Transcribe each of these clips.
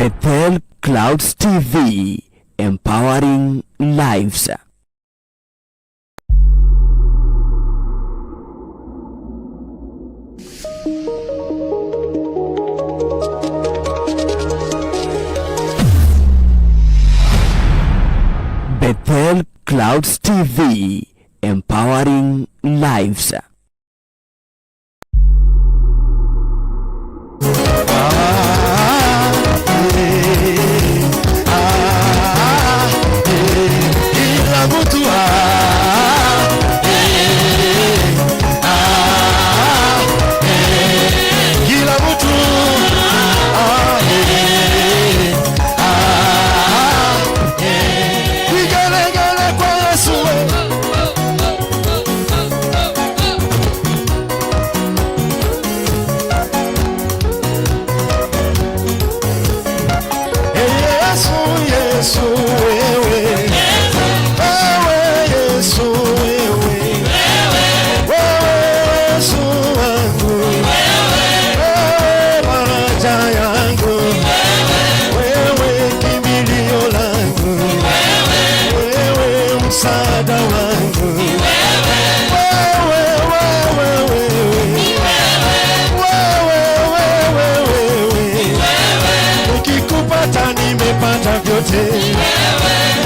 Bethel Clouds TV, empowering lives. Bethel Clouds TV, empowering lives.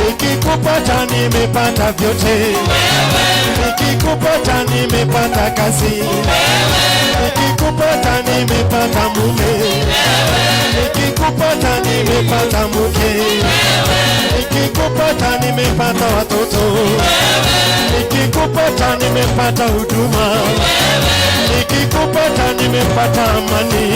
Nikikupata nimepata vyote, nikikupata nimepata kazi, nikikupata nimepata mume, nikikupata nimepata mke, nikikupata nimepata watoto, nikikupata nimepata huduma, nikikupata nimepata amani.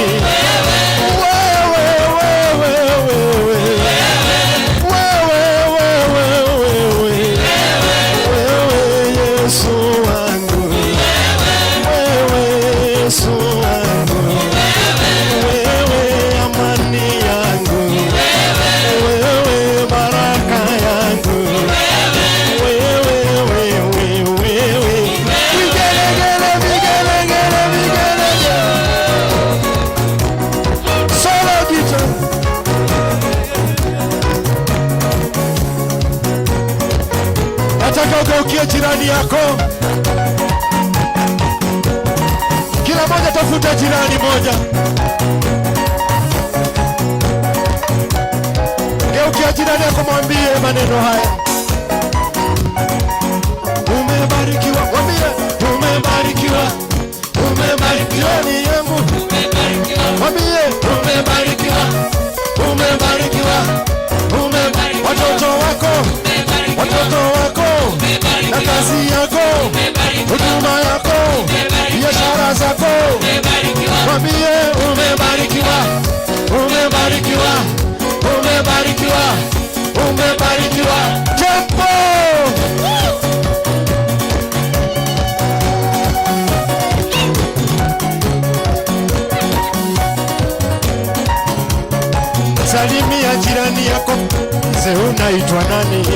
Ugeukie jirani yako, kila moja tafuta jirani moja. Geukia jirani yako, mwambie maneno haya: umebarikiwa. Mwambie umebarikiwa, umebarikiwa ni yangu. Mwambie umebarikiwa, umebarikiwa, umebarikiwa. Watoto wako, watoto wako, na kazi yako, huduma yako, biashara zako. Mwambie umebarikiwa, umebarikiwa, umebarikiwa, umebarikiwa. Tempo! Salimia jirani yako, mzee unaitwa nani?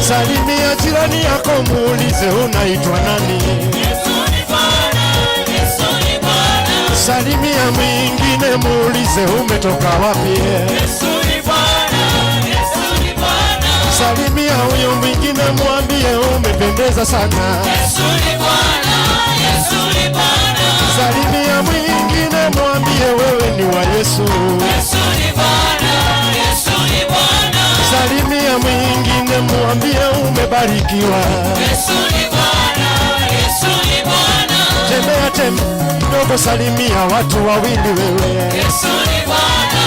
Salimia jirani yako, muulize unaitwa nani? Yesu ni Bwana, Yesu ni Bwana. Salimia mwingine, muulize umetoka wapi? Yesu ni Bwana, Yesu ni Bwana. Salimia huyo mwingine, mwambie umependeza sana. Yesu ni Bwana, Yesu ni Bwana. Salimia mwingine, mwambie wewe ni wa Yesu. Yesu ni Bwana, Yesu ni Bwana. Salimia mwingine, mwambie umebarikiwa. Yesu ni Bwana, Yesu ni Bwana. Tembea tembea kidogo, salimia watu wawili wewe. Yesu ni Bwana,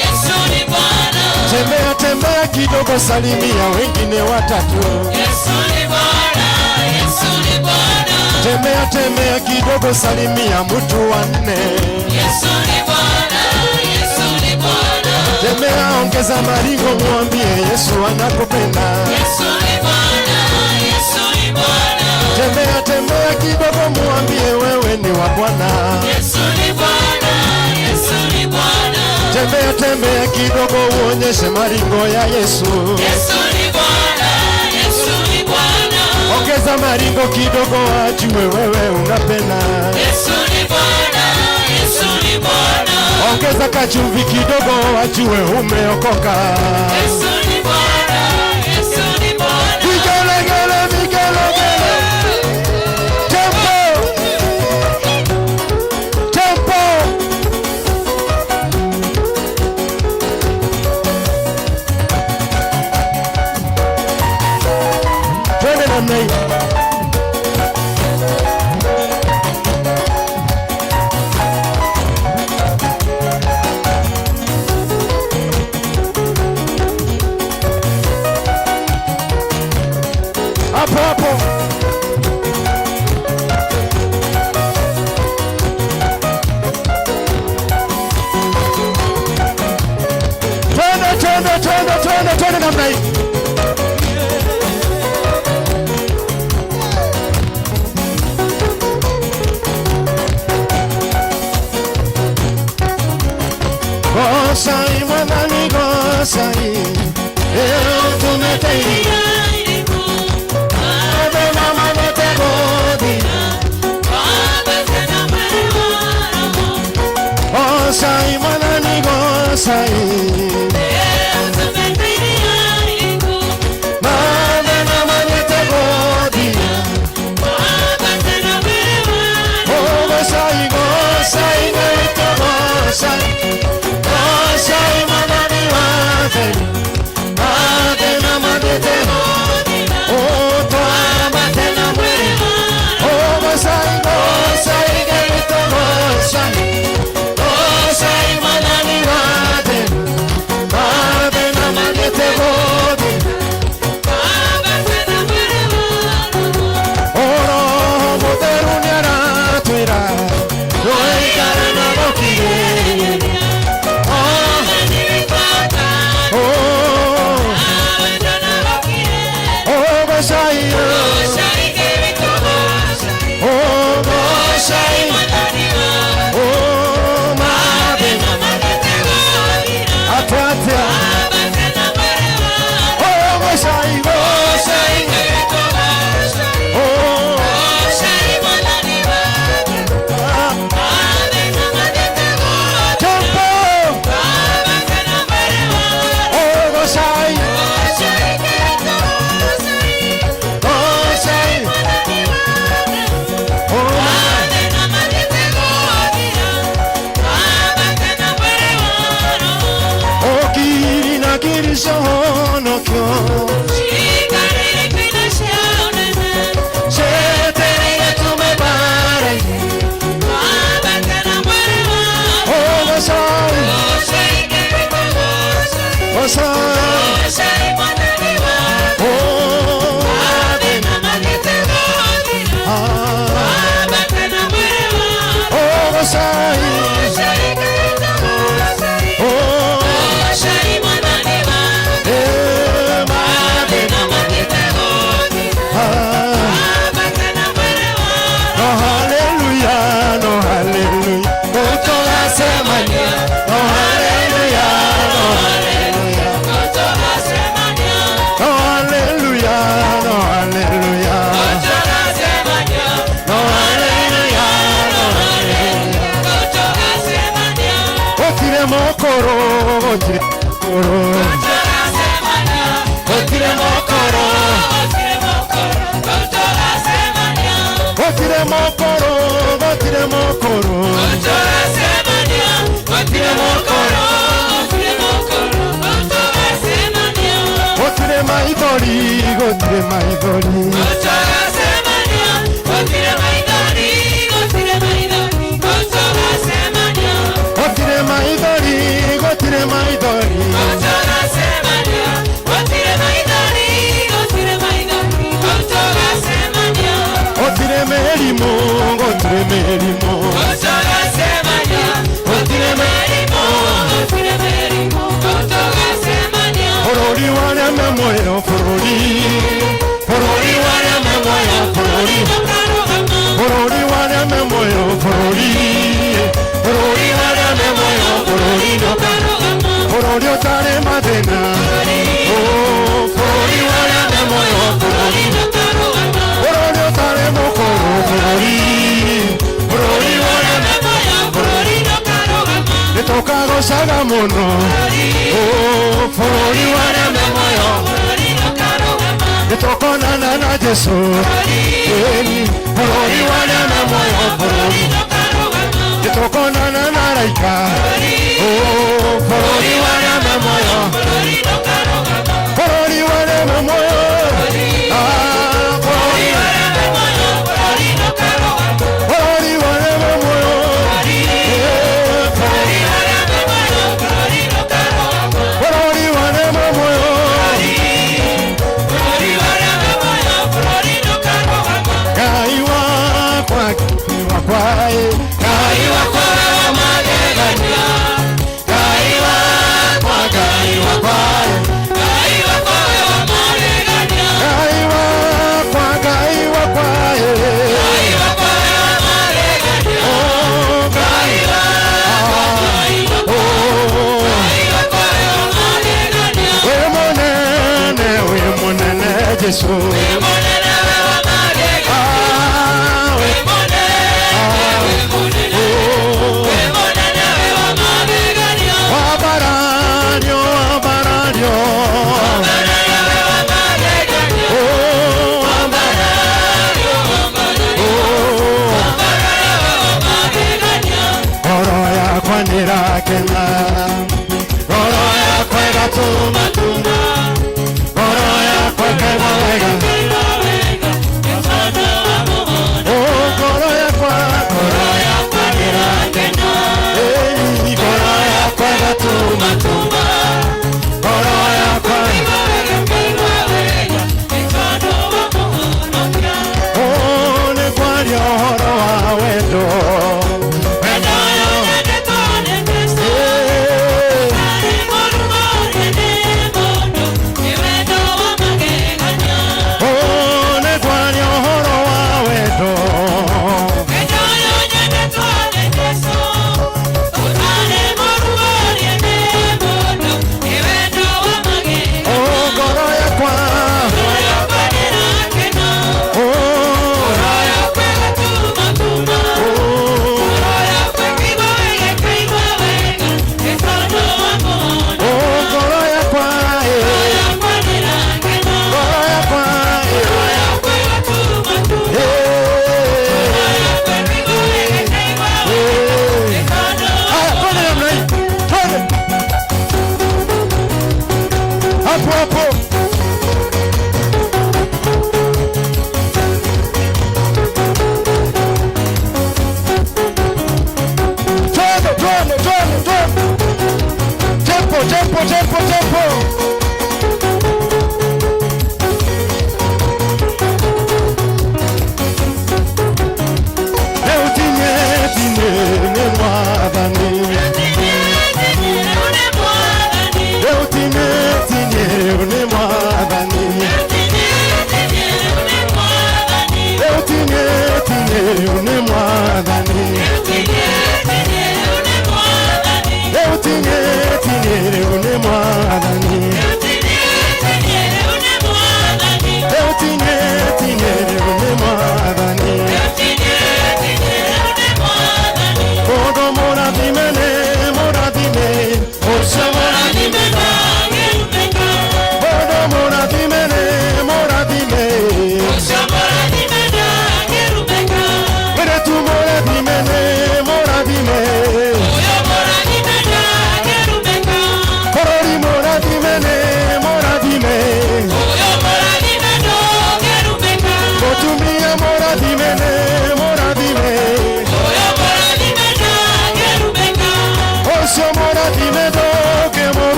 Yesu ni Bwana. Tembea tembea kidogo, salimia wengine watatu. Yesu ni Bwana, Yesu ni Bwana. Tembea tembea kidogo, salimia mtu wa nne. Yesu ni Bwana, Yesu ni Bwana. Tembea ongeza maringo, mwambie Yesu anakupenda. Yesu ni Bwana, Yesu ni Bwana. Tembea tembea kidogo, mwambie wewe ni wa Bwana. Yesu ni Bwana, Yesu ni Bwana. Tembea tembea kidogo, uonyeshe maringo ya Yesu. Yesu ni Bwana, Yesu ni Bwana. Ongeza maringo kidogo, ajue wewe unapenda. Yesu ni Bwana, Yesu ni Bwana. nataka chumvi kidogo wajue umeokoka. Yesu ni Bwana, Yesu ni Bwana. Vigelegele, vigelegele. Tempo. Tempo. Twende namna hii. Hapo hapo. Twende namna hii. Gosai mwanani gosai. Tumetei. Gosai mwanani gosai. gocaga muno bũrũri wareme muoyo nĩtũkonana na Jesu bũrũri wareme muoyo nĩtũkonana na Raika bũrũri wareme muoyo bũrũri wareme muoyo Jesu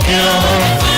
Quiero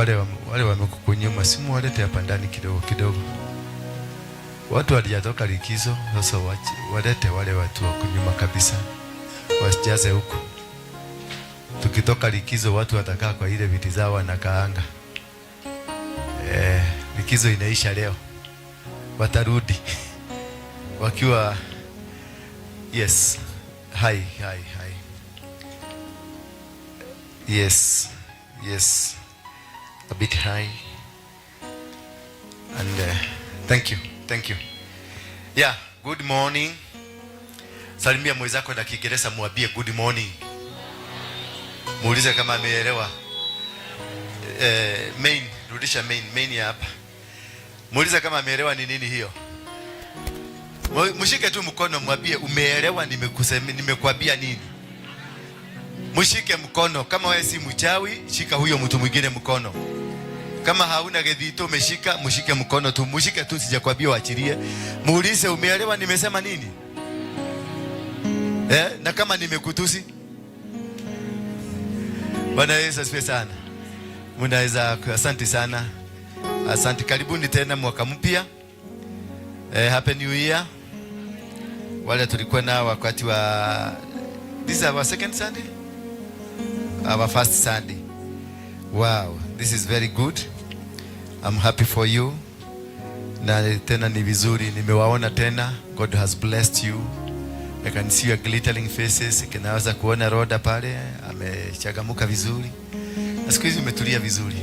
wale wamekukunyuma, simu walete hapa ndani kidogo kidogo. Watu walijatoka likizo, sasa walete wale watu wa kunyuma kabisa, wasijaze huko. Tukitoka likizo watu watakaa kwa ile viti zao wanakaanga. Likizo inaisha leo, watarudi wakiwa yes, hi. Yes, a bit high. And thank you. Yeah, good morning. Salimia mwenzako na Kiingereza, mwambie good morning. Muulize kama ameelewa. Main, rudisha main hapa. Muulize kama ameelewa ni nini hiyo. Mshike tu mkono, mwambie umeelewa nimekuambia nini. Mshike mkono. Kama wewe si mchawi, shika huyo mtu mwingine mkono. Kama hauna gedhito umeshika, mshike mkono tu. Mshike tu, sijakwambia waachilie. Muulize umeelewa nimesema nini? Na kama nimekutusi, Bwana Yesu asifiwe sana. Mnaweza, asante sana. Asante, karibuni tena mwaka mpya. Happy New Year. Wale tulikuwa nao wakati wa this is our second Sunday, our first Sunday. Wow, this is very good. I'm happy for you. Na tena ni vizuri nimewaona tena. God has blessed you. I can see your glittering faces. Kinaweza kuona Roda pale amechagamuka vizuri. Na siku hizi umetulia vizuri.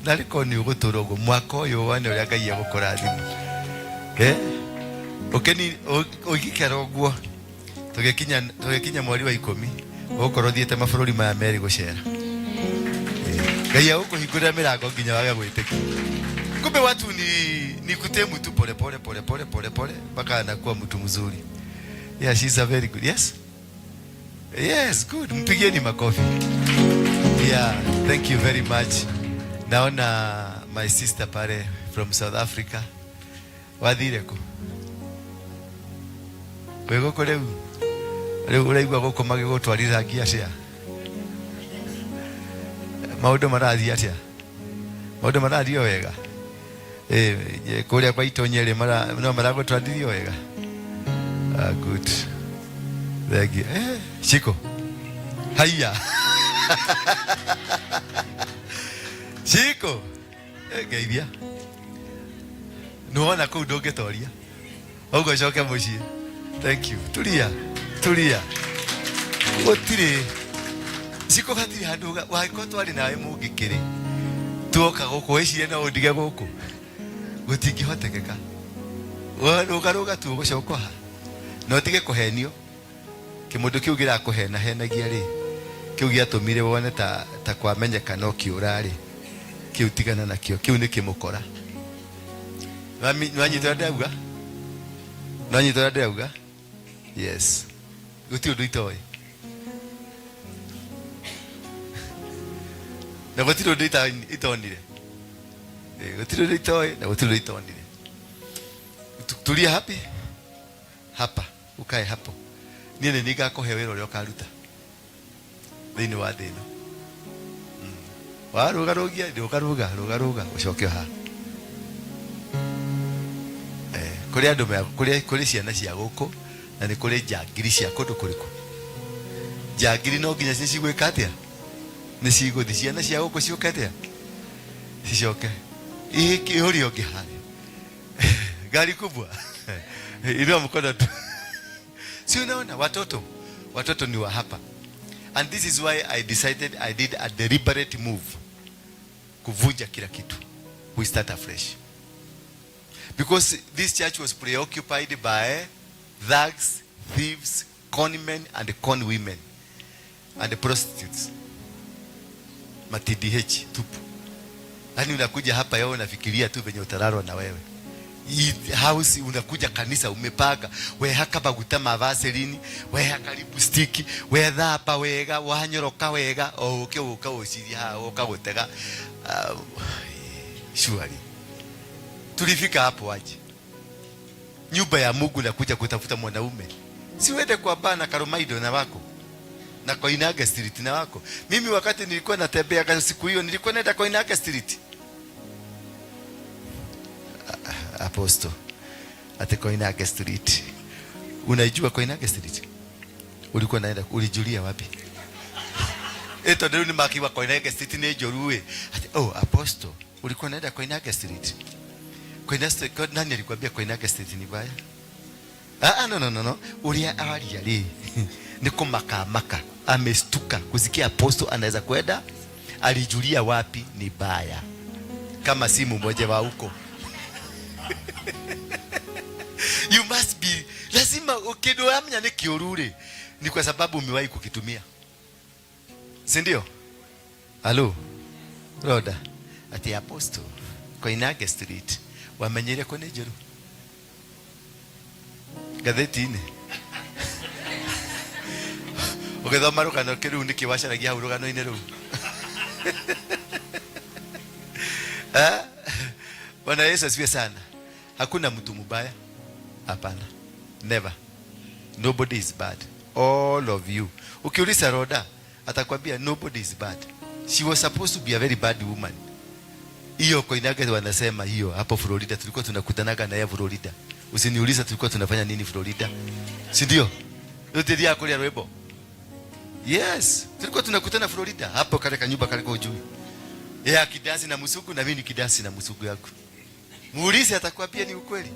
Naliko ni ugutorogo mwaka uyu wane uria Ngai agukurathima. Okeni ogikera ogwo tugekinya mweri wa 10 ugukorwo thiete mabururi ma meri gucera. Ngai agukuhingurira mirango nginya wage gwitikia. Kumbe watu ni kutemu tu pole pole mpaka anakuwa mtu mzuri. Yeah, she's a very good. Yes, good. Mpigieni makofi. Yeah, thank you very much. Naona my sister pale from South Africa. Wathireko. Kwego kole uraigwa goko mage gutwarira ngia cia. Maundu marathi atia. Maundu marathi wega. Kuria kwa Itonyere no maragutwarithio wega. Good. Thank you. Chiko. Haya. Chiko. Geithia. Nuona kuu ndungitoria. Ugo coke mucii. Thank you. Tulia. Gutire. Chiko hatiri handu wako twari nawe mungikiri. Tuoka guku wicire no ndige guku. Gutingihotekeka. Ugaruga tu gucoka ha. No tige kuhenio. Kimundu kiu gira kuhenagia ri. Kiu giatumire wone ta kwamenyeka no kiurari. Kiu tigana nakio. Kiu ni kimukora. Nanyitwa ndauga. Yes. Guti undu itoi. Na guti undu itonire. Guti undu itoi na guti undu itonire. Tulia happy. Hapa. Ukae hapo. Niene nigakuhe wira uria ukaruta. Thini wa thino. Warugarugia ndukaruga ucoke ha. Kuri andu kuri ciana cia guku na ni kuri njangiri cia kundu kuriku. Njangiri no nginya cigwika atia? Ni ciguthi ciana cia guku ciukatia? Cicoke. Iki uri ongi hari. Gari kubwa. Ilo mkono tu. Si unaona watoto ni wa hapa. And this is why I decided I did a deliberate move. Kuvunja kila kitu. We start afresh. Because this church was preoccupied by thugs, thieves, con men and con women and prostitutes. MTDH tupu. Yaani unakuja hapa yao unafikiria tu venye utararwa na wewe. House unakuja kanisa umepaka we hakaba gutama vaseline we hakaribu stick we thapa wega wanyoroka wega oke uciria ha ukagutega shwari. Tulifika hapo aje? Nyumba ya Mungu nakuja kutafuta mwanaume. Si uende kwa bana Karomaido na wako. na Koinange Street na wako. Mimi wakati nilikuwa natembea kwa siku hiyo nilikuwa naenda Koinange Street. Apostle ate Koinange Street. Unaijua Koinange Street? Ulikuwa naenda ulijulia wapi? Eto ndio ni makiwa Koinange Street ni jorue. Oh, Apostle ulikuwa naenda Koinange Street. Koinange Street nani alikwambia Koinange Street ni baya? No. Ulia awali yali. Niko maka. Amestuka kusikia Apostle anaweza kwenda. Alijulia wapi ni baya. Kama simu mmoja wa huko. You must be lazima ukidoamnya ni kiorure. Ni kwa sababu umewahi kukitumia. Si ndio? Halo. Roda. Ati Apostle Koinange Street wamenyere kone juru. Gazetini. Ukithoma rugano kiru nikiwacaragia hau rugano-ini ru. Bwana Yesu asifiwe sana. Hakuna mtu mbaya. Hapana. Never. Nobody is bad. All of you. Ukiuliza Roda atakwambia nobody is bad. She was supposed to be a very bad woman. Hiyo Koinange wanasema hiyo hapo Florida tulikuwa tunakutanaga na yeye Florida. Usiniuliza tulikuwa tunafanya nini Florida. Si ndio? Yote dia kule Rwebo. Yes, tulikuwa tunakutana Florida hapo kale kanyumba kale kwa juu. Yeye akidansi na musugu na mimi nikidansi na musugu yako. Muulize atakwambia ni ukweli.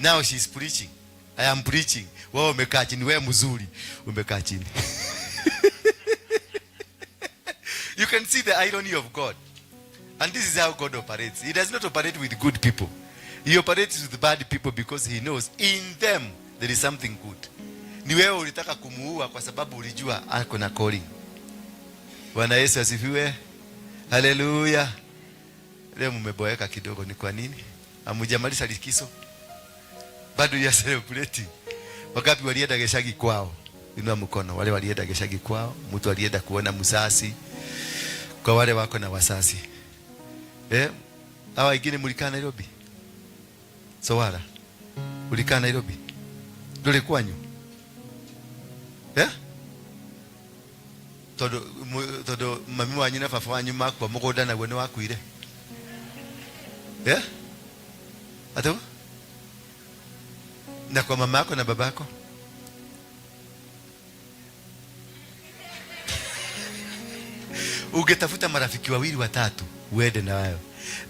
Now she is preaching. I am preaching. Wewe umekaa chini, wewe mzuri umekaa chini. You can see the irony of God. And this is how God operates. He does not operate with good people. He operates with bad people because he knows in them there is something good. Ni wewe ulitaka kumuua kwa sababu ulijua ako na calling. Bwana Yesu asifiwe. Haleluya. Leo mmeboeka kidogo ni kwa nini? Hamujamaliza likizo. Bado ya celebrate. Wakati walienda Geshagi kwao. Inua mkono wale walienda Geshagi kwao, mtu alienda kuona msasi. Kwa wale wako na wasasi. Hawa wengine mlikaa Nairobi. Sowara. Ulikaa Nairobi. Dole kwanyu. Todo mami wanyu na papa wanyu makwa mugoda na wene wakuire. Ato? Na kwa mama yako na babako? Ungetafuta marafiki wawili watatu uende na wao.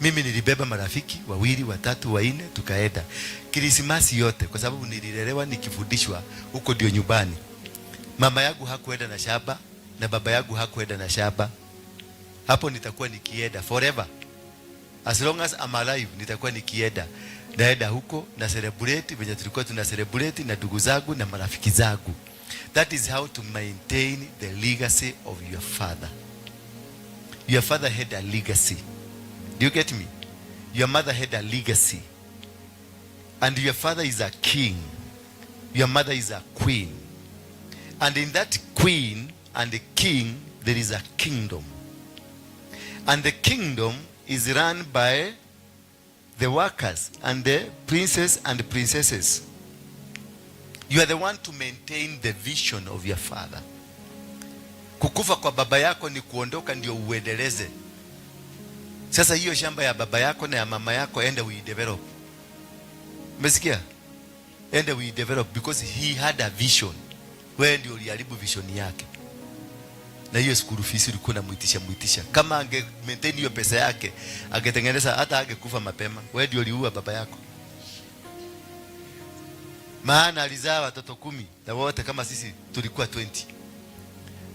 Mimi nilibeba marafiki wawili watatu wanne tukaenda Krismasi yote kwa sababu nililelewa nikifundishwa huko ndio nyumbani. Mama yangu hakuenda na shaba na baba yangu hakuenda na shaba. Hapo nitakuwa nikienda forever. As long as I'm alive nitakuwa nikienda. Naenda huko na celebrate venye tulikuwa tuna celebrate na ndugu zangu na marafiki zangu. That is how to maintain the legacy of your father. Your father had a legacy. Do you get me? Your mother had a legacy. And your father is a king. Your mother is a queen. And in that queen and the king, there is a kingdom. And the kingdom is run by the workers and the princes and the princesses. You are the one to maintain the vision of your father. Kukufa kwa baba yako ni kuondoka ndio uendeleze. Sasa hiyo shamba ya baba yako na ya mama yako enda we develop. Umesikia? Enda we develop because he had a vision. Wewe ndio uliharibu vision yake. Na hiyo school fees ulikuwa unamuitisha. Kama ange maintain hiyo pesa yake, angetengeneza hata angekufa mapema. Wewe ndio uliua baba yako. Maana alizaa watoto 10 na wote kama sisi tulikuwa 20.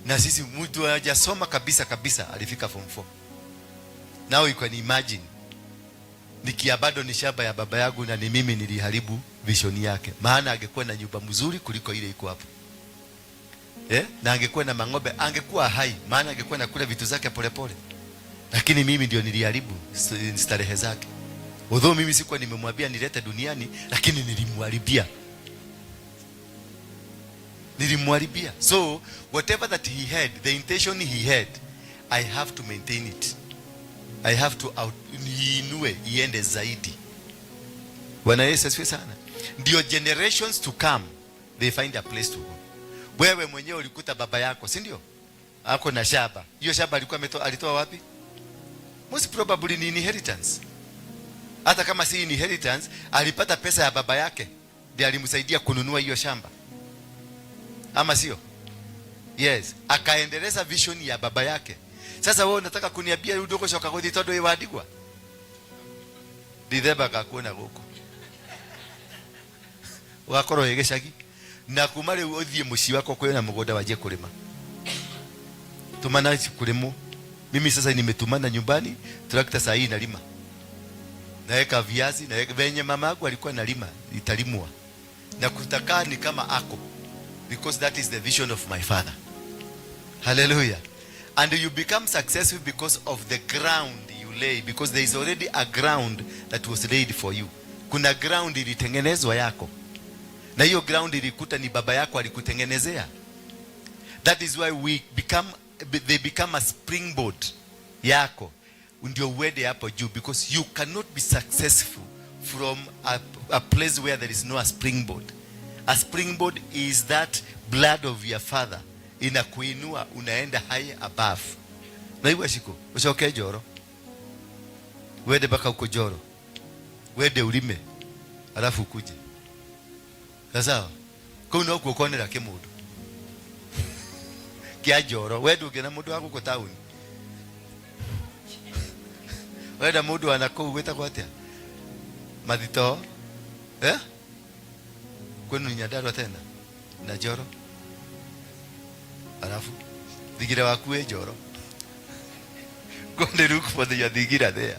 Na sisi mtu hajasoma kabisa alifika form 4. Now you can imagine nikia bado ni shamba ya baba yangu na ni mimi niliharibu vision yake. Maana angekuwa na nyumba mzuri kuliko ile iko hapo. Na angekuwa na mang'ombe, angekuwa hai, maana angekuwa na kula vitu zake polepole. Lakini mimi ndio niliharibu starehe zake. Although mimi sikuwa nimemwambia nilete duniani, lakini nilimharibia. So whatever that he had, the intention he had, I have to maintain it. I have to niinue iende zaidi. Bwana Yesu asifiwe sana. Ndio generations to come they find a place to go. Wewe mwenyewe ulikuta baba yako, si ndio? Ako na shamba. Hiyo shamba alitoa wapi? Most probably ni inheritance. Hata kama si inheritance, alipata pesa ya baba yake ndiye alimsaidia kununua hiyo shamba. Ama sio? Yes, akaendeleza vision ya baba yake. Sasa wewe unataka kuniambia udoko shoka godi todo iwadigwa? Ditheba kakuona guko. Wakoro yegeshagi na kumare uthie muci wako kwena mugoda waje kulima. Tumana kulimo. Mimi sasa nimetumana nyumbani, trakta saa hii inalima. Naweka viazi, na venye mama yangu alikuwa analima, italimwa. Na kutaka ni kama ako, because that is the vision of my father. Hallelujah. And you become successful because of the ground you lay, because there is already a ground that was laid for you. Kuna ground ilitengenezwa yako. Na hiyo ground ilikuta ni baba yako alikutengenezea. That is why they become a springboard yako. Ndio uende hapo juu, because you cannot be successful from a place where there is no a springboard. A springboard is that blood of your father inakuinua unaenda high above. Na hiyo shiko ushoke joro, wende baka uko joro, wende ulime alafu ukuje. Sasa kuna uko konera kemudu kia joro, wende ugena mudu wako kwa town. Wenda mudu anako weta kwa tia madito kwenu Nyandarua tena na joro, alafu digira wakuwe joro konde look for the digira there.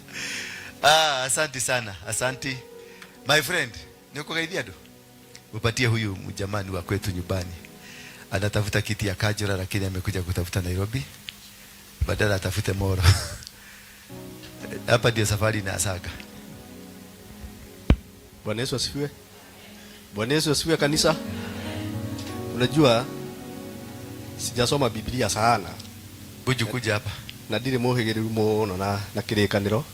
Asante sana, asante my friend. Niko kaidia do upatie huyu mjamani wa kwetu nyumbani, anatafuta kiti ya Kajora lakini amekuja kutafuta Nairobi, badala atafute Moro. Hapa ndio safari na Asaga. Bwana Yesu asifiwe. Bwana Yesu asifiwe kanisa. Unajua sijasoma Biblia sana. Buju kuja hapa. Na ndire mohegere muno na kirikaniro.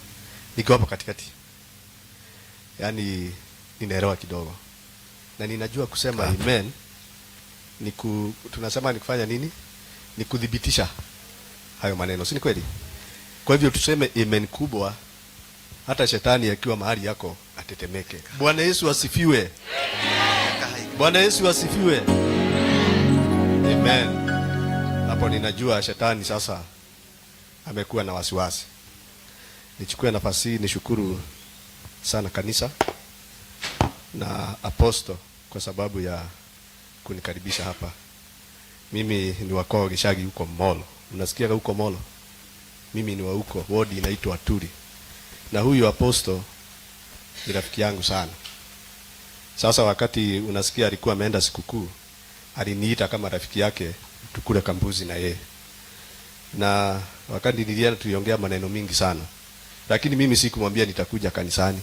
Niko hapa katikati. Yaani ninaelewa kidogo. Na ninajua kusema amen. Tunasema ni kufanya nini? Ni kudhibitisha hayo maneno. Si ni kweli? Kwa hivyo tuseme amen kubwa, hata shetani akiwa mahali yako atetemeke. Bwana Yesu asifiwe. Bwana Yesu asifiwe. Amen. Hapo ninajua shetani sasa amekuwa na wasiwasi. Nichukue nafasi hii nishukuru sana kanisa na aposto kwa sababu ya kunikaribisha hapa. Mimi ni wako Gishagi huko Molo. Unasikia huko Molo? Mimi ni wa huko, wodi inaitwa Aturi. Na huyu aposto ni rafiki yangu sana. Sasa wakati unasikia alikuwa ameenda sikukuu, aliniita kama rafiki yake tukule kambuzi na yeye. Na wakati nilienda tuliongea maneno mingi sana. Lakini mimi sikumwambia nitakuja kanisani.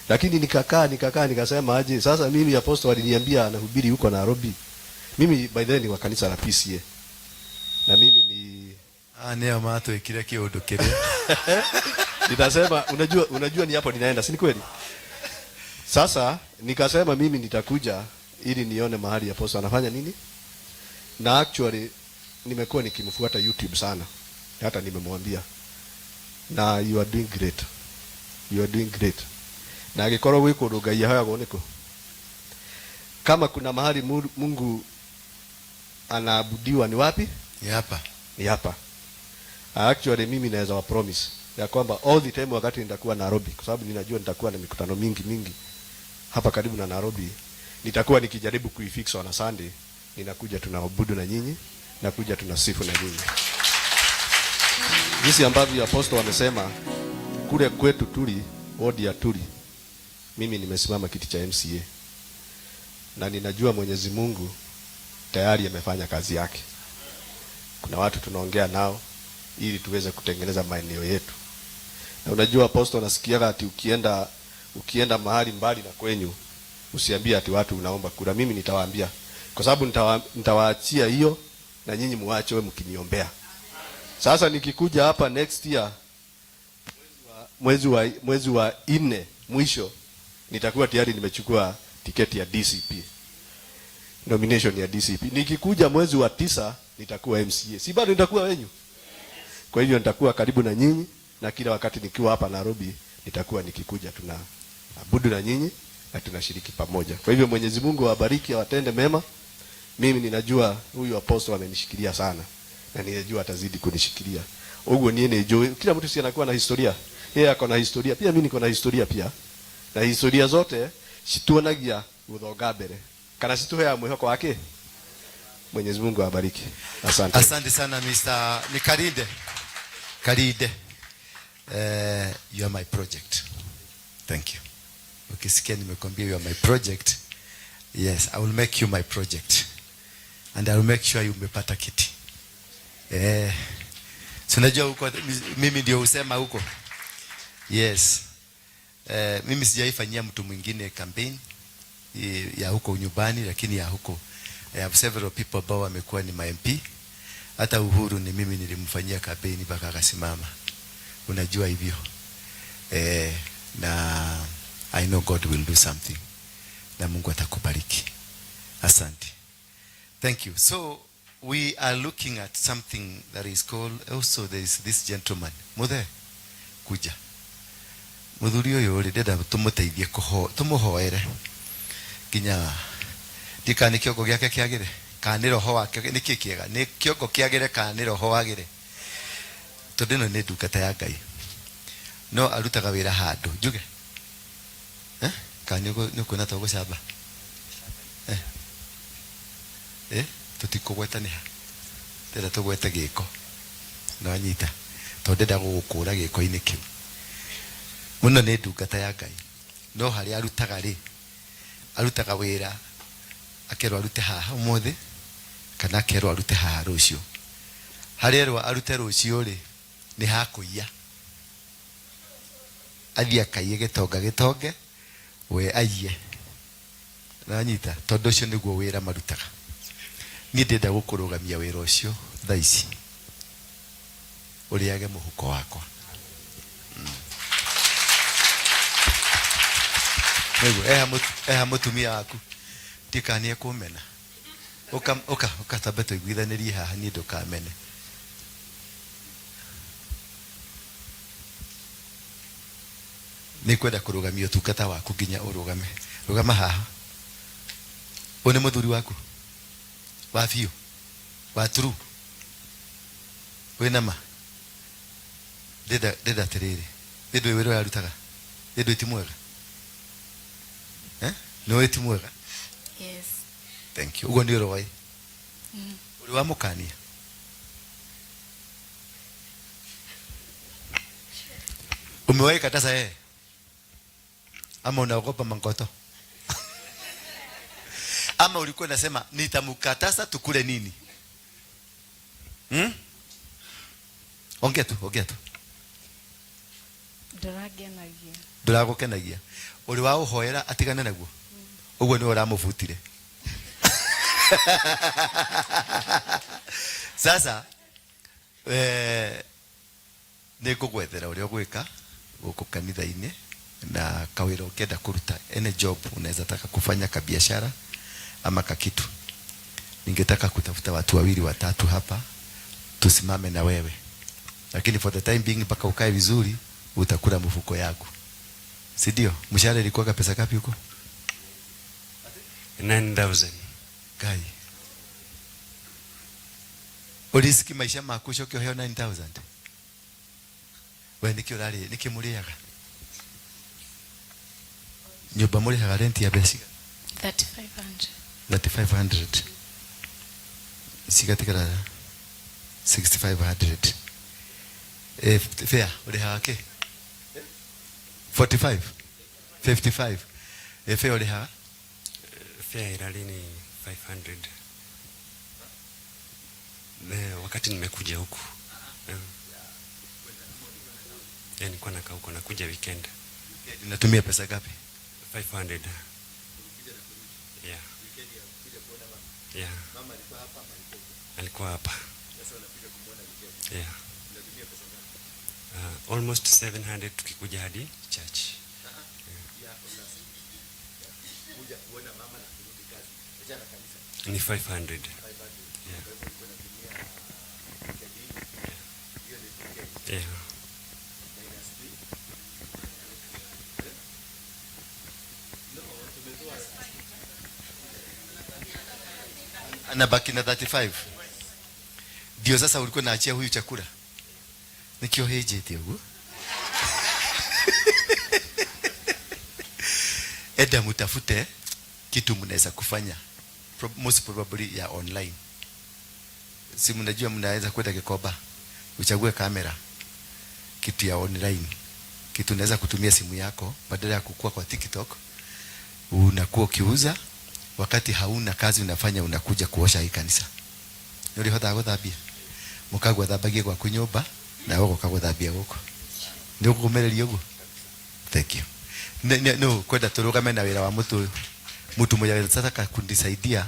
Lakini nikakaa nikasema aje, sasa mimi aposto aliniambia anahubiri huko Nairobi. Mimi by then ni wa kanisa la PCA. Na mimi ni neo mato ikile kiodo kile. Nitasema unajua ni hapo ninaenda, si ni kweli? Sasa nikasema mimi nitakuja ili nione mahali aposto anafanya nini. Na actually nimekuwa nikimfuata YouTube sana. Hata nimemwambia. Na you are doing great. You are doing great. Na agikoro wiko ngai hayago niko. Kama kuna mahali Mungu anaabudiwa ni wapi? Ni hapa. Ni hapa. Actually mimi naweza wa promise ya kwamba all the time wakati nitakuwa Nairobi, kwa sababu ninajua nitakuwa na mikutano mingi hapa karibu na Nairobi, nitakuwa nikijaribu kuifix on Sunday, ninakuja tunaabudu na nyinyi, nakuja tunasifu na nyinyi. Jinsi ambavyo apostle wamesema kule kwetu Tuli, wodi ya Tuli, mimi nimesimama kiti cha MCA. Na ninajua Mwenyezi Mungu tayari amefanya kazi yake. Kuna watu tunaongea nao ili tuweze kutengeneza maeneo yetu. Na unajua apostle nasikia ati ukienda mahali mbali na kwenyu usiambie ati watu unaomba kura. Mimi nitawaambia kwa sababu nitawaachia hiyo na nyinyi muache wewe mkiniombea. Sasa nikikuja hapa next year mwezi wa 4 mwisho nitakuwa tayari nimechukua tiketi ya DCP. nomination ya DCP. Nikikuja mwezi wa 9 nitakuwa MCA. Si bado nitakuwa wenyu? Kwa hivyo nitakuwa karibu na nyinyi, na kila wakati nikiwa hapa Nairobi nitakuwa nikikuja tunaabudu na nyinyi na tunashiriki pamoja. Kwa hivyo Mwenyezi Mungu awabariki, awatende mema. Mimi ninajua huyu apostle amenishikilia sana na ninajua atazidi kunishikilia. Ugo niene jo, kila mtu si anakuwa na historia. Yeye ako na historia, pia mimi niko na historia pia. Na historia zote situonagia guthoga mbere. Kana situhea mwihoko wake. Mwenyezi Mungu awabariki. Asante. Asante sana Mr. Nikaride. Karide. You are my project. Thank you. Ukisikia nimekwambia you are my project. Yes, I will make you my project. And I will make sure you umepata kiti. Unajua huko mimi ndio usema huko. Yes. Mimi sijaifanyia mtu mwingine campaign ya huko nyumbani, lakini ya huko I have several people ambao wamekuwa ni my MP. Hata Uhuru ni mimi nilimfanyia campaign mpaka akasimama. Unajua hivyo. Na I know God will do something. Na Mungu atakubariki. Asante. Thank you. So we are looking at something that is called, also there is this gentleman. Muthe kuja. Muthuri uyu ri ndenda tumuteithie tumuhoere. Kinya ndikani kiongo giake kiagire kana roho wake ni kikiega ni kiongo kiagire kana roho wagire. Tondu no ni ndungata ya Ngai. No arutaga wira handu njuge. Kana ni kuna to gucamba. Tutikugwetaniha. Ndenda tugwete giko. No anyita. Tondu ndenda gukura giko-ini kiu. Muno ni ndungata ya Ngai. No hari arutaga ri. Arutaga wira. Akerwa arute haha umuthi kana akerwa arute haha rucio. Harerwa arute rucio ri ni hakuiya. Athia akaiye gitonge we aiye. Na anyita tondu ucio niguo wira marutaga. Ni ndenda gukurugamia wira ucio thaa ici. Uriage muhuko wakwa. Eha mutumia waku tikanie kumena. Oka tabeto igwithanirie haha ni ndukamene. Ni kwenda kurugamia utungata waku nginya urugame. Rugama haha. One muthuri waku. Wa fiu. Wa true. We nama. Deda terere. Dedo wero yarutaga. Dedo itimwega. No itimwega. Yes. Thank you. Ugo ndio roi. Uri wa mukania. Umewahi katasa ama unaogopa mangoto? Ama ulikuwa unasema nitamkatasa tukule nini? Ongea tu. Nduragenagia. Uri wa uhoera atigane naguo. Ugo ni uramuvutire. Sasa nikugwethera uri ogwika guku kanitha-ini na kawira ukenda kuruta any job unaweza taka kufanya ka biashara ama ka kitu. Ningetaka kutafuta watu wawili watatu hapa tusimame na wewe. Lakini for the time being mpaka ukae vizuri utakula mfuko yako. Si ndio? Mshahara ilikuwa pesa ngapi huko? 9,000. Kai. Ulisiki maisha makusho kyo heo 9,000. Wewe nikio rali nikimuliaga. Nyumba muri ha rent ya basic 3,500. 3,500. Sikatikara 6,500. Fair uri hake 45 55. Fair uri ha Fare iralini 500. Wakati nimekuja huku. Nilikuwa nakaa huko nakuja weekend. Natumia pesa ngapi? 500. Yeah. Yeah. Mama alikuwa hapa ama alikuwa hapa? Sasa unapiga kumuona weekend. Yeah. Unatumia pesa ngapi? Almost 700 tukikuja hadi church. Yako sasa. Kuja kuona mama na kurudi kazi. Acha na kanisa. Ni 500. Yeah. Anabaki na 35. Ndio sasa ulikuwa naachia huyu chakula. Nikio heje tio. Eda mutafute kitu mnaweza kufanya. Most probably ya online. Si mnajua mnaweza kwenda Gikoba, uchague kamera. Kitu ya online. Kitu unaweza kutumia simu yako badala ya kukua kwa TikTok. Unakuwa ukiuza wakati hauna kazi unafanya, unakuja kuosha hii kanisa. Ndio hata guthabia. Mukagwa thabagie kwa kunyumba na wewe ukaguthabia huko. Ndio kukumereria huko. Thank you. No, kwenda turugame na wira wa mtu mmoja anataka kundisaidia,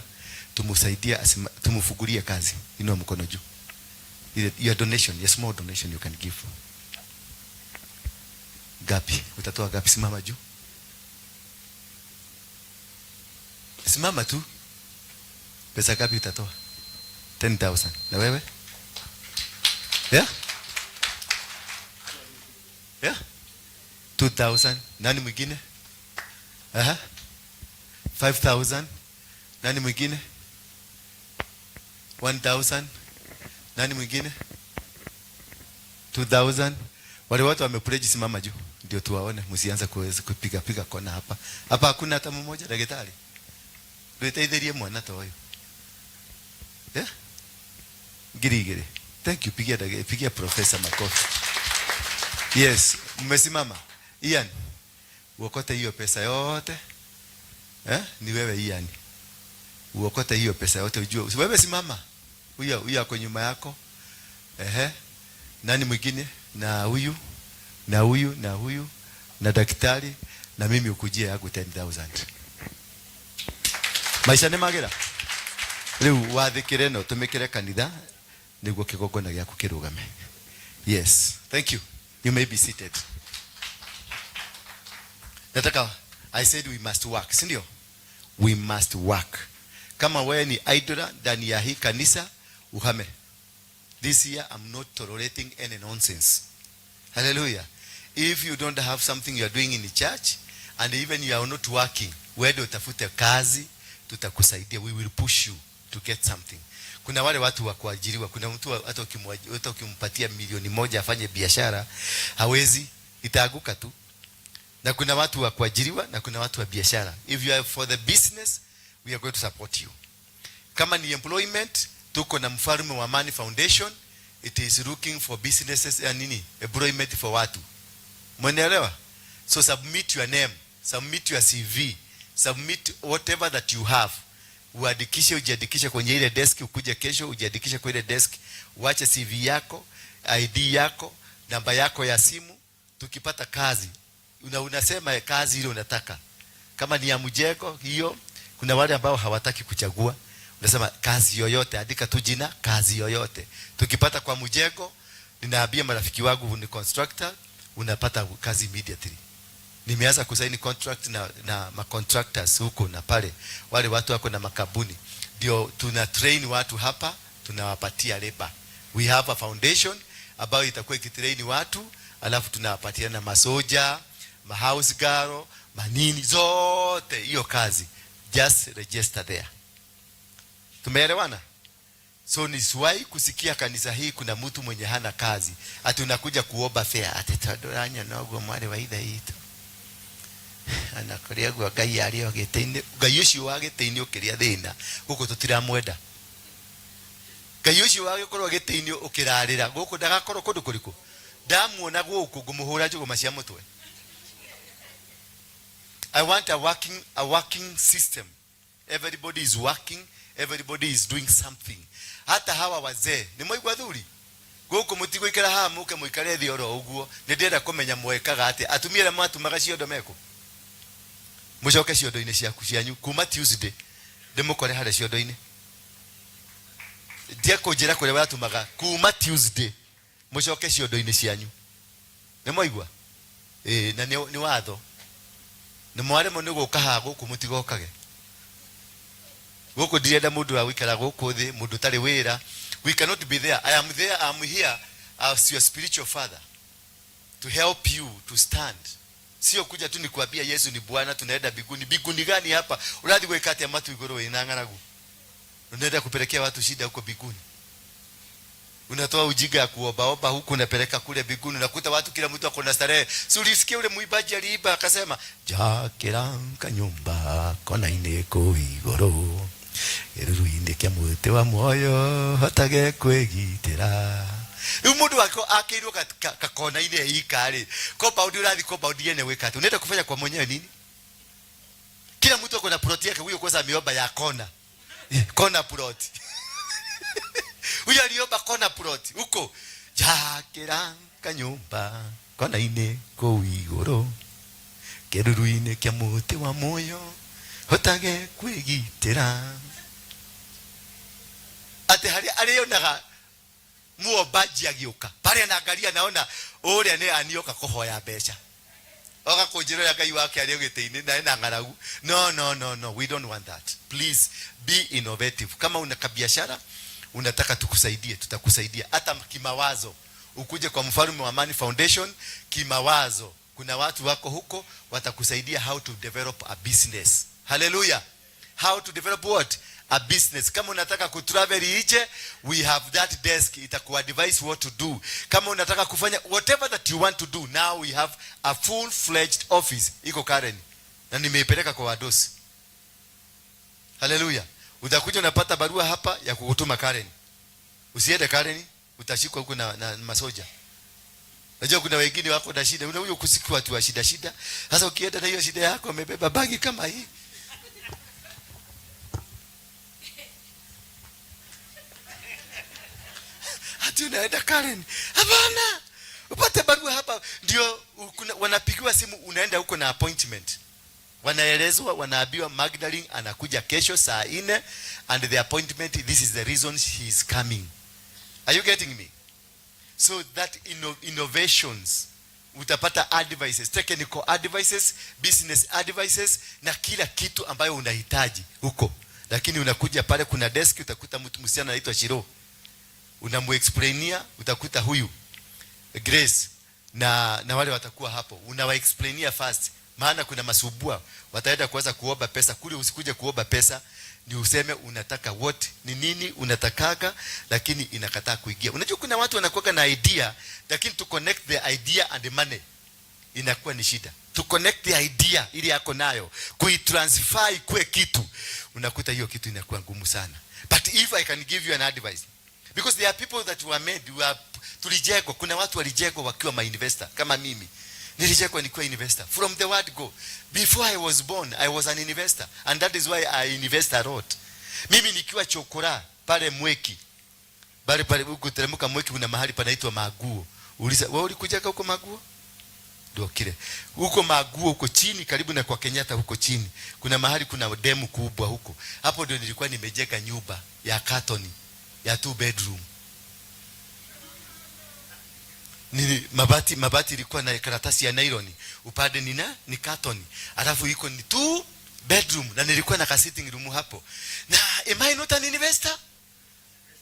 tumusaidia, tumufungulie kazi. Inua mkono juu. Your donation, your small donation you can give. Gapi? Utatoa gapi? Simama juu. Simama tu. Pesa gapi utatoa? 10,000. Na wewe? Yeah? Yeah? 2,000. Nani mwingine? 5,000. Nani mwingine? 1,000. Nani mwingine? 2,000. Wale watu wamepledge, simama juu ndio tuwaone, msianze kupiga kona hapa. Hapa hakuna hata mmoja daktari. Ndio mwana toyo. Yeah? Giri. Thank you. Pigia professor makofi. Yes, mmesimama. Ian, uokote hiyo pesa yote. Ni wewe Ian. Uokote hiyo pesa yote ujue. Wewe simama. Huyu ako nyuma yako. Nani mwingine? Na huyu, na huyu, na huyu, na daktari, na mimi ukujia yangu 10,000. Maisha ni magera. Leo wathikire no tumikire kanitha niguo kigongona giaku kirugame. Yes, thank you. You may be seated. Nataka, I said we must work, si ndio? We must work. Kama wewe ni idler ndani ya hii kanisa, uhame. This year I'm not tolerating any nonsense. Hallelujah. If you don't have something you are doing in the church and even you are not working, wewe utafute kazi, tutakusaidia. We will push you to get something. Kuna wale watu wa kuajiriwa, kuna mtu hata ukimpatia milioni moja afanye biashara, hawezi, itaanguka tu. Na kuna watu wa kuajiriwa na kuna watu wa biashara. If you are for the business, we are going to support you. Kama ni employment, tuko na Mfalme wa Amani Foundation, it is looking for businesses and employment for watu. Mnaelewa? So submit your name, submit your CV, submit whatever that you have. Ujiandikishe kwenye ile desk, ukuje kesho ujiandikishe kwa ile desk, uache CV yako, ID yako, namba yako ya simu. Tukipata kazi, unasema kazi ile unataka. Kama ni ya mjengo hiyo, kuna wale ambao hawataki kuchagua. Unasema kazi yoyote, andika tu jina, kazi yoyote. Tukipata kwa mjengo, ninaambia marafiki wangu ni constructor, unapata kazi immediately. Nimeanza kusaini contract na ma contractors huko na pale. Wale watu wako na makabuni. Ndio tuna train watu hapa, tunawapatia labor. We have a foundation ambayo itakuwa ikitrain watu, alafu tunawapatia na masoja, ma house girl, manini zote hiyo kazi. Just register there. Tumeelewana? So nisiwahi kusikia kanisa hii kuna mtu mwenye hana kazi. Ati unakuja kuomba fare, ati tadoranya nogo mwale wa idha hito. Anakoria gwa Ngai ari ogete-ini, Ngai ucio wagete-ini ukiria thina, guku tutiramwenda. Ngai ucio wagikorwo gete-ini ukirarira, guku ndagakorwo kundu kuriku. Ndamuona guku ngumuhura njuguma cia mutwe. I want a working system. Everybody is working, everybody is doing something. Hata hawa wazee ni moigwa thuri guku mutigo ikara ha muke muikare thi oro uguo, ndenda kumenya mwekaga ati atumire matumaga ciondo meko mucoke ciondo-ini ciaku cianyu kuma Tuesday ndimukore hare ciondo-ini ndia kunjira kure watumaga kuma Tuesday mucoke ciondo-ini cianyu ni moigwa na ni watho ni mware mo ni guka ha guku mutigokage Goko direnda mundu awikara goko thi, mundu tari wira. We cannot be there. I am there, I am here as your spiritual father to help you to stand. Sio kuja tu nikuambia Yesu ni Bwana tunaenda biguni. Biguni gani hapa? Uradhi kwa kati ya matu igoro inangaragu. Unaenda kupelekea watu shida huko biguni. Unatoa ujinga ya kuomba huku unapeleka kule biguni, unakuta watu kila mtu ako na starehe. Si ulisikia ule muibaji aliiba akasema, "Jakera kanyumba kona ineko igoro. Eruruinde kya mute wa moyo hotage kwegitera." Umundu wako akirwo kakona ile hikari. Compound urathi compound yene wekati. Unaenda kufanya kwa mwenyewe nini? Kila mtu ako na plot yake, huyo kwanza ameomba ya kona. Kona plot. Huyo aliomba kona plot. Huko jakera kanyumba kona ine ko igoro. Keruruine kya muti wa moyo hotage kwigitira. Ate hari arionaga muombaji agioka pale anaangalia naona ule ne anioka kuhoya mbeca oga kunjiro ya Ngai wake ari giteini na ina ngaragu. No, we don't want that. Please be innovative. Kama una kabiashara unataka tukusaidie, tutakusaidia hata kimawazo. Ukuje kwa Mfalme wa Amani Foundation kimawazo, kuna watu wako huko watakusaidia how to develop a business. Hallelujah. How to develop what? A business. Kama unataka kutravel ije, we have that desk, itakuwa advise what to do. Kama unataka kufanya whatever that you want to do, now we have a full-fledged office iko Karen, na nimeipeleka kwa wadosi. Hallelujah. Utakuja unapata barua hapa ya kukutuma Karen. Usiende Karen, utashikwa huko na masoja. Unajua kuna wengine wako na shida, huyo kusiku watu wa shida. Sasa ukienda na hiyo shida yako umebeba bagi kama hii, unaenda Karen. Hapana. Upate barua hapa ndio wanapigiwa simu, unaenda huko na appointment. Wanaelezwa, wanaambiwa Magdalene anakuja kesho saa 4 and the appointment, this is the reason he is coming. Are you getting me? So that innovations, utapata advices, technical advices, business advices na kila kitu ambayo unahitaji huko. Lakini unakuja pale kuna desk, utakuta mtu msichana anaitwa Shiro. Unamuexplainia, utakuta huyu Grace na wale watakuwa hapo. Unawaexplainia fast. Maana kuna masubua wataenda kuanza kuomba pesa kule. Usikuje kuomba pesa, ni useme unataka what, ni nini unatakaga, lakini inakataa kuingia. Unajua kuna watu wanakuwa na idea, lakini to connect the idea and the money inakuwa ni shida. To connect the idea ili yako nayo, kuitransfer kwe kitu, unakuta hiyo kitu inakuwa ngumu sana. But if I can give you an advice, because there are people that were made, tulijengwa. Kuna watu walijengwa wakiwa ma-investor kama mimi. Nilijengwa nikiwa investor from the word go. Before I was born, I was an investor, and that is why I invest a lot. Mimi nikiwa chokora pale Mweki, pale huko teremka Mweki, kuna mahali panaitwa Maguo. Uliza wewe ulikuja huko Maguo? Ndio kile. Huko Maguo huko chini karibu na kwa Kenyatta huko chini. Kuna mahali kuna demu kubwa huko. Hapo ndio nilikuwa nimejenga nyumba ya carton ya 2 bedroom. Ni mabati ilikuwa na karatasi ya nylon. Upande ni carton. Alafu iko ni 2 bedroom na nilikuwa na sitting room hapo. Na am I not an investor?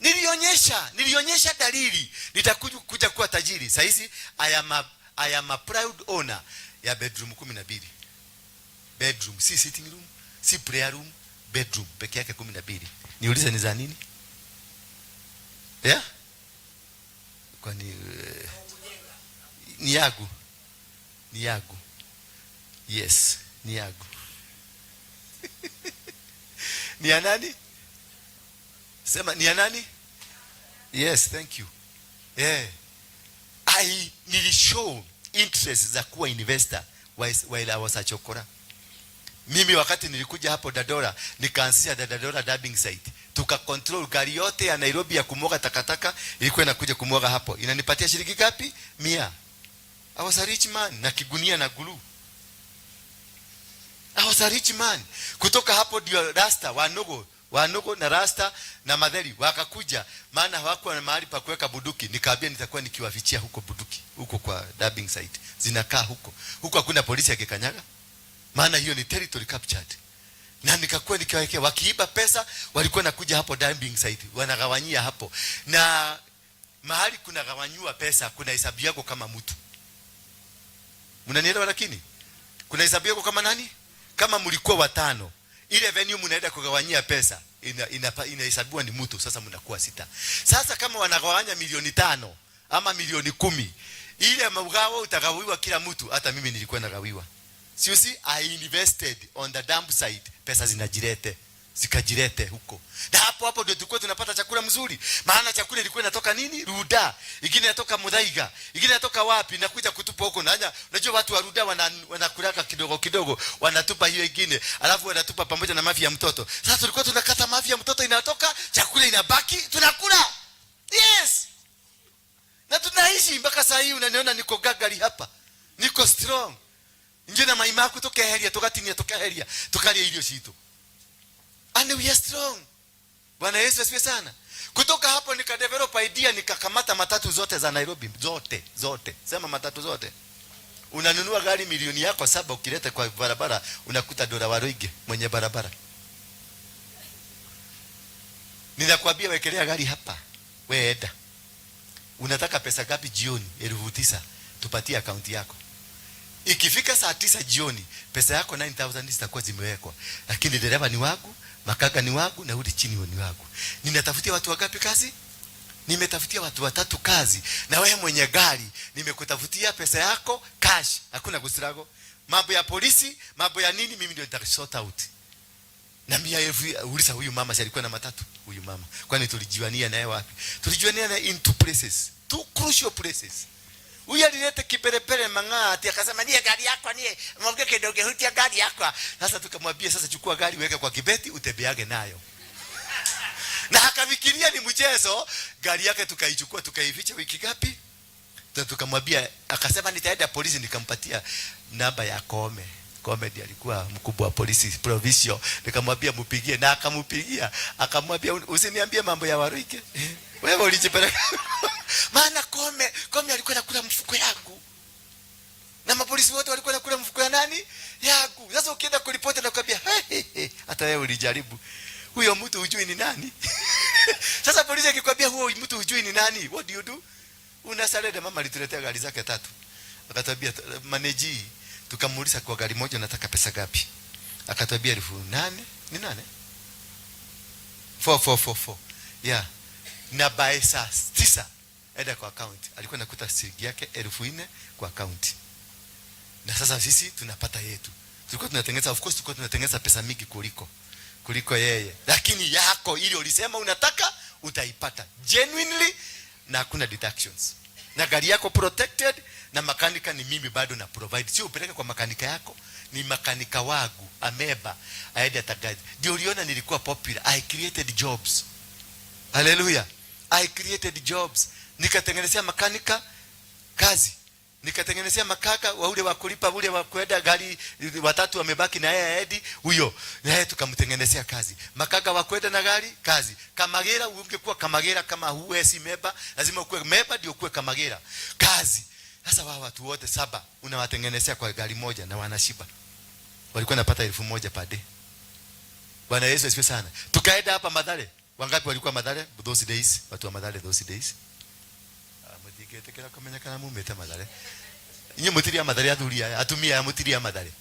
Nilionyesha dalili nitakuja kuwa tajiri. Sasa hizi I am a proud owner ya bedroom 12. Bedroom, si sitting room, si prayer room, bedroom peke yake 12. Niulize ni za nini? Yeah? Kwani ni yangu. Yes, ni yangu. Ni ya nani? Sema ni ya nani? Yes, thank you. Yeah. I nilishow interest za kuwa investor while I was a chokora. Mimi wakati nilikuja hapo Dadora, nikaanzisha Dadora dumping site. Tuka control gari yote ya Nairobi ya kumwaga takataka, ilikuwa inakuja kumwaga hapo. Inanipatia shilingi ngapi? 100. I was a rich man na kigunia na glue. I was a rich man. Kutoka hapo ndio Rasta Wanogo na Rasta na Madheri wakakuja, maana hawakuwa na mahali pa kuweka bunduki. Nikaambia nitakuwa nikiwafichia huko bunduki huko kwa dumping site. Zinakaa huko. Huko hakuna polisi akikanyaga. Maana hiyo ni territory captured. Na nikakuwa nikiwawekea, wakiiba pesa walikuwa nakuja hapo dumping site, wanagawanyia hapo. Na mahali kuna gawanywa pesa kuna hesabu yako kama mtu. Mnanielewa? Lakini kuna hesabu yako kama nani? Kama mlikuwa watano, ile venue mnaenda kugawanyia pesa inahesabiwa ni mtu. Sasa mnakuwa 6. Sasa kama wanagawanya milioni 5 ama milioni 10, ile mgao utagawiwa kila mtu. Hata mimi nilikuwa nagawiwa. You see, I invested on the dump site. Pesa zikajirete huko. Na hapo ndio tulikuwa tunapata chakula mzuri. Maana chakula ilikuwa inatoka nini? Ruda. Ingine inatoka Muthaiga. Ingine inatoka wapi? Inakuja kutupa huko. Unajua watu wa Ruda wanakulaka kidogo kidogo. Wanatupa hiyo ingine. Alafu wanatupa pamoja na mavi ya mtoto. Sasa tulikuwa tunakata mavi ya mtoto, inatoka, chakula inabaki, tunakula. Yes. Na tunaishi mpaka saa hii. Unaniona niko gagari hapa. Niko strong. Njina maima kutoka heria, tukatinia toka heria, tukalia ilio shito. And we are strong. Bwana Yesu asifiwe sana. Kutoka hapo nikadevelop idea, nikakamata matatu zote za Nairobi, zote. Sema matatu zote. Unanunua gari milioni yako 7, ukileta kwa barabara unakuta dola waroige mwenye barabara. Ninakwambia wekelea gari hapa. Wewe eda. Unataka pesa gapi jioni? 9,000. Tupatie account yako. Ikifika saa 9 jioni, pesa yako 9,000 zitakuwa zimewekwa. Lakini dereva ni wangu, makaka ni wangu, na uli chini ni wangu. Ninatafutia watu wangapi kazi? Nimetafutia watu 3 kazi. Na wewe mwenye gari, nimekutafutia pesa yako cash. Hakuna kustrago. Mambo ya polisi, mambo ya nini, mimi ndio nitasort out. Na mimi ulisa huyu mama alikuwa na matatu, huyu mama. Kwani tulijiwania naye wapi? Tulijiwania naye in 2 places. 2 crucial places. Huyu alileta kiperepere mang'ati, akasema nie gari yako nie, mwongee kidogo hutia gari yako. Sasa tukamwambia sasa chukua gari weka kwa kibeti utembeage nayo. Na akafikiria ni mchezo, gari yake tukaichukua tukaificha wiki ngapi? Tukamwambia, akasema nitaenda polisi, nikampatia namba ya Comedy alikuwa mkubwa wa polisi provincial. Nikamwambia mpigie, na akampigia. Akamwambia usiniambie mambo ya Waruike. Wewe ulijipeleka. Maana Kome alikuwa anakula mfuko yangu. Na mapolisi wote walikuwa wanakula mfuko ya nani? Yangu. Sasa ukienda kuripoti na kuambia, hata wewe ulijaribu. Huyo mtu hujui ni nani? Sasa polisi akikwambia huyo mtu hujui ni nani, what do you do? Unasalede. Mama alituletea gari zake 3. Akatwambia maneji, tukamuuliza kwa gari moja nataka pesa gapi? Akatwambia 8,000. Ni 8? 4. Yeah. Na by saa 9 enda kwa account. Alikuwa nakuta shilingi yake 4,000 kwa account. Na sasa sisi tunapata yetu. Tulikuwa tunatengeneza, of course tulikuwa tunatengeneza pesa mingi kuliko yeye. Lakini yako ile ulisema unataka utaipata genuinely na hakuna deductions. Na gari yako protected, na makanika ni mimi bado na provide. Sio upeleke kwa makanika yako, ni makanika wangu ameba aende atagaje. Ndio uliona nilikuwa popular. I created jobs. Hallelujah. I created jobs. Nikatengenezea makanika kazi. Nikatengenezea makaka wa ule wa kulipa, ule wa kwenda gari 3 wamebaki na yeye Edi huyo. Na yeye tukamtengenezea kazi. Makaka wa kwenda na gari kazi. Kamagera, ungekuwa Kamagera kama huwe si meba, lazima ukuwe meba ndio ukuwe Kamagera. Kazi. Sasa wao watu wote 7 unawatengenezea kwa gari moja na wanashiba. Walikuwa napata 1,000 per day. Bwana Yesu asifiwe sana. Tukaenda hapa Mathare. Wangapi walikuwa Mathare those days? Watu wa Mathare those days. Mutigetekera kumenya kana mumete Mathare. Inyo mutiri ya Mathare athuria, atumia ya mutiri ya Mathare.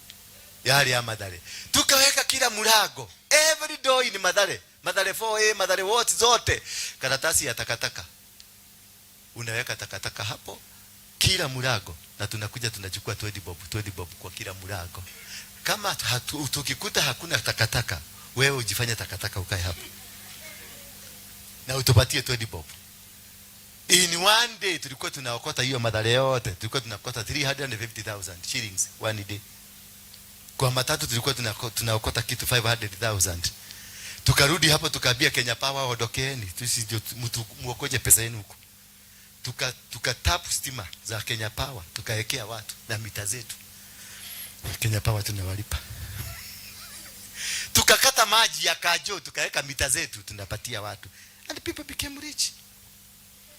Yari ya Mathare. Tukaweka kila murago. Every door in Mathare. Mathare 4A, Mathare what zote. Karatasi ya takataka. Unaweka takataka hapo kila murago, na tunakuja tunachukua 20 bob kwa kila murago. Kama tukikuta hakuna takataka, wewe ujifanye takataka ukae hapo. Na utupatie 20 bob. In one day tulikuwa tunaokota hiyo Mathare yote. Tulikuwa tunakota 350,000 shillings one day. Kwa matatu tulikuwa tunaokota kitu 500,000. Tukarudi hapo tukaambia Kenya Power ondokeeni. Tusije mtu muokoje pesa yenu huko. Tukatap stima za Kenya Power, tukaekea watu na mita zetu. Kenya Power tunawalipa. Tukakata maji ya Kajo, tukaweka mita zetu tunapatia watu. And people became rich.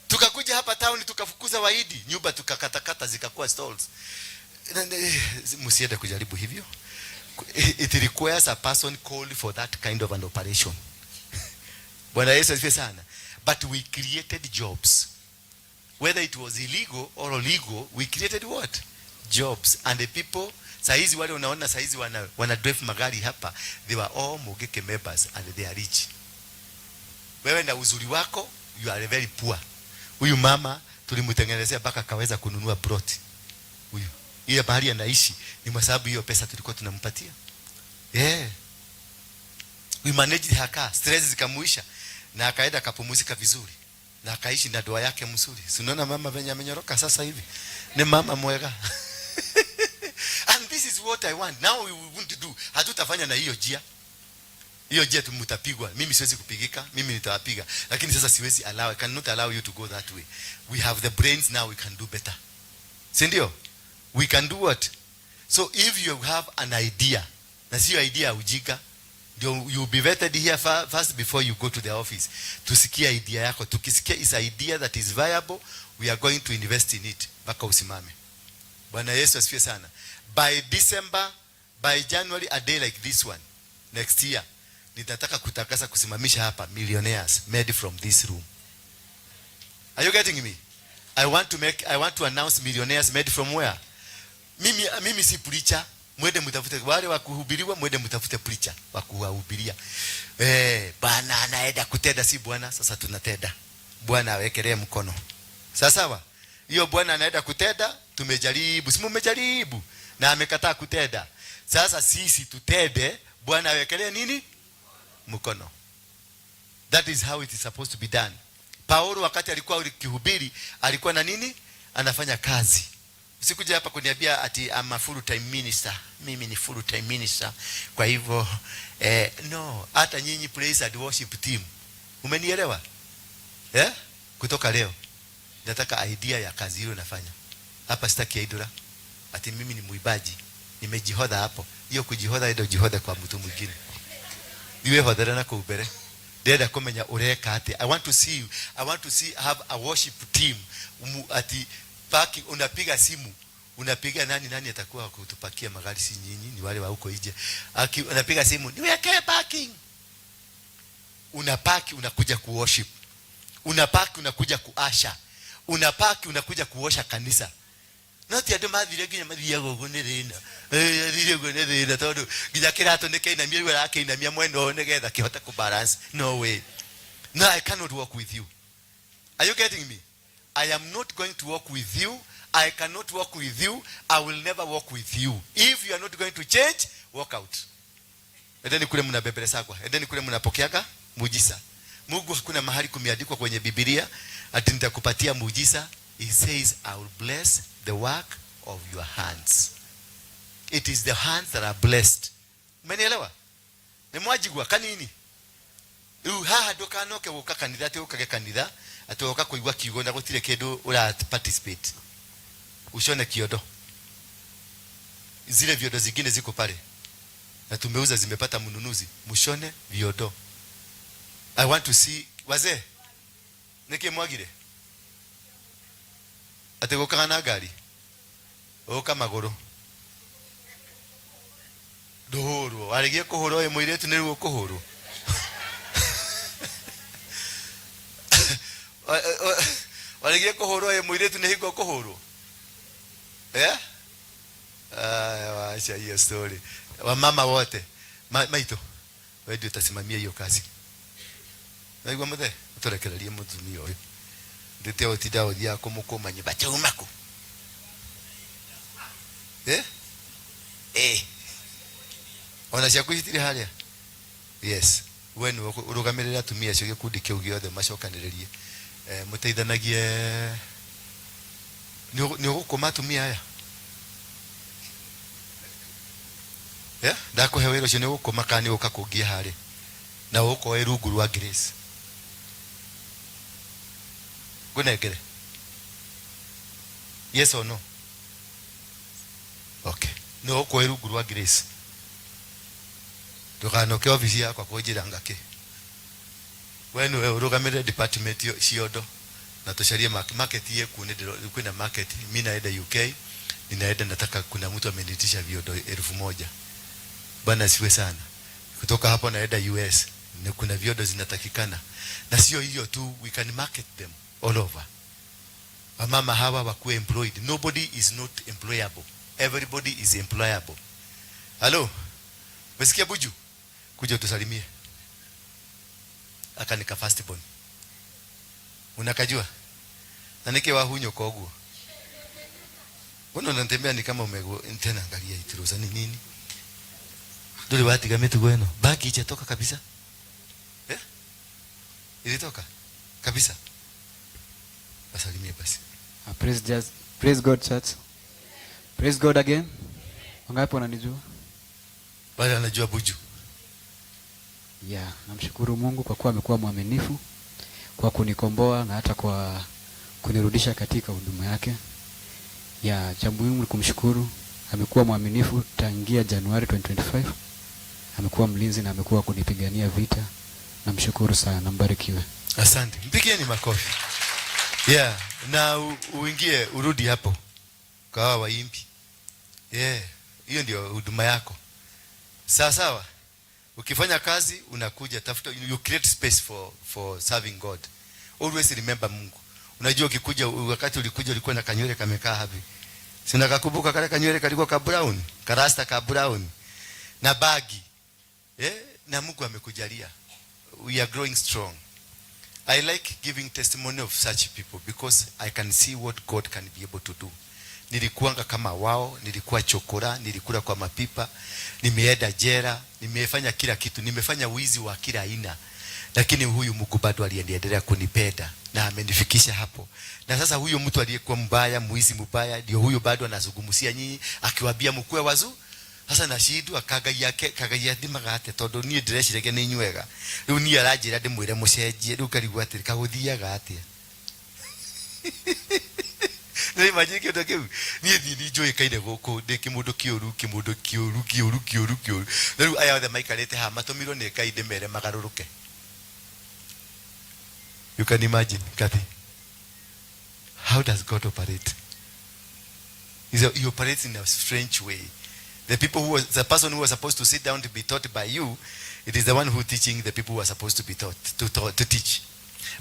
Tukakuja hapa town tukafukuza Waidi, nyumba tukakatakata zikakuwa stalls. Msiende kujaribu hivyo. It requires a person called for that kind of an operation. Bwana Yesu asifiwe sana. But we created jobs. Whether it was illegal or legal, we created what? Jobs. And the people, saizi wale unaona saizi wana drive magari hapa, they were all Mogeke members and they are rich. Wewe na uzuri wako, you are very poor. Huyu mama tulimtengenezea mpaka akaweza kununua plot. Huyu. Ile bahari anaishi ni kwa sababu hiyo pesa tulikuwa tunampatia. We managed her car, stress zikamuisha na akaenda akapumzika vizuri na akaishi na doa yake mzuri. Si unaona mama venye amenyoroka sasa hivi? Ni mama mwega. And this is what I want. Now we want to do. Hatutafanya na hiyo jia. Hiyo jia tumutapigwa. Mimi siwezi kupigika, mimi nitawapiga. Lakini sasa siwezi allow, I cannot allow you to go that way. We have the brains now, we can do better. Si ndio? We can do what? So if you have an idea, na sio idea ujika, you'll be vetted here first before you go to the office. Tusikia idea yako. Tukisikia is idea that is viable, we are going to invest in it. Baka usimame. Bwana Yesu asifiwe sana. By December, by January, a day like this one, next year, nitataka kutakasa kusimamisha hapa millionaires made from this room. Are you getting me? I want to announce millionaires made from where? Mimi si preacher. Mwende mtafute wale wa kuhubiriwa, mwende mtafute preacher wa kuwahubiria. Bwana anaenda kutenda, si Bwana sasa tunatenda. Bwana awekelee mkono. Sawa? Hiyo Bwana anaenda kutenda, tumejaribu. Si mmejaribu na amekataa kutenda. Sasa sisi tutende, Bwana awekelee nini? Mkono. That is how it is supposed to be done. Paulo wakati alikuwa akihubiri, alikuwa na nini? Anafanya kazi. Usikuja hapa kuniambia ati I'm a full time minister. Mimi ni full time minister. Kwa hivyo no, hata nyinyi praise and worship team. Umenielewa? Kutoka leo nataka idea ya kazi hiyo nafanya. Hapa sitaki idora. Ati mimi ni muibaji. Nimejihodha hapo. Hiyo kujihodha ndio jihodha kwa mtu mwingine. Iwe hodara na kuubere. Deda komenya ureka ati I want to see have a worship team. Ati parking, unapiga simu, unapiga nani atakuwa kutupakia magari, si nyinyi, ni wale wa huko nje. Unapiga simu, niwekee parking. Unapaki unakuja kuworship. Unapaki unakuja kuasha. Unapaki unakuja kuosha kanisa. Noti ado mathire ginya mathia gogo ne rina. Thire go ne rina tondu ginya kirato ne kaina mie wala kaina mie mweno negetha kihota ku balance. No way. No, I cannot walk with you. Are you getting me? I am not going to walk with you. I cannot walk with you. I will never walk with you. If you are not going to change, walk out. Endeni kule mnabebeleza kwa. Endeni kule mnapokeaga muujiza. Mungu hakuna mahali kumeandikwa kwenye Biblia ati nitakupatia muujiza. He says, I will bless the work of your hands. It is the hands that are blessed. Umenielewa? Ni mwajigwa kanini? Haha dokanoke woka kanitha te ukage kanitha atoka kuigwa kiugo na gutire kindu ura participate. Ushone kiodo. Zile viodo zingine ziko pale. Na tumeuza zimepata mnunuzi. Mushone viodo. I want to see wazee. Niki mwagire. Ategoka na gari. Oka magoro. Dohoro. Aligie kuhoro ye muiretu ne ruo kuhoro. Waligie kuhoro ye muiretu ne higo kuhoro. Wacha hiyo story. Wamama wote. Maito. Wewe ndio utasimamia hiyo kazi. Naigwa muthe. Utorekeralie mutumia uyu. Ndete otida odia kumukomanye bacha umako. Ona cia kuhitire haria. Yes. When urugamirira tumia cio gikundi kiu giothe macokanirerie. Muteithanagie ni ugukoma tumia aya. Ndakuhe wira ucio ni ugukoma kani ukakungia hari. Na ukoe rungu rwa grace. Gunegere. Yes or no? Okay. No ukoe rungu rwa grace. Tukanoke ofisi yako kujira ngake. Wewe urugamire department ciondo na tusharie market yeku ni kwenda market. Mimi naenda UK, ninaenda nataka kuna mtu amenitisha viodo 1000. Bwana siwe sana. Kutoka hapo naenda US. Na kuna vyodo zinatakikana. Na sio hiyo tu, we can market them all over. Wamama hawa wakuwe employed. Nobody is not employable. Everybody is employable. Hello? Umesikia Buju? Kuja utusalimie. Aka nika firstborn. Unakajua? Na nike wa hunyo koguo. Unatembea ni kama umego tena, angalia itiruza ni nini? Dole wati gametu gweno. Bagi ijatoka kabisa. Ilitoka kabisa. Wasalimie basi. Praise God church. Praise God again. Wangapi wananijua? Bali anajua Buju. Yeah, namshukuru Mungu kwa kuwa amekuwa mwaminifu kwa kunikomboa na hata kwa kunirudisha katika huduma yake. Ya cha muhimu ni kumshukuru. Amekuwa mwaminifu tangia Januari 2025. Amekuwa mlinzi na amekuwa kunipigania vita. Namshukuru sana, mbarikiwe. Asante. Mpigieni makofi. Yeah, na uingie urudi hapo. Kwa waimbi. Yeah, hiyo ndio huduma yako. Sawa sawa. Ukifanya kazi unakuja tafuta, you create space for serving God. Always remember Mungu. Unajua ukikuja, wakati ulikuja ulikuwa na kanywele kamekaa hapi. Sina kakumbuka kale kanywele kalikuwa ka brown, karasta ka brown na bagi. Na Mungu amekujalia. We are growing strong. I like giving testimony of such people because I can see what God can be able to do. Nilikuanga kama wao, nilikuwa chokora, nilikula kwa mapipa, nimeenda jera, nimefanya kila kitu, nimefanya wizi wa kila aina. Lakini huyu Mungu bado aliendelea kunipenda na amenifikisha hapo. Na sasa huyo mtu aliyekuwa mbaya, mwizi mbaya, ndio huyo bado anazungumzia nyinyi akiwaambia mkue wazu. Sasa na shidu akagaya dimagate todo ni dress rege ni nywega. Riu ni arajira ndimwire mucenjie riu karigwa atiri kaguthiaga atia. Nĩ imagine kĩndũ kĩu niĩ njũĩkaine gũkũ ndĩ kĩmũndũ kĩũru na rĩu aya othe maikarĩte haha matũmirwo nĩ Ngai ndĩmere magarũrũke. You can imagine, Kathy, how does God operate? He operates in a strange way. The person who was supposed to sit down to be taught by you, it is the one who teaching the people who are supposed to be taught to teach.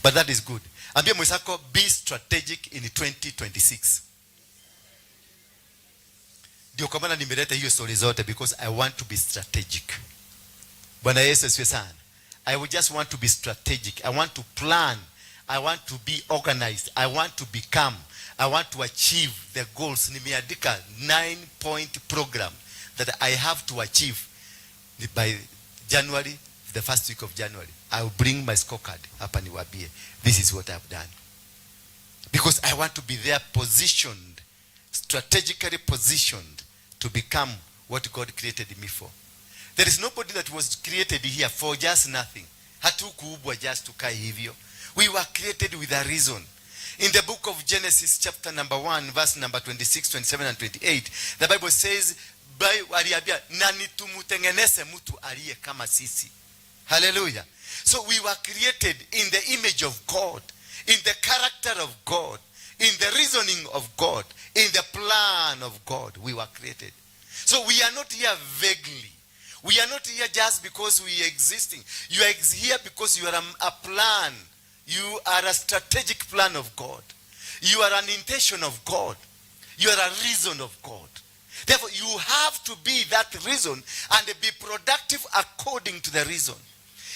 But that is good. Ambia mwenzako, be strategic in 2026. Ndio kwa maana nimeleta hiyo story zote because I want to be strategic. Bwana Yesu asifiwe sana. I would just want to be strategic. I want to plan. I want to be organized. I want to become. I want to achieve the goals. Nimeandika 9-point program that I have to achieve by January, the first week of January. I will bring my scorecard hapa niwaambie. This is what I have done. Because I want to be there positioned, strategically positioned to become what God created me for. There is nobody that was created here for just nothing. Hatukuubwa just tukae hivyo. We were created with a reason. In the book of Genesis chapter number 1 verse number 26, 27 and 28, the Bible says, aliambia na nitumutengeneze mtu aliye kama sisi. Hallelujah. So we were created in the image of God, in the character of God, in the reasoning of God, in the plan of God. We were created. So we are not here vaguely. We are not here just because we are existing. You are here because you are a plan. You are a strategic plan of God. You are an intention of God. You are a reason of God. Therefore, you have to be that reason and be productive according to the reason.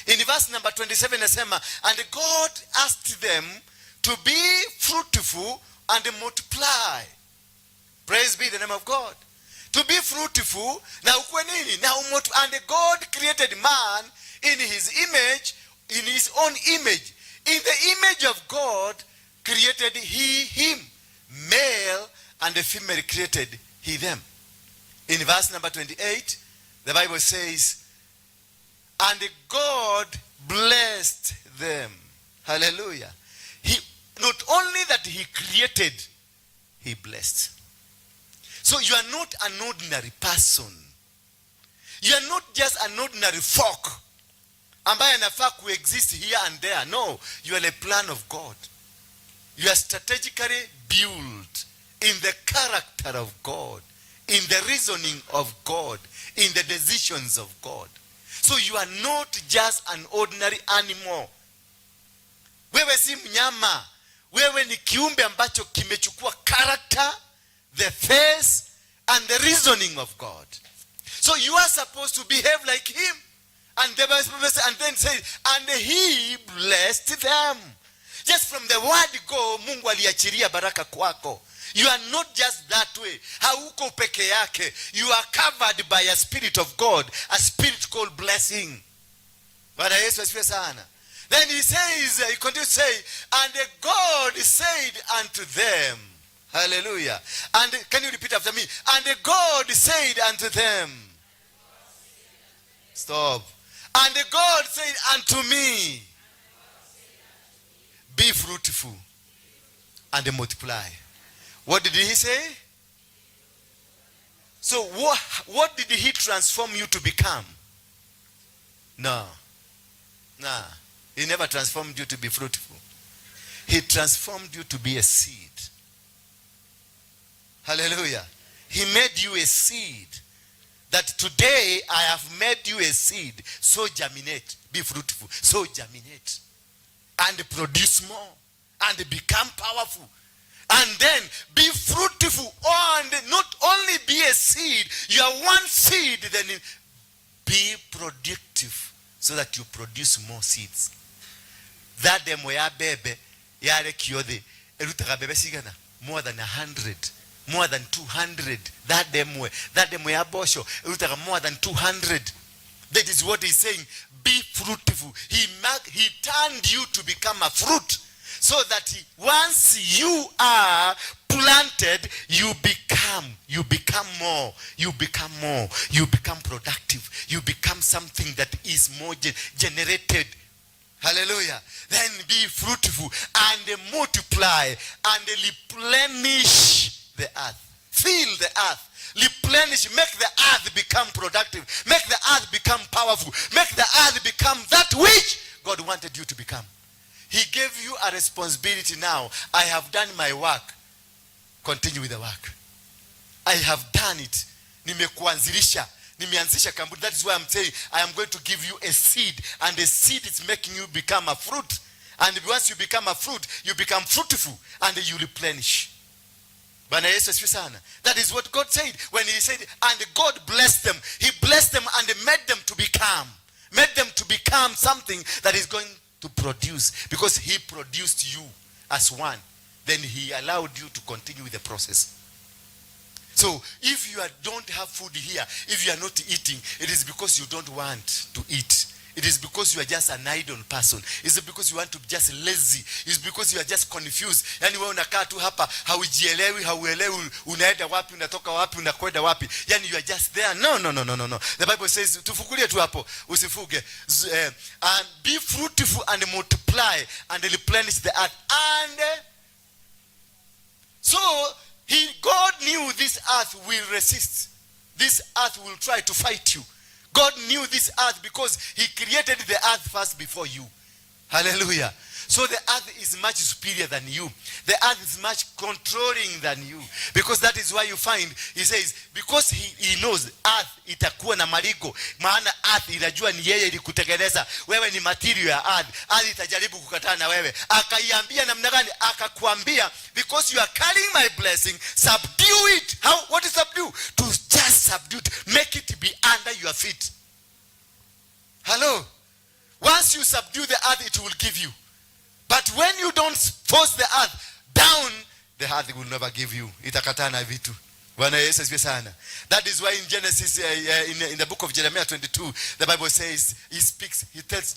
In verse number 27, nasema, and God asked them to be fruitful and multiply. Praise be the name of God. To be fruitful, na ukue nini? And God created man in his image, in his own image. In the image of God created he him. Male and female created he them. In verse number 28, the Bible says, and God blessed them. Hallelujah. He not only that he created, he blessed. So you are not an ordinary person. You are not just an ordinary folk ambaye anafaa kuexist here and there. No, you are a plan of God. You are strategically built in the character of God, in the reasoning of God, in the decisions of God. So you are not just an ordinary animal. Wewe si mnyama. Wewe ni kiumbe ambacho kimechukua character, the face, and the reasoning of God. So you are supposed to behave like him. And the Bible says, and then says, and he blessed them. Just from the word go, Mungu aliachilia baraka kwako. You are not just that way. Hauko peke yake. You are covered by a spirit of God, a spirit called blessing. Bwana Yesu asifiwe sana. Then he says, he continues to say, and God said unto them, hallelujah. And can you repeat after me? And God said unto them, stop. And God said unto me, be fruitful and multiply. What did he say? So what did he transform you to become? No. He never transformed you to be fruitful. He transformed you to be a seed. Hallelujah. He made you a seed. That today I have made you a seed. So germinate. Be fruitful. So germinate. And produce more. And become powerful. And then be fruitful. And not only be a seed. You are one seed. Then be productive. So that you produce more seeds. That demo ya bebe. Yale kiyode. Erutaka bebe sigana. More than 100. More than 200. That demo ya bosho. Erutaka more than 200. That is what he's saying. Be fruitful. He turned you to become a fruit. So that once you are planted, you become more. You become more. You become productive. You become something that is more generated. Hallelujah. Then be fruitful and multiply and replenish the earth. Fill the earth. Replenish. Make the earth become productive. Make the earth become powerful. Make the earth become that which God wanted you to become. He gave you a responsibility now. I have done my work. Continue with the work. I have done it. Nimekuanzilisha. Nimeanzisha kampuni. That is why I'm saying I am going to give you a seed. And the seed is making you become a fruit. And once you become a fruit, you become fruitful. And you replenish. Bwana Yesu asifiwe sana. That is what God said. When he said, and God blessed them. He blessed them and made them to become. Made them to become something that is going to produce. Because he produced you as one. Then he allowed you to continue with the process. So if you don't have food here, if you are not eating, it is because you don't want to eat. It is because you are just an idle person. It's because you want to be just lazy. It's because you are just confused. Yani wewe unakaa tu hapa, haujielewi, hauelewi, unaenda wapi, unatoka wapi, unakwenda wapi. Yani you are just there. No. The Bible says, tufukulie tu hapo, usifuge. And be fruitful and multiply and replenish the earth. And so God knew this earth will resist. This earth will try to fight you. God knew this earth because he created the earth first before you. Hallelujah. So the earth is much superior than you. The earth is much controlling than you. Because that is why you find, he says, because he knows earth itakuwa na marigo. Maana earth inajua ni yeye ilikutengeneza. Wewe ni material ya earth. Earth itajaribu kukataa na wewe. Akaiambia namna gani? Akakuambia, because you are carrying my blessing, subdue it. How? What is subdue? To just subdue it. Make it be under your feet. Hello? Once you subdue the earth, it will give you. But when you don't force the earth down, the earth will never give you. Itakataa na vitu. Bwana Yesu asifiwe sana. That is why in Genesis, in the book of Jeremiah 22, the Bible says,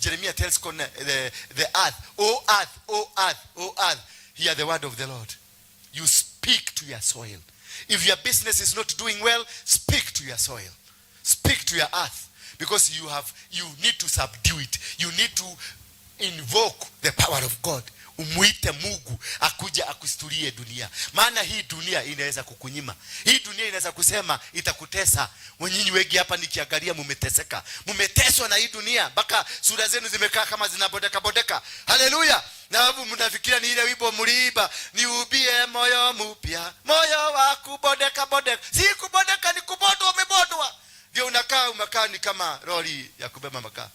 Jeremiah tells the earth, O earth, O earth, O earth, hear the word of the Lord. You speak to your soil. If your business is not doing well, speak to your soil. Speak to your earth. Because you need to subdue it. You need to invoke the power of God. Umuite Mungu akuja akustulie dunia. Maana hii dunia inaweza kukunyima. Hii dunia inaweza kusema itakutesa. Nyinyi wengi hapa nikiangalia mumeteseka. Mumeteswa na hii dunia. Baka sura zenu zimekaa kama zinabodeka. Haleluya. Na wabu mnafikiria ni ile wimbo mliimba, niubie moyo mpya, moyo wa kubodeka. Si kubodeka ndio unakaa ni kama lori ya kubeba makaa.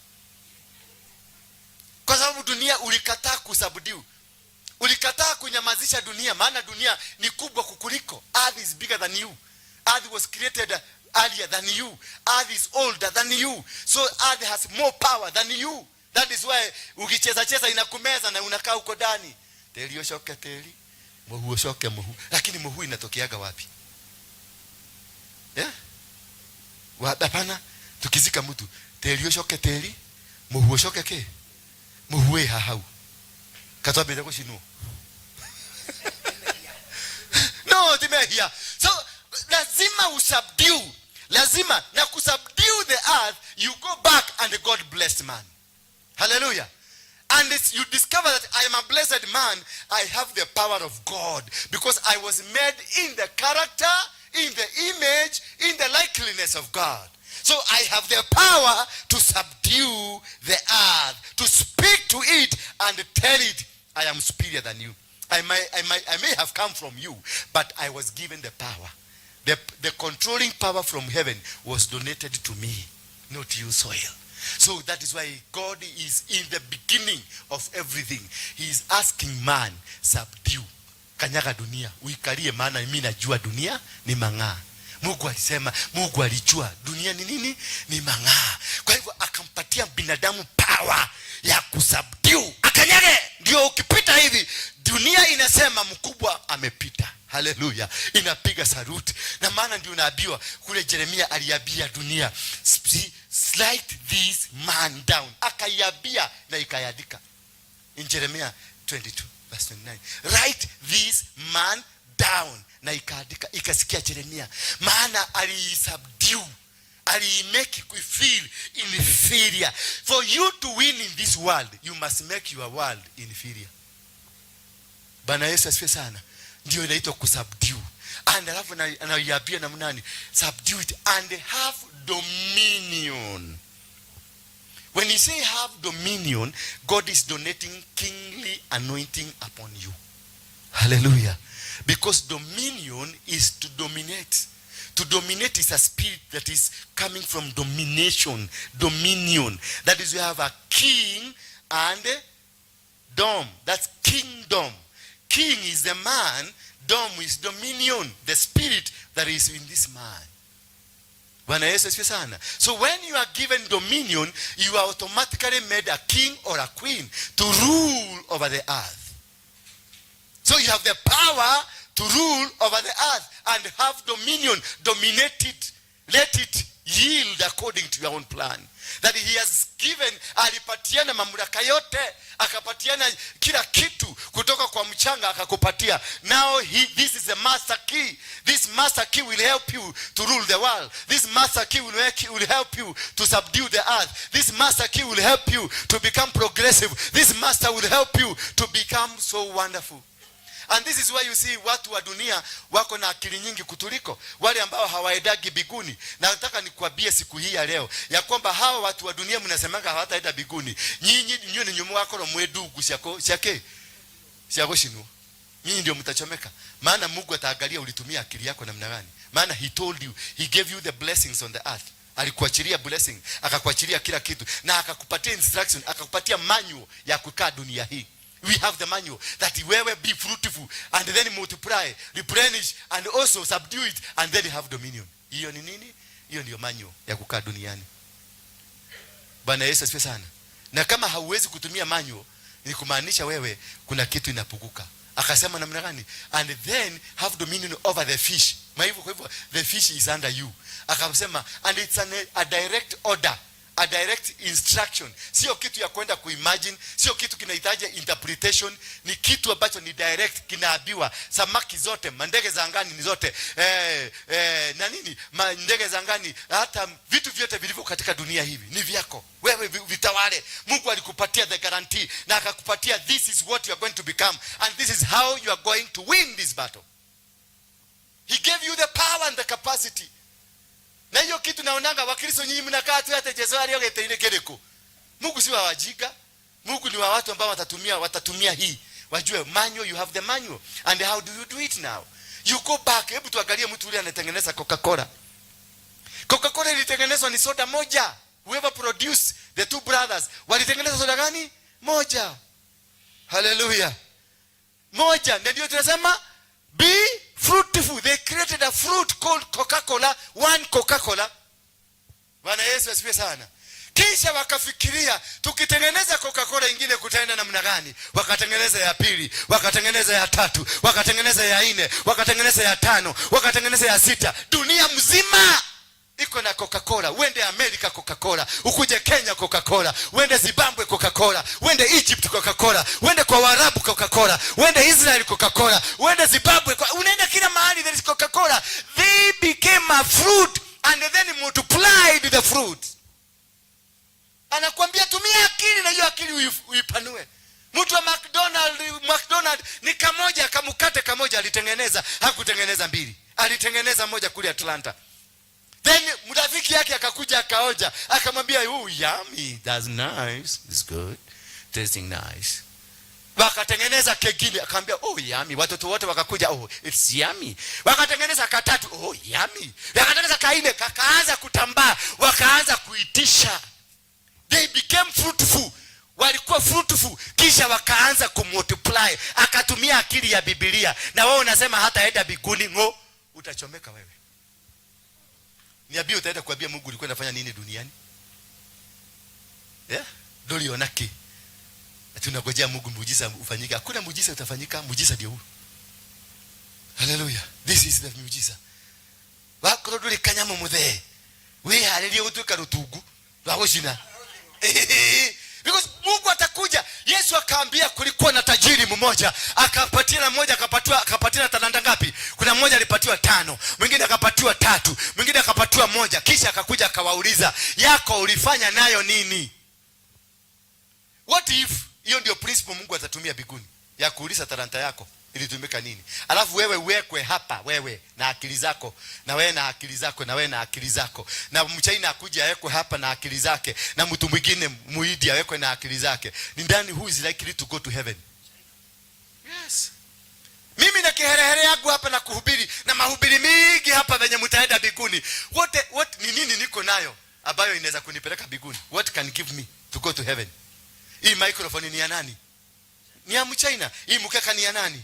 Kwa sababu dunia ulikataa kusubdue. Ulikataa kunyamazisha dunia, maana dunia ni kubwa kukuliko. Earth is bigger than you. Earth was created earlier than you. Earth is older than you. So earth has more power than you. That is why ukicheza inakumeza na unakaa huko ndani. Teli oshoke teli, mohu oshoke mohu. Lakini mohu inatokeaga wapi? Yeah? Hapana, tukizika mtu, teli oshoke teli, mohu oshoke ke. Mohu hahau. Katobe zako shino. No, timehia. So lazima usubdue. Lazima na kusubdue the earth, you go back and God blessed man. Hallelujah. And you discover that I am a blessed man. I have the power of God because I was made in the character, in the image, in the likeness of God. So I have the power to subdue the earth, to speak to it and tell it, I am superior than you. I may have come from you, but I was given the power. The controlling power from heaven was donated to me, not you, soil. So that is why God is in the beginning of everything. He is asking man, subdue. Kanyaga dunia, uikalie maana mimi najua dunia ni mang'aa. Mungu alisema, Mungu alijua dunia ni nini? Ni mang'aa. Kwa hivyo akampatia binadamu power ya kusubdue. Akanyage, ndio ukipita hivi, dunia inasema mkubwa amepita. Hallelujah. Inapiga saruti. Na maana ndio unaambiwa kule Yeremia aliambia dunia, slide this man down. Akaiambia na ikayadika. In Jeremiah 22 verse 29. Write this man down. Na ikaandika, ikasikia Yeremia. Maana alisubdue, alimake you feel inferior. For you to win in this world, you must make your world inferior. Bwana Yesu asifiwe sana. Ndio inaitwa kusubdue. And alafu anaiambia na mnani, subdue it and have dominion. When you say have dominion, God is donating kingly anointing upon you. Hallelujah. Because dominion is to dominate. To dominate is a spirit that is coming from domination. Dominion. That is, you have a king and a dom. That's kingdom. King is the man. Dom is dominion. The spirit that is in this man. Bwana Yesu asifiwe sana. So when you are given dominion, you are automatically made a king or a queen to rule over the earth. So you have the power to rule over the earth and have dominion. Dominate it. Let it yield according to your own plan. That he has given, alipatiana mamlaka yote, akapatiana kila kitu kutoka kwa mchanga akakupatia. Now this is the master key. This master key will help you to rule the world. This master key will help you to subdue the earth. This master key will help you to become progressive. This master will help you to become so wonderful. And this is why you see watu wa dunia wako na akili nyingi kutuliko wale ambao hawaendagi biguni. Na nataka nikuambie siku hii ya leo ya kwamba hawa watu wa dunia mnasemanga hawataenda biguni. Nyinyi ni nyumu wako na mwedugu siako shinu. Nyinyi ndio mtachomeka. Maana Mungu ataangalia ulitumia akili yako namna gani. Maana he told you, he gave you the blessings on the earth. Alikuachilia blessing, akakuachilia kila kitu na akakupatia instruction, akakupatia manual ya kukaa dunia hii. We have the manual that wewe be fruitful and then multiply, replenish and also subdue it and then have dominion. Hiyo ni nini? Hiyo ndio manual ya kukaa duniani. Bwana Yesu asifiwe sana. Na kama hauwezi kutumia manual, ni kumaanisha wewe kuna kitu inapunguka. Akasema namna gani? And then have dominion over the fish. Kwa hivyo the fish is under you. Akasema and it's a direct order. A direct instruction. Sio kitu ya kwenda kuimagine, sio kitu kinahitaji interpretation, ni kitu ambacho ni direct, kinaambiwa. Samaki zote, mandege za angani ni zote, na nini, mandege za angani, hata vitu vyote vilivyo katika dunia hivi ni vyako. Wewe vitawale. Mungu alikupatia the guarantee na akakupatia this is what you are going to become and this is how you are going to win this battle. He gave you the power and the capacity. Na hiyo kitu naonanga Wakristo nyinyi mnakaa tu hata Yesu aliyogeta ile keleko. Mungu si wa wajika. Mungu ni wa watu ambao watatumia hii. Wajue manual, you have the manual. And how do you do it now? You go back. Hebu tuangalie mtu yule anatengeneza Coca-Cola. Coca-Cola ilitengenezwa ni soda moja. Whoever produced, the two brothers, walitengeneza soda gani? Moja. Hallelujah. Moja. Ndio tunasema be fruitful. They created a fruit called Coca-Cola, one Coca-Cola. Bwana Yesu asifiwe sana. Kisha wakafikiria tukitengeneza Coca-Cola ingine kutaenda namna gani? Wakatengeneza ya pili, wakatengeneza ya tatu, wakatengeneza ya nne, wakatengeneza ya tano, wakatengeneza ya sita. Dunia mzima iko na Coca-Cola. Uende Amerika Coca-Cola, ukuje Kenya Coca-Cola, uende Zimbabwe Coca-Cola, uende Egypt Coca-Cola, uende kwa Waarabu Coca-Cola, uende Israel Coca-Cola, uende Zimbabwe, unaenda kila mahali there is Coca-Cola. They became a fruit and then multiplied the fruit. Anakuambia tumia akili na hiyo akili uipanue. Mtu wa McDonald ni kamoja, kamukate kamoja alitengeneza, hakutengeneza mbili. Alitengeneza moja kule Atlanta. Then mrafiki yake akakuja akaoja, akamwambia, "Oh, yummy, that's nice. It's good. Tasting nice." Wakatengeneza kengine, akamwambia, "Oh, yummy." Watoto wote wakakuja, "Oh, it's yummy." Wakatengeneza katatu, "Oh, yummy." Wakatengeneza kaine, kakaanza kutambaa, wakaanza kuitisha. They became fruitful. Walikuwa fruitful, kisha wakaanza kumultiply. Akatumia akili ya Biblia. Na wewe unasema hata enda biguni ngo, utachomeka wewe. Niambie utaenda kuambia Mungu ulikuwa unafanya nini duniani? Doli onaki. Tunangojea Mungu muujiza ufanyike. Hakuna muujiza utafanyika, muujiza ndio huu. Hallelujah. This is the muujiza. Wako doli kanyamo muthe. We halelia utuka rutugu. Wagoshina. Because Mungu atakuja. Yesu akaambia kulikuwa na tajiri mmoja, akapatia na mmoja akapatia talanta ngapi? Kuna mmoja alipatiwa 5, mwingine akapatiwa 3, mwingine akapatiwa 1. Kisha akakuja akawauliza, "Yako ulifanya nayo nini?" What if hiyo ndio principle Mungu atatumia biguni ya kuuliza talanta yako ilitumika nini? Alafu wewe uwekwe hapa, wewe na akili zako, na wewe na akili zako, na wewe na akili zako, na mchaina akuja awekwe hapa na akili zake, na mtu mwingine muidi awekwe na akili zake. Ni ndani, who is likely to go to heaven? Yes. Mimi na kiherehere yangu hapa na kuhubiri na mahubiri mingi hapa venye mtaenda biguni. What ni nini niko nayo ambayo inaweza kunipeleka biguni? What can give me to go to heaven? Hii microphone ni ya nani? Ni ya mchaina. Hii mkeka ni ya nani?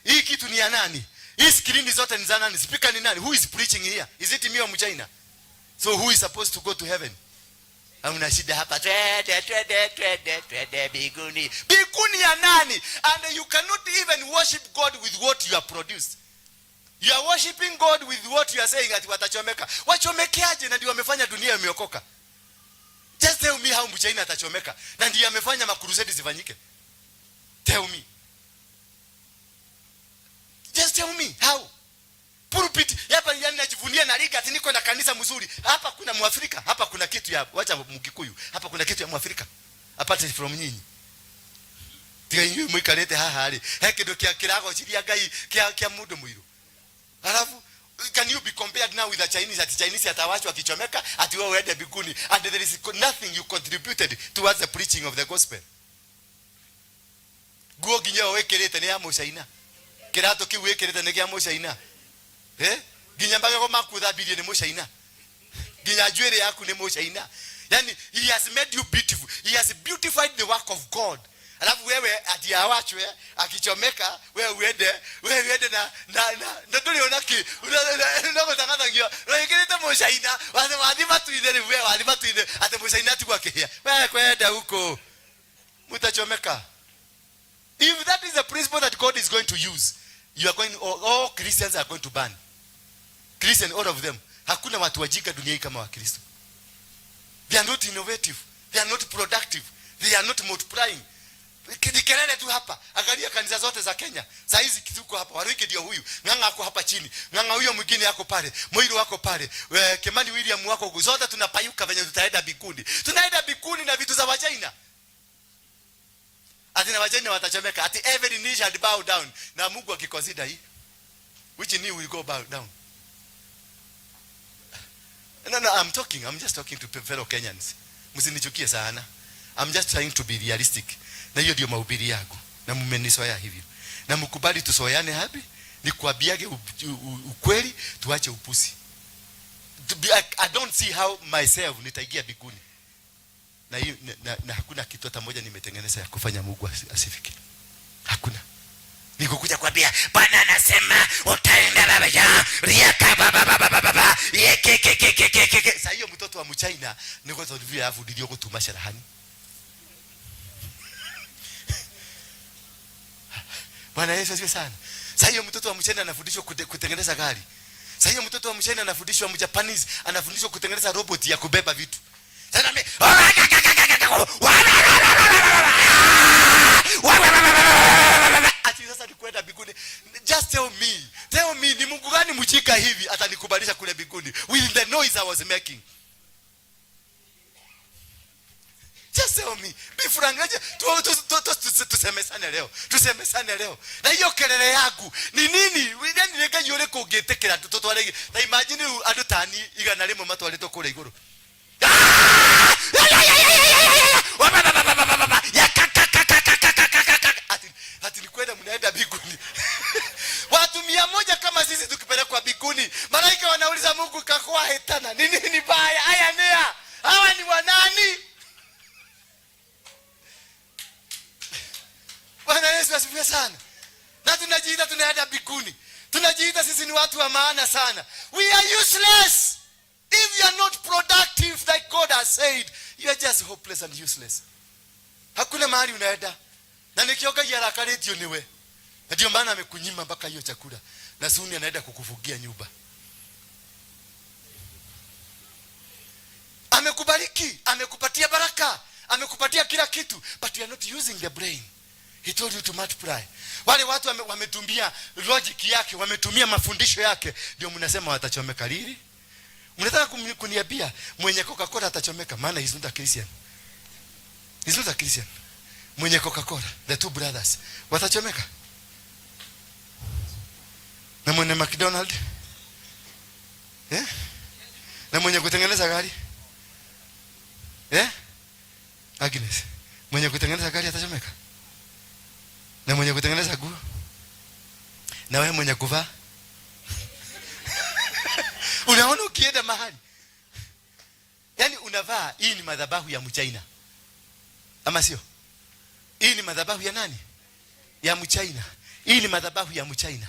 Hii kitu ni ya nani? Hii screen zote ni za nani? Speaker ni nani? Who is preaching here? Is it me or mchaina? So who is supposed to go to heaven? Hamna shida hapa. Twende biguni. Biguni ya nani? And you cannot even worship God with what you have produced. You are worshiping God with what you are saying ati watachomeka. Wachomekeaje? Na ndio wamefanya dunia imeokoka. Just tell me how mchaina atachomeka. Na ndio amefanya makrusedi zifanyike. Tell me. Just tell me how. Pulpit hapa yani najivunia na liga ati niko na kanisa mzuri. Hapa kuna Muafrika, hapa kuna kitu ya wacha Mkikuyu. Hapa kuna kitu ya Muafrika. Apart from nyinyi. Tiga yinyu mwikalete hahali. Hekido kia kirago chiria gai kia mudo mwiru. Alafu can you be compared now with the Chinese? Ati Chinese atawachwa kichomeka ati wewe uende biguni and there is nothing you contributed towards the preaching of the gospel. Guo ginyo wekerete ni ya Muchaina. Kirato kiwekerete ni ya Muchaina. Ginya mbaga ko makuthabirie ni Muchaina. Ginya jwere yaku ni Muchaina. Yani he has made you beautiful. He has beautified the work of God. Alafu wewe ati awachwe akichomeka wewe uende na ndio unaki unakotangaza ngio unaikileta Muchaina wadima tuide wewe wadima tuide ate Muchaina tu kwake wewe kwenda huko mtachomeka. If that is the principle that God is going to use, you are going, all Christians are going to burn. Christians, all of them. Hakuna watu wajika dunia kama wa Kristo. They are not innovative. They are not productive. They are not multiplying. Kidikelele tu hapa. Angalia kanisa zote za Kenya. Saa hizi kituko hapa. Warwike ndio huyu. Nganga ako hapa chini. Nganga huyo mwingine yako pale. Moiro wako pale. Kemani William wako. Zote tunapayuka venye tutaenda bikundi. Tunaenda bikundi na vitu za Wachaina. Ati na Wachaina watachomeka. Ati every knee shall bow down. Na Mungu akiconsider hii. Which knee will go bow down? No, I'm just talking to fellow Kenyans. Msinichukie sana. I'm just trying to be realistic. Na hiyo ndio mahubiri yangu. Na mmenisoea hivyo. Na mkubali tusoeane hapi. Ni kuambiage ukweli, tuache upusi. I don't see how myself nitaingia biguni. Na hakuna kitu hata moja nimetengeneza ya kufanya Mungu asifike. Hakuna. Nikukuja kuambia Bwana anasema utaenda baba ya riaka baba yeke. Sasa hiyo mtoto wa Mchina niko todivia afu ndio kutumasha rahani. Bwana Yesu asifiwe sana. Sasa hiyo mtoto wa Mchina anafundishwa kutengeneza gari. Sasa hiyo mtoto wa Mchina anafundishwa Mjapanese anafundishwa kutengeneza robot ya kubeba vitu. Sasa mimi ati sasa nikwenda biguni. Just tell me ni Mungu gani mchika hivi atanikubalisha kule biguni with the noise I was making? Just tell me. Be frank. Tusemesane leo. Na hiyo kelele yangu ni nini? Wigani reka yore kugetekera tutoto wale. Na imagine adutani igana limo matu wale to kule iguru. Ati nikwenda mnaenda biguni. Watu 100 kama sisi tukipelekwa biguni. Malaika wanauliza Mungu kakua hetana. Nini baya? Haya nea. Hawa ni wanani? Bwana Yesu asifiwe sana. Na tunajiita tunaenda biguni. Tunajiita sisi ni watu wa maana sana. We are useless. If you are not productive like God has said, you are just hopeless and useless. Hakuna mahali unaenda. Na nikioga haraka radio niwe. Na ndio maana amekunyima mpaka hiyo chakula. Na suni anaenda kukufugia nyumba. Amekubariki, amekupatia baraka, amekupatia kila kitu, but you are not using the brain. He told you to multiply. Wale watu wametumia logic yake, wametumia mafundisho yake, ndio mnasema watachomeka lili. Mnataka kuniambia mwenye Coca-Cola atachomeka? Maana he's not a Christian. He's not a Christian. Mwenye Coca-Cola, the two brothers, watachomeka? Na mwenye McDonald? Na mwenye kutengeneza gari? Agnes, mwenye kutengeneza gari atachomeka? Na mwenye kutengeneza nguo? Na wewe mwenye kuvaa? Unaona ukienda mahali, yani unavaa, hii ni madhabahu ya Mchina. Ama sio? Hii ni madhabahu ya nani? Ya Mchina. Hii ni madhabahu ya Mchina.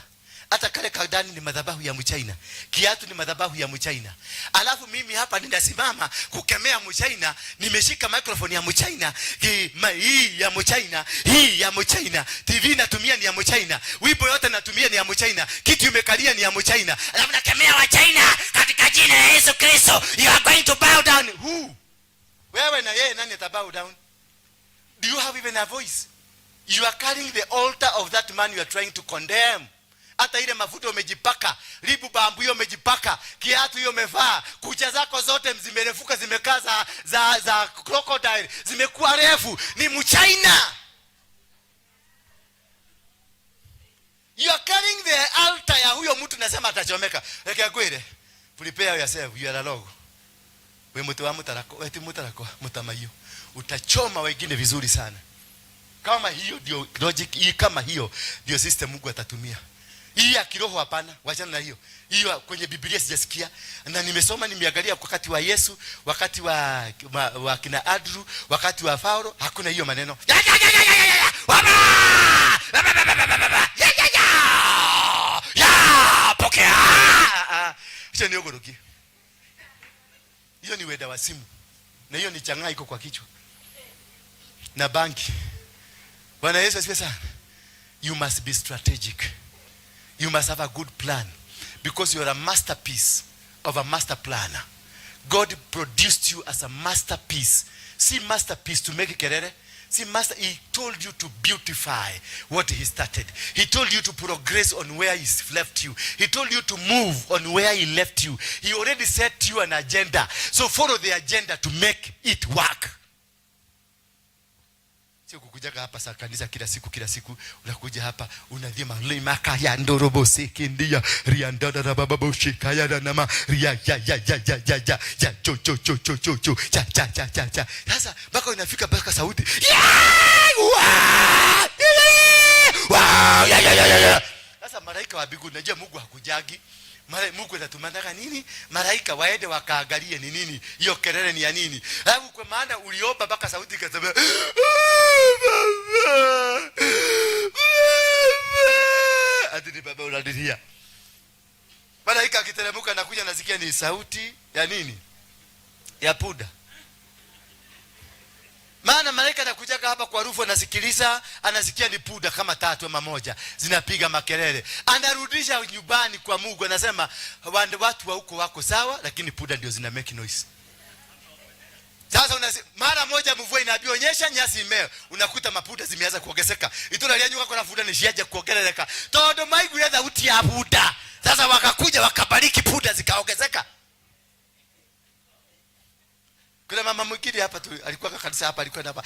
Hata kale kadani ni madhabahu ya Mchina. Kiatu ni madhabahu ya Mchina. Alafu mimi hapa ninasimama kukemea Mchina, nimeshika microphone ya Mchina, hii ya Mchina, hii ya Mchina. TV natumia ni ya Mchina. Wimbo yote natumia ni ya Mchina. Kitu umekalia ni ya Mchina. Alafu nakemea wa China katika jina la Yesu Kristo. You are going to bow down. Who? Wewe na yeye nani atabow down? Do you have even a voice? You are carrying the altar of that man you are trying to condemn. Hata ile mafuta umejipaka, libu bambu hiyo umejipaka, kiatu hiyo umevaa, kucha zako zote zimerefuka, zimekaa za crocodile, zimekuwa refu, ni Mchina. You are carrying the altar ya huyo mtu nasema atachomeka. Leke kwere. Prepare yourself, you are a log. Wewe mtu wa mtarako, wewe mtarako, mtamayo. Utachoma wengine vizuri sana. Kama hiyo ndio logic, hii kama hiyo ndio system Mungu atatumia. Hii ya kiroho hapana, wachana na hiyo. Hiyo kwenye Biblia sijasikia, na nimesoma nimeangalia wakati wa Yesu, wakati wa kina Andrew, wakati wa Paulo, hakuna hiyo maneno. Pokea. Hiyo ni ogoroki. Hiyo ni weda wa simu. Na hiyo ni chang'aa iko kwa kichwa. Na banki. Bwana Yesu asifiwe sana. You must be strategic. You must have a good plan, because you are a masterpiece of a master planner. God produced you as a masterpiece. See, masterpiece to make kerere. See, master, he told you to beautify what he started. He told you to progress on where he left you. He told you to move on where he left you. He already set you an agenda. So follow the agenda to make it work. Sio kukujaga hapa saa kanisa kila siku unakuja hapa unadhima limaka ya ndorobo sekindia riandada na baba boshika ya nama ria ya cho cha. Sasa mpaka unafika mpaka sauti sasa malaika wa mbinguni, najua Mungu hakujagi. Mungu anatumandaka nini? Malaika waende wakaangalie ni nini hiyo kelele ni ya nini. Alafu kwa maana uliomba mpaka sauti ikasema adidi baba unadiria. Malaika akiteremka na kuja nasikia ni sauti ya nini? Ya puda. Maana malaika anakuja hapa kwa harufu, anasikiliza, anasikia ni puda kama 3 ama 1 zinapiga makelele. Anarudisha nyumbani kwa Mungu, anasema watu wa huko wako sawa, lakini puda ndio zina make noise. Sasa mara moja mvua inabionyesha nyasi imeo, unakuta mapuda zimeanza kuongezeka. Itona lianyuka kwa fuda ni shiaje kuongeleka. Todo maigu ya sauti ya puda. Sasa wakakuja wakabariki puda zikaongezeka. Kuna mama mwingine hapa tu alikuwa kwa kanisa hapa, alikuwa hapa.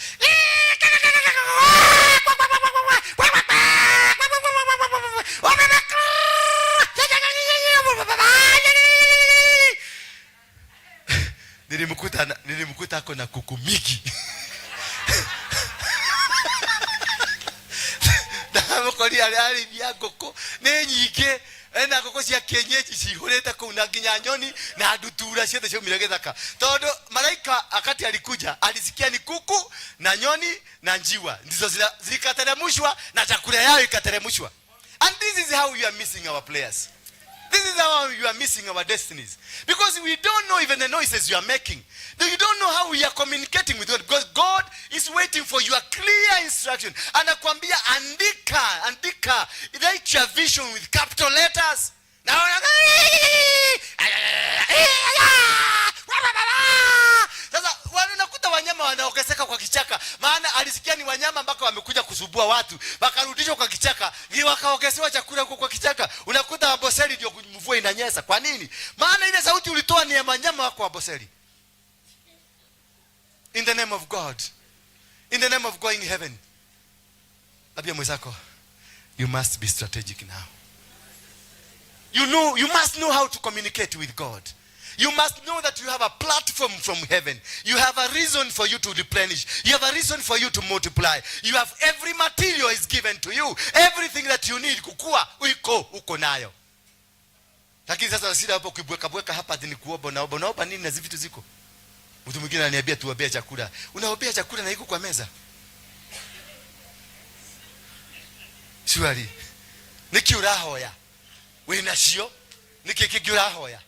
Nilimkuta ako na kuku mingi. Na mkoli ali bia koko ne nyike ena koko cia kienyeji cihurete ku na nginya nyoni na adutura ciothe ciumire githaka. Todo malaika akati alikuja alisikia ni kuku na nyoni na njiwa ndizo zilikateremshwa na chakula yao ikateremshwa. And this is how we are missing our players. This is how you are missing our destinies. Because we don't know even the noises you are making. You don't know how we are communicating with God. Because God is waiting for your clear instruction. Anakuambia andika. Write your vision with capital letters. Now, sasa wanakuta wanyama wanaongezeka kwa kichaka. Maana alisikia ni wanyama mpaka wamekuja kusubua watu. Wakarudishwa kwa kichaka. Ni wakaongezewa chakula huko kwa kichaka. Unakuta Amboseli ndio mvua inanyesha. Kwa nini? Maana ile sauti ulitoa ni ya wanyama wako Amboseli. In the name of God. In the name of God in heaven. Abia mwezako. You must be strategic now. You must know how to communicate with God. You must know that you have a platform from heaven. You have a reason for you to replenish. You have a reason for you to multiply. You have every material is given to you. Everything that you need kukua uko nayo. Lakini sasa sida hapo kuibweka hapa ni kuomba naomba nini na vitu ziko. Mtu mwingine ananiambia tuombee chakula. Unaombea chakula na iko kwa meza. Swali. Nikiura hoya. Wena cio nikikiura hoya.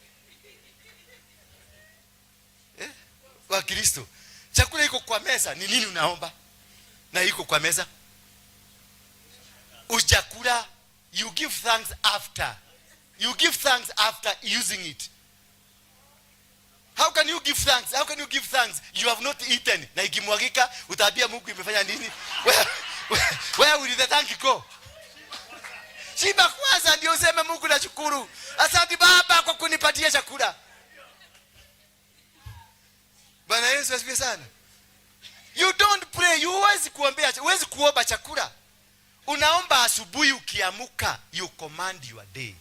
Wa Kristo. Chakula iko kwa meza, ni nini unaomba? Na iko kwa meza. Ujakula, you give thanks after. You give thanks after using it. How can you give thanks? How can you give thanks? You have not eaten. Na ikimwagika utaambia Mungu imefanya nini? Where will the thank go? Shiba kwanza ndio useme Mungu nashukuru. Asante Baba kwa kunipatia chakula. Bwana Yesu asifiwe sana. You don't pray, huwezi kuomba chakula. Unaomba asubuhi ukiamuka, you command your day.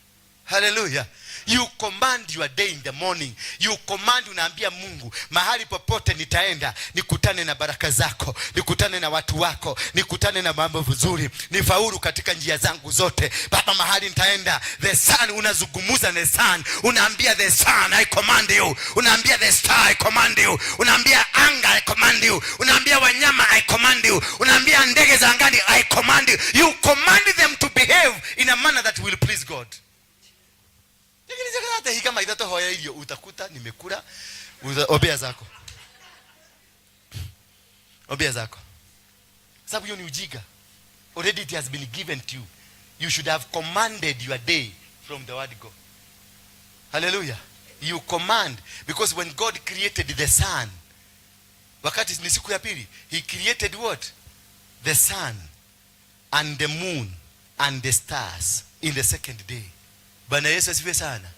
Hallelujah. You command your day in the morning. You command, unaambia Mungu, mahali popote nitaenda, nikutane na baraka zako, nikutane na watu wako, nikutane na mambo vizuri, nifaulu katika njia zangu zote. Baba, mahali nitaenda, the sun, unazungumuza na sun, unaambia the sun, I command you. Unaambia the star, I command you. Unaambia anga, I command you. Unaambia wanyama, I command you. Unaambia ndege za angani, I command you. You command them to behave in a manner that will please God. Hata hii kama idato hoya ilio utakuta nimekula, obea zako. Obea zako. Sababu hiyo ni ujinga. Already it has been given to you. You should have commanded your day from the word go. Hallelujah. You command, because when God created the sun, wakati ni siku ya pili, he created what? The sun and the moon and the stars in the second day. Bwana Yesu asifiwe sana.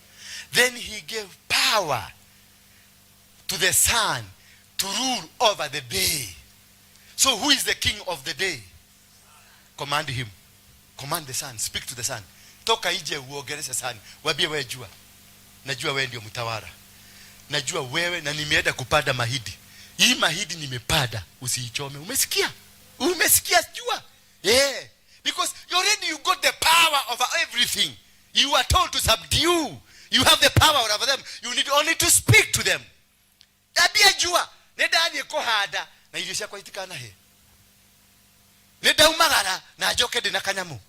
Then he gave power to the sun to rule over the day. So who is the king of the day? Command him. Command the sun. Speak to the sun. Toka ije uogeleshe sun. Waambie wewe jua. Najua wewe ndio mtawala. Najua wewe na nimeenda kupada mahidi. Hii mahidi nimepada, usiichome. Umesikia? Umesikia jua? Yeah. Because already you got the power over everything. You are told to subdue. You have the power over them. You need only to speak to them. Tabia jua nenda ni kohada na irisha kwa itikana he. Nenda umagara na joke de na kanyamu.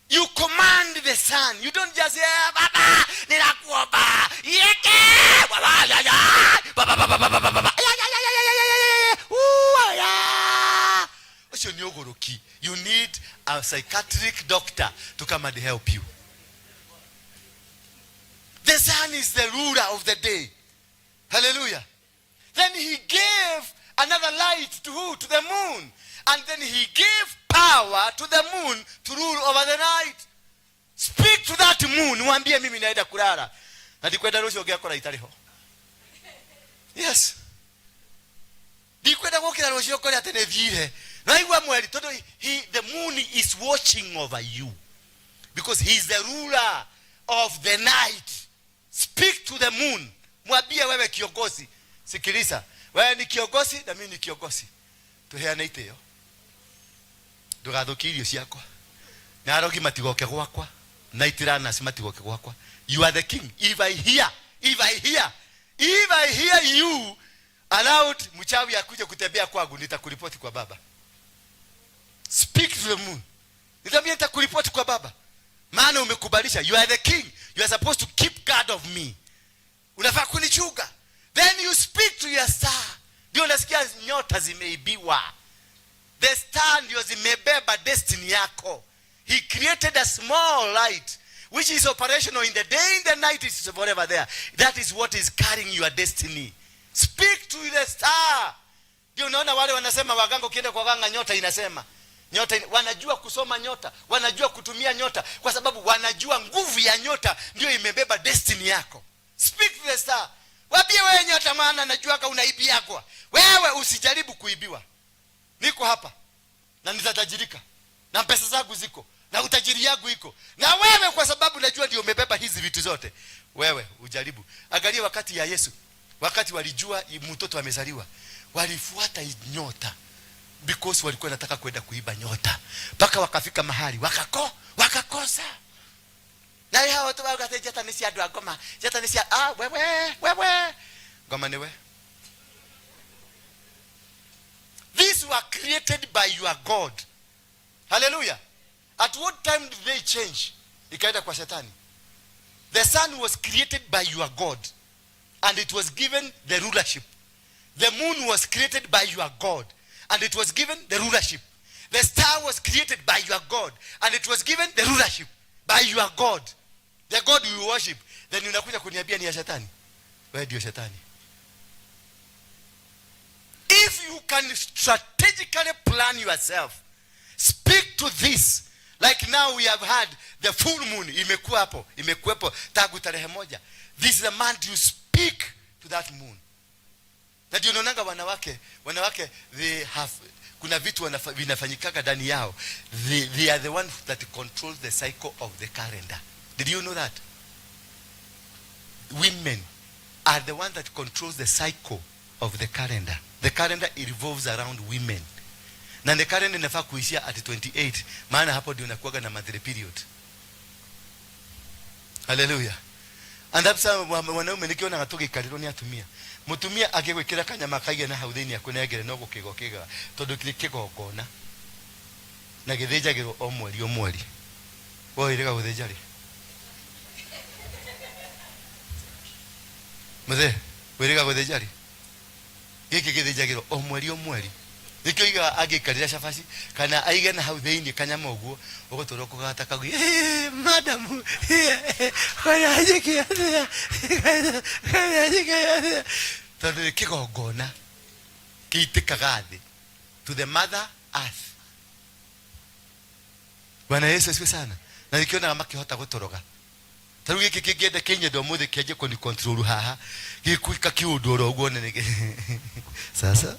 You command the sun. You don't just say baba ninakuomba yeke baba ya ya baba baba baba baba ya ya ya ya ya ya. What's your nyogoroki? You need a psychiatric doctor to come and help you. The sun is the ruler of the day. Hallelujah. Then he gave another light to who? To the moon. And then he gave power to the moon to rule over the night. Speak to that moon. Mwambie mimi naenda kulala. Na dikwenda roho yako na italiho. Yes. Dikwenda gukira roho yako na tenevire. Na igwa mweli todo the moon is watching over you. Because he is the ruler of the night. Speak to the moon. Mwambie wewe kiongozi. Sikiliza. Wewe ni kiongozi na mimi ni kiongozi. Tuheane iteo. Ndugathukie irio ciakwa. Na arogi matigoke gwakwa. Na itirana simatigoke gwakwa. You are the king. If I hear you allowed mchawi akuje kutembea kwangu, nitakuripoti kwa baba. Speak to the moon. Nitamwambia nitakuripoti kwa baba. Maana umekubalisha. You are the king. You are supposed to keep guard of me. Unafaa kunichunga. Then you speak to your star. Ndio unasikia nyota zimeibiwa. The star ndio zimebeba destiny yako. He created a small light which is operational in the day, in the night, it's forever there. That is what is carrying your destiny. Speak to the star. Ndio unaona wale wanasema waganga ukienda kwa waganga nyota inasema. Wanajua kusoma nyota, wanajua kutumia nyota kwa sababu wanajua nguvu ya nyota ndio imebeba destiny yako. Speak to the star. Waambie wewe nyota, maana najua kama unaibiagwa. Wewe usijaribu kuibiwa. Niko hapa na nitatajirika. Na pesa zangu ziko. Na utajiri yangu iko. Na wewe kwa sababu najua ndio umebeba hizi vitu zote. Wewe ujaribu. Angalia wakati ya Yesu. Wakati walijua mtoto amezaliwa, walifuata nyota. Because walikuwa wanataka kwenda kuiba nyota. Paka wakafika mahali wakakosa. Na hao watu wakati jata nisi adwa goma. Jata nisi wewe. Goma newe. These were created by your God. Hallelujah. At what time did they change? Ikaenda kwa shetani. The sun was created by your God. And it was given the rulership. The moon was created by your God. And it was given the rulership. The star was created by your God. And it was given the rulership by your God. The God you worship. Then unakuja kuniambia ni ya shetani. Wewe ndio shetani. If you can strategically plan yourself, speak to this. Like now we have had the full moon. Imekuwa hapo. Imekuwepo tangu tarehe 1. This is the month you speak to that moon. Na ndio unaonanga wanawake they have, kuna vitu vinafanyikaka ndani yao. They are the ones that control the cycle of the calendar. Did you know that? Women are the ones that controls the cycle of the calendar. The calendar revolves around women. Na the calendar inafaa kuishia at 28. Maana hapo ndio unakuwa na monthly period. Hallelujah. And that's wanaume nikiona ngatoke kaliro ni atumia. Mutumia agegwekira kanyama kaige na hauthini akunegere no gukigokiga tondu kigogona. Na githijagiro omweri. Wo irega guthijari. Muthe, wirega guthijari. Giki githijagiro omweri. Nikyo iga agikarira shafashi kana aige na hauthini kanyama oguo ugutoro kugata kagu madam kaya ajike tondu kigogona kiitikaga thi to the mother earth. Bwana Yesu asifiwe sana. Na nikiona makihota gutoroga taru giki kigende Kenya ndo muthe kiaje kuni control haha gikuika kiudoro oguo nene sasa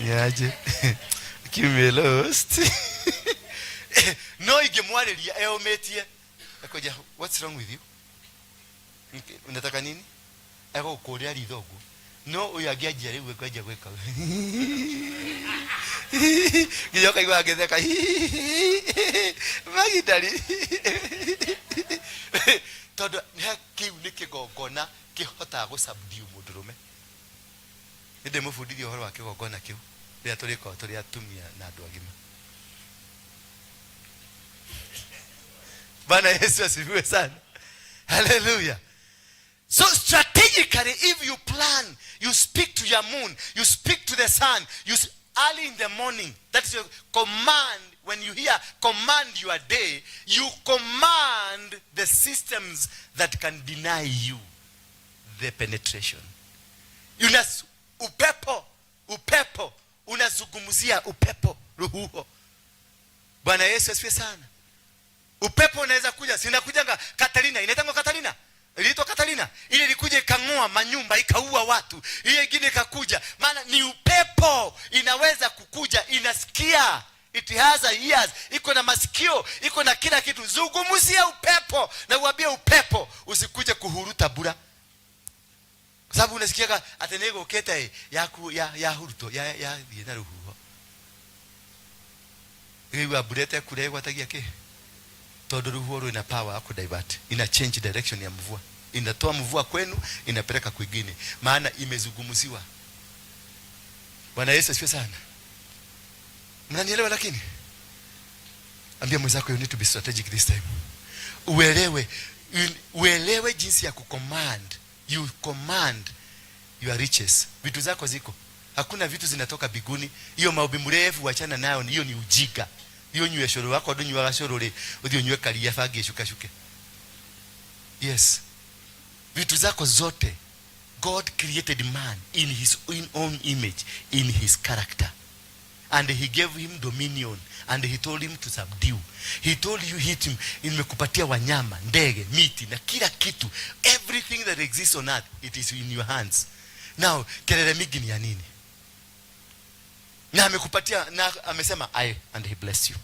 Nyaje. Kimi lost. No igemwaleria eometie. Akoja, what's wrong with you? Unataka nini? Ego kuria rithogu. No uyagiaje riwe kwaje gweka. Giyoka igwa getheka. Magitari. todo kiu nikigongona kihota gusubdue mundurume. Ninde mufundithio horo wa kigongona kiu ria turiko turi atumia na andu agima. Bwana Yesu asifiwe sana. Hallelujah. So strategically, if you plan, you speak to your moon, you speak to the sun, early in the morning. That's your command. When you hear command your day, you command the systems that can deny you the penetration. Upepo unazungumzia upepo ruhuho. Bwana Yesu asifiwe sana. Upepo unaweza kuja, sinakujanga Katarina, inaitangwa Katarina. Ilitwa Katarina. Ile ilikuja ikang'oa manyumba, ikaua watu. Ile nyingine ikakuja. Maana ni upepo, inaweza kukuja, inasikia. It has a ears, iko na masikio, iko na kila kitu. Zungumzia upepo na uambie upepo usikuje kuhuruta bura. Kwa sababu unasikia atenego keta ya huruto ya na ruhuho. Iwa burete kule watagia ke. Todo ruhuo ina power ku divert. Ina change direction ya mvua. Inatoa mvua kwenu, inapeleka kwingine. Maana imezungumziwa. Bwana Yesu asifiwe sana. Mnanielewa lakini? Ambia mwenzako you need to be strategic this time. Uelewe jinsi ya kucommand. You command your riches. Vitu zako ziko. Hakuna vitu zinatoka biguni. Hiyo maombi mrefu wachana nayo, hiyo ni ujinga. Hiyo nywe shoro wako ndo nywa shorole, ndio nywe kalia fage shuka. Yes. Vitu zako zote. God created man in his own image, in his character. And he gave him dominion, and he told him to subdue. He told you hit him, nimekupatia wanyama, ndege, miti na kila kitu. Everything that exists on earth, it is in your hands. Now, kelele mingi ni ya nini? Na amekupatia, na amesema and he bless you.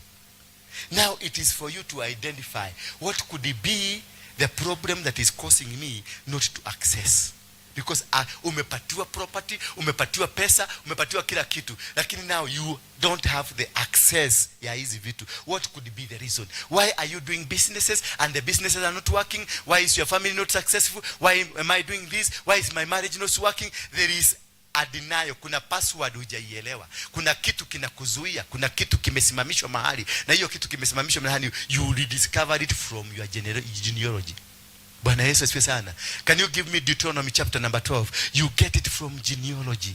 Now it is for you to identify what could be the problem that is causing me not to access. Because umepatiwa property, umepatiwa pesa, umepatiwa kila kitu, lakini now you don't have the access ya hizi vitu. What could be the reason? Why are you doing businesses and the businesses are not working? Why is your family not successful? Why am I doing this? Why is my marriage not working? There is a denial. Kuna password hujaielewa. Kuna kitu kinakuzuia, kuna kitu kimesimamishwa mahali, na hiyo kitu kimesimamishwa mahali, you rediscover it from your genealogy. Bwana Yesu asifiwe sana. Can you give me Deuteronomy chapter number 12? You get it from genealogy.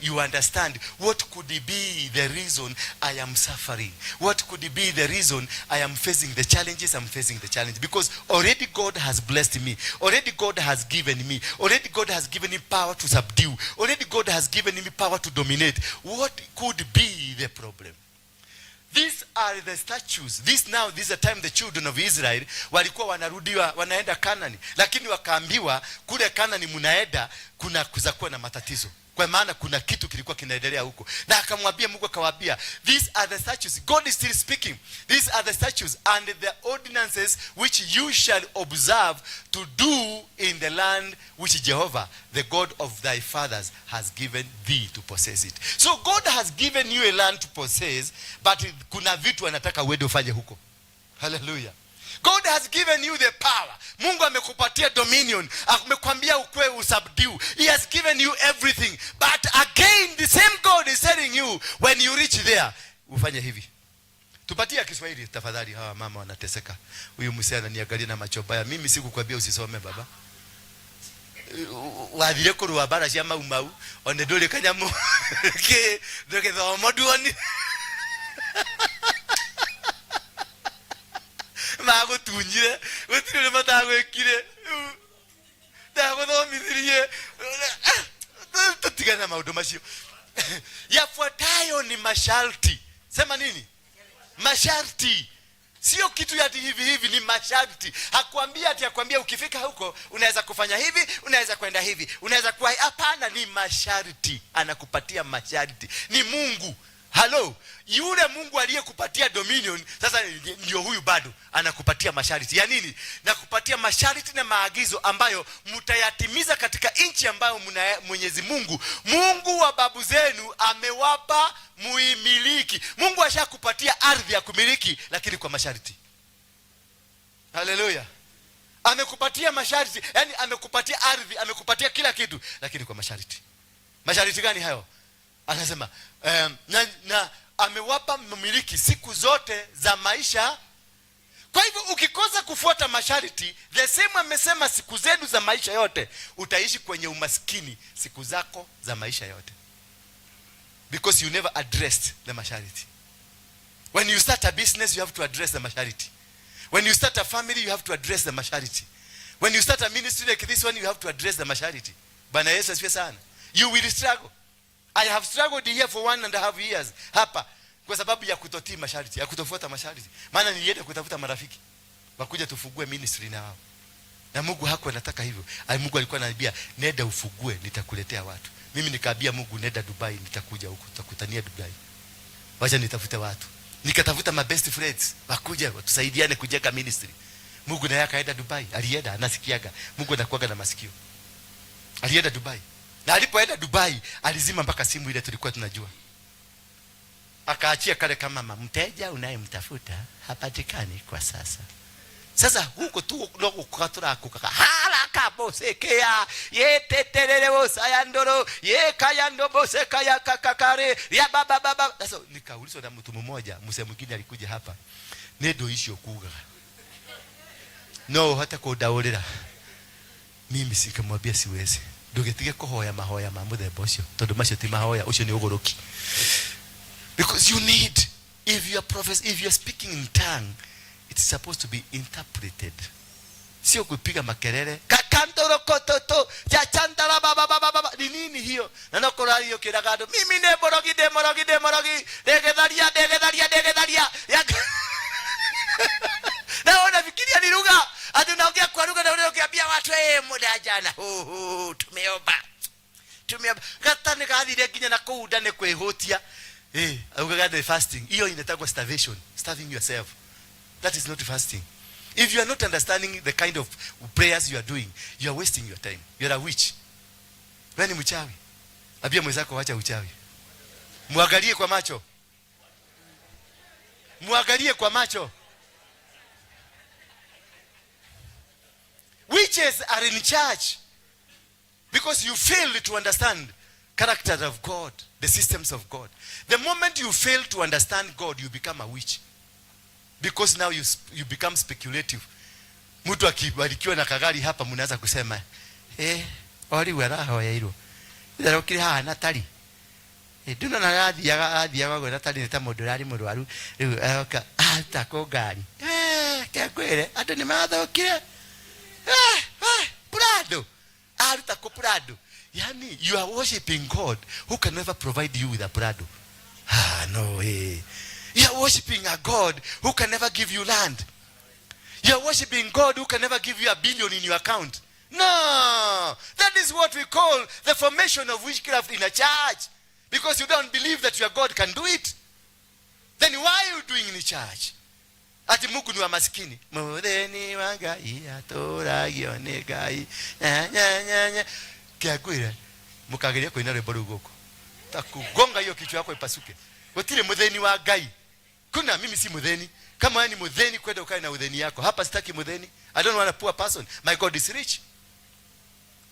You understand what could be the reason I am suffering. What could be the reason I am facing the challenges I'm facing the challenge. Because already God has blessed me. Already God has given me. Already God has given me power to subdue. Already God has given me power to dominate. What could be the problem? These are the statues. This is the time the children of Israel walikuwa wanarudiwa, wanaenda Kanani, lakini wakaambiwa kule Kanani mnaenda kuna kuzakuwa na matatizo, kwa maana kuna kitu kilikuwa kinaendelea huko. Na akamwambia Mungu, akawaambia, these are the statues. God is still speaking. These are the statues and the ordinances which you shall observe to do in the land which Jehovah, the God of thy fathers, has given thee to possess it. So God has given you a land to possess, but kuna vitu anataka uende ufanye huko. Hallelujah. God has given you the power. Mungu amekupatia dominion. Amekwambia ukwe usubdue. He has given you everything. But again, the same God is telling you, when you reach there, ufanye hivi. Tupatie Kiswahili tafadhali, hawa mama wanateseka. Huyu msee ananiangalia na macho baya. Mimi sikukwambia usisome baba. Wathire kurwa bara cia mau one nduri kanyamu ke ndoke thomo duoni mago tunyire gutire matagwekire ndago thomithirie tutigana maundu macio. Yafuatayo ni masharti. Sema nini? Masharti. Sio kitu ya hivi, ni masharti. Hakuambia ati akwambia ukifika huko unaweza kufanya hivi, unaweza kwenda hivi, unaweza kuwa, hapana, ni masharti. Anakupatia masharti. Ni Mungu. Hello, yule Mungu aliyekupatia dominion sasa ndio huyu bado anakupatia masharti. Ya nini? Na kupatia masharti na maagizo ambayo mtayatimiza katika nchi ambayo Mwenyezi Mungu wa babu zenu amewapa muimiliki. Mungu ashakupatia ardhi ya kumiliki, lakini kwa masharti. Haleluya. amekupatia masharti, yani amekupatia ardhi, amekupatia kila kitu, lakini kwa masharti. Masharti gani hayo? Anasema na amewapa mmiliki siku zote za maisha. Kwa hivyo ukikosa kufuata masharti, the same amesema siku zenu za maisha yote, utaishi kwenye umaskini siku zako za maisha yote, because you never addressed the masharti. When you start a business, you have to address the masharti. When you start a family, you have to address the masharti. When you start a ministry like this one, you have to address the masharti. Bwana Yesu asifiwe sana. You will struggle. I have struggled here for 1.5 years hapa kwa sababu ya kutotii masharti, ya kutofuata masharti. Maana nilienda kutafuta marafiki wakuja tufugue ministry na wao, na Mungu hakuwa anataka hivyo. Mungu alikuwa ananiambia nenda ufugue, nitakuletea watu. Mimi nikaambia Mungu nenda Dubai, nitakuja huko, tutakutania Dubai. Wacha nitafute watu. Nikatafuta my best friends wakuja tusaidiane kujenga ministry. Mungu naye akaenda Dubai. Alienda, anasikiaga Mungu anakuaga na masikio. Alienda Dubai. Na alipoenda Dubai alizima mpaka simu ile tulikuwa tunajua. Akaachia kale kama mama, mteja unayemtafuta hapatikani kwa sasa. Sasa huko tu ndogo kukatura kukaka haraka bosekea yeteterere bosayandoro yekayando bosekaya kakakare ya baba. Sasa nikaulizwa na mtu mmoja, msemo mwingine alikuja hapa, nedo isho kuga no hata kudaurira. Mimi sikamwambia siwezi, ndogetige kuhoya mahoya ma muthemba ucio tondu macio ti mahoya, ucio ni ugoroki. Because you need, if you are speaking in tongue, it's supposed to be interpreted. Sio kupiga makelele kakantoro kototo cha chandala baba. Ni nini hiyo? Na nokora hiyo kiragado mimi ne morogi degedalia naona fikiria ni lugha ati naongea kwa lugha na unaokiambia watu muda jana tumeomba gata nikathire kinya na kuuda ne kwehutia ugaga fasting. Hiyo inataka starvation, starving yourself. That is not fasting. If you are not understanding the kind of prayers you are doing, you are wasting your time. You are a witch. Wewe ni mchawi. Abia mwenzako acha uchawi. Muangalie kwa macho. Muangalie kwa macho. Witches are in charge because you fail to understand character of God, the systems of God. The moment you fail to understand God, you become a witch. Because now you become speculative. Mtu akibarikiwa na kagari hapa mnaanza kusema ori wera hoya iro ndarokire ha natari nduna na gathi ya gwa natari nita modulari murwaru riu ayoka atako gari kekwere andu ni mathokire Prado atako Prado. Yani you are worshiping God who can never provide you with a Prado. No way. You are worshiping a God who can never give you land. You are worshiping God who can never give you $1 billion in your account. No, that is what we call the formation of witchcraft in a church. Because you don't believe that your God can do it. Then why are you doing in the church? Ati Mungu ni wa maskini. Mutheni wa Ngai aturagio ni Ngai. Kiakwira mukageria kuina rwimbo ruu guku. Takugonga hiyo kichwa yako ipasuke. Gutire mutheni wa Ngai. Kuna mimi si mutheni. Kama wewe ni mutheni kwenda ukae na udheni yako. Hapa sitaki mutheni. I don't want a poor person. My God is rich.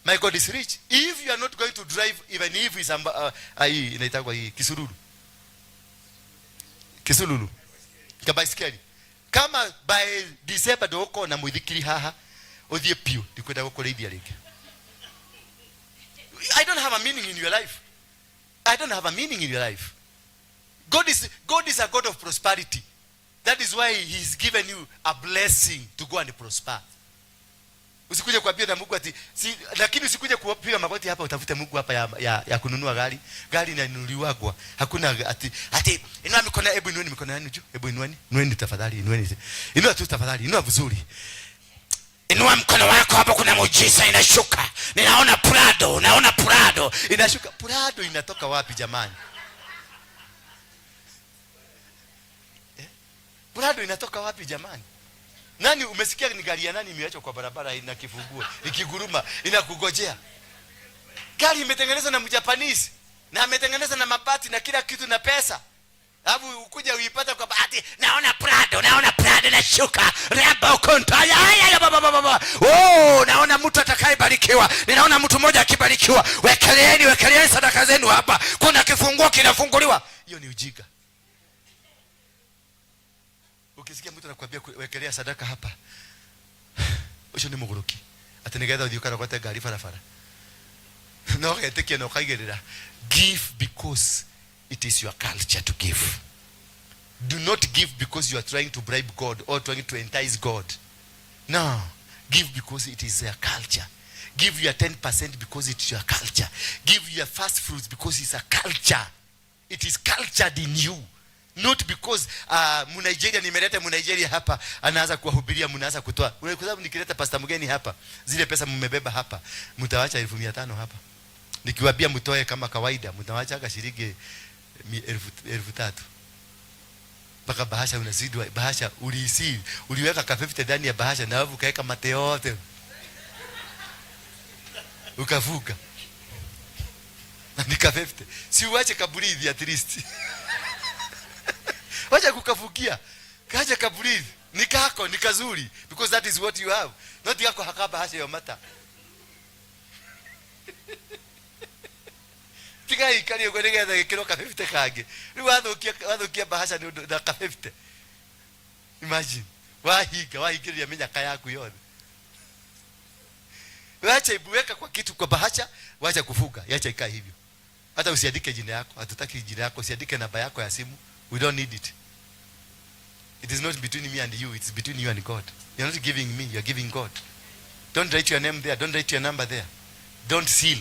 My God is rich. If you are not going to drive, even if it's inaitwa hii kisululu. Kabaiskeli. Kama by December doko na muthikiri haha othie pio ndikwenda gukureithia ringi. I don't have a meaning in your life. I don't have a meaning in your life. God is a God of prosperity. That is why he's given you a blessing to go and prosper. Usikuje kuambia na Mungu ati lakini usikuje kupiga magoti hapa utafute Mungu hapa ya kununua gari. Gari inanunuliwa. Hakuna ati inua mikono, hebu inueni mikono yenu juu. Hebu inueni tafadhali, inueni. Inua tu tafadhali, inua vizuri. Inua mkono wako hapo, kuna muujiza inashuka. Naona Prado inashuka. Prado inatoka wapi jamani? Prado inatoka wapi jamani? Nani umesikia ni gari ya nani imeachwa kwa barabara ina kifunguo, ikiguruma inakugojea? Gari imetengenezwa na Mjapanese na ametengeneza na mabati na kila kitu na pesa. Alafu ukuje uipata kwa bahati, naona Prado na shuka. Reba konta ya baba. naona mtu atakayebarikiwa, ninaona mtu mmoja akibarikiwa. Wekeleeni sadaka zenu hapa, kuna kifunguo kinafunguliwa. Hiyo ni ujinga. Ukisikia mtu anakuambia wekelea sadaka hapa, usho ni muguruki atenegeza udiukara kwa gari farafara no geteke no kaigerera. Give because it is your culture to give. Do not give because you are trying to bribe God or trying to entice God. No, give because it is your culture. Give your 10% because it's your culture. Give your first fruits because it's a culture. It is cultured in you. Not because Nigeria nimeleta Nigeria hapa anaanza kuwahubiria mnaanza kutoa. Kwa sababu nikileta pastor mgeni hapa, zile pesa mmebeba hapa, mtaacha 1500 hapa. Nikiwaambia mtoe kama kawaida, mtaacha shilingi 1000. Baka bahasha unazidwa, bahasha uliweka ka 50 ndani ya bahasha na wewe ukaweka mate yote. Ukavuka. Nika 50. Si uache kaburithi at least. Wacha kukafukia. Kaja kaburithi. Nikako, nikazuri. Because that is what you have. Not yako hakaba hasha ya mata. Tika ikali ukonega na kilo ka 50 kage. Ni wadhukia bahasha ni na ka 50. Imagine. Wahiga ya menya kaya yako yote. Wacha ibuweka kwa kitu kwa bahasha, wacha kufuga. Yacha ikaa hivyo. Hata usiandike jina yako, hatutaki jina yako, usiandike namba yako ya simu. We don't need it. It is not between me and you, it's between you and God. You're not giving me, you're giving God. Don't write your name there, don't write your number there. Don't seal.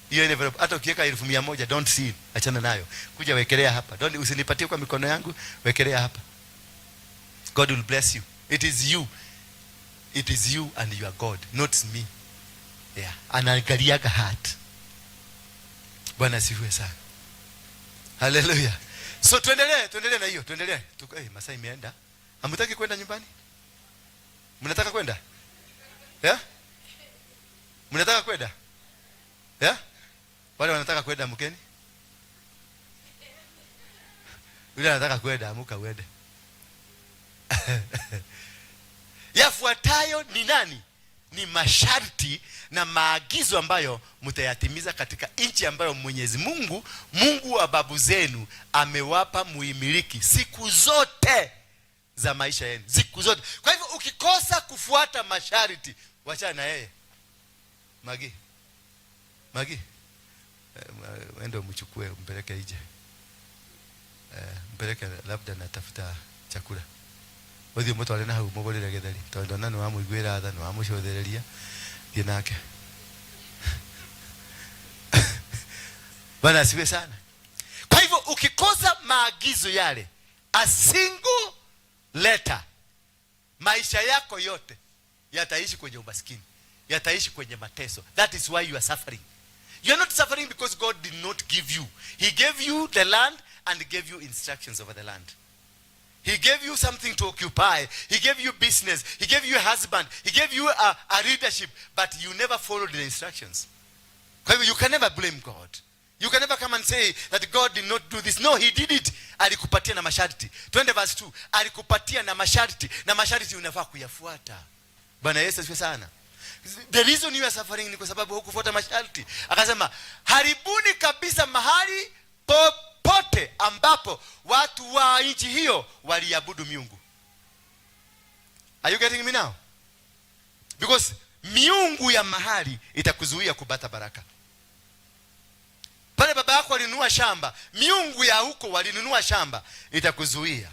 Hiyo envelope hata ukiweka 1,100 don't seal. Achana nayo. Kuja wekelea hapa. Don't usinipatie kwa mikono yangu, wekelea hapa. God will bless you. It is you. It is you and your God, not me. Yeah. Anaangaliaga heart. Bwana asifiwe sana. Hallelujah. So tuendelee na hiyo, tuendelee. Masaa imeenda. Hamtaki kwenda nyumbani? Mnataka kwenda? Yeah? Mnataka kwenda? Yeah? Wale wanataka kwenda mkeni? Yule anataka kwenda, amuka uende. Yafuatayo ni nani? Ni masharti na maagizo ambayo mtayatimiza katika nchi ambayo Mwenyezi Mungu, Mungu wa babu zenu amewapa muimiliki siku zote za maisha yenu, siku zote. Kwa hivyo ukikosa kufuata masharti, wachana na yeye. Magi ende umchukue umpeleke nje. Mpeleke labda natafuta chakula. Wadi mtu alena hau mogolera gedali. Tondo nani wa muigwira atha no amushothereria thie nake. Bwana asifiwe sana. Kwa hivyo ukikosa maagizo yale, a single letter, maisha yako yote yataishi kwenye umaskini, yataishi kwenye mateso. That is why you are suffering. You are not suffering because God did not give you. He gave you the land and gave you instructions over the land. He gave you something to occupy. He gave you business. He gave you a husband. He gave you a leadership. But you never followed the instructions. You can never blame God. You can never come and say that God did not do this. No, He did it. Alikupatia na masharti. 20 verse 2. Alikupatia na masharti. Na masharti unafaa kuyafuata. Bwana Yesu asifiwe sana. The reason you are suffering ni kwa sababu hukufuata masharti. Akasema, haribuni kabisa mahali popote ambapo watu wa nchi hiyo waliabudu miungu. Are you getting me now? Because miungu ya mahali itakuzuia kupata baraka. Pale baba yako alinunua shamba, miungu ya huko walinunua shamba, itakuzuia.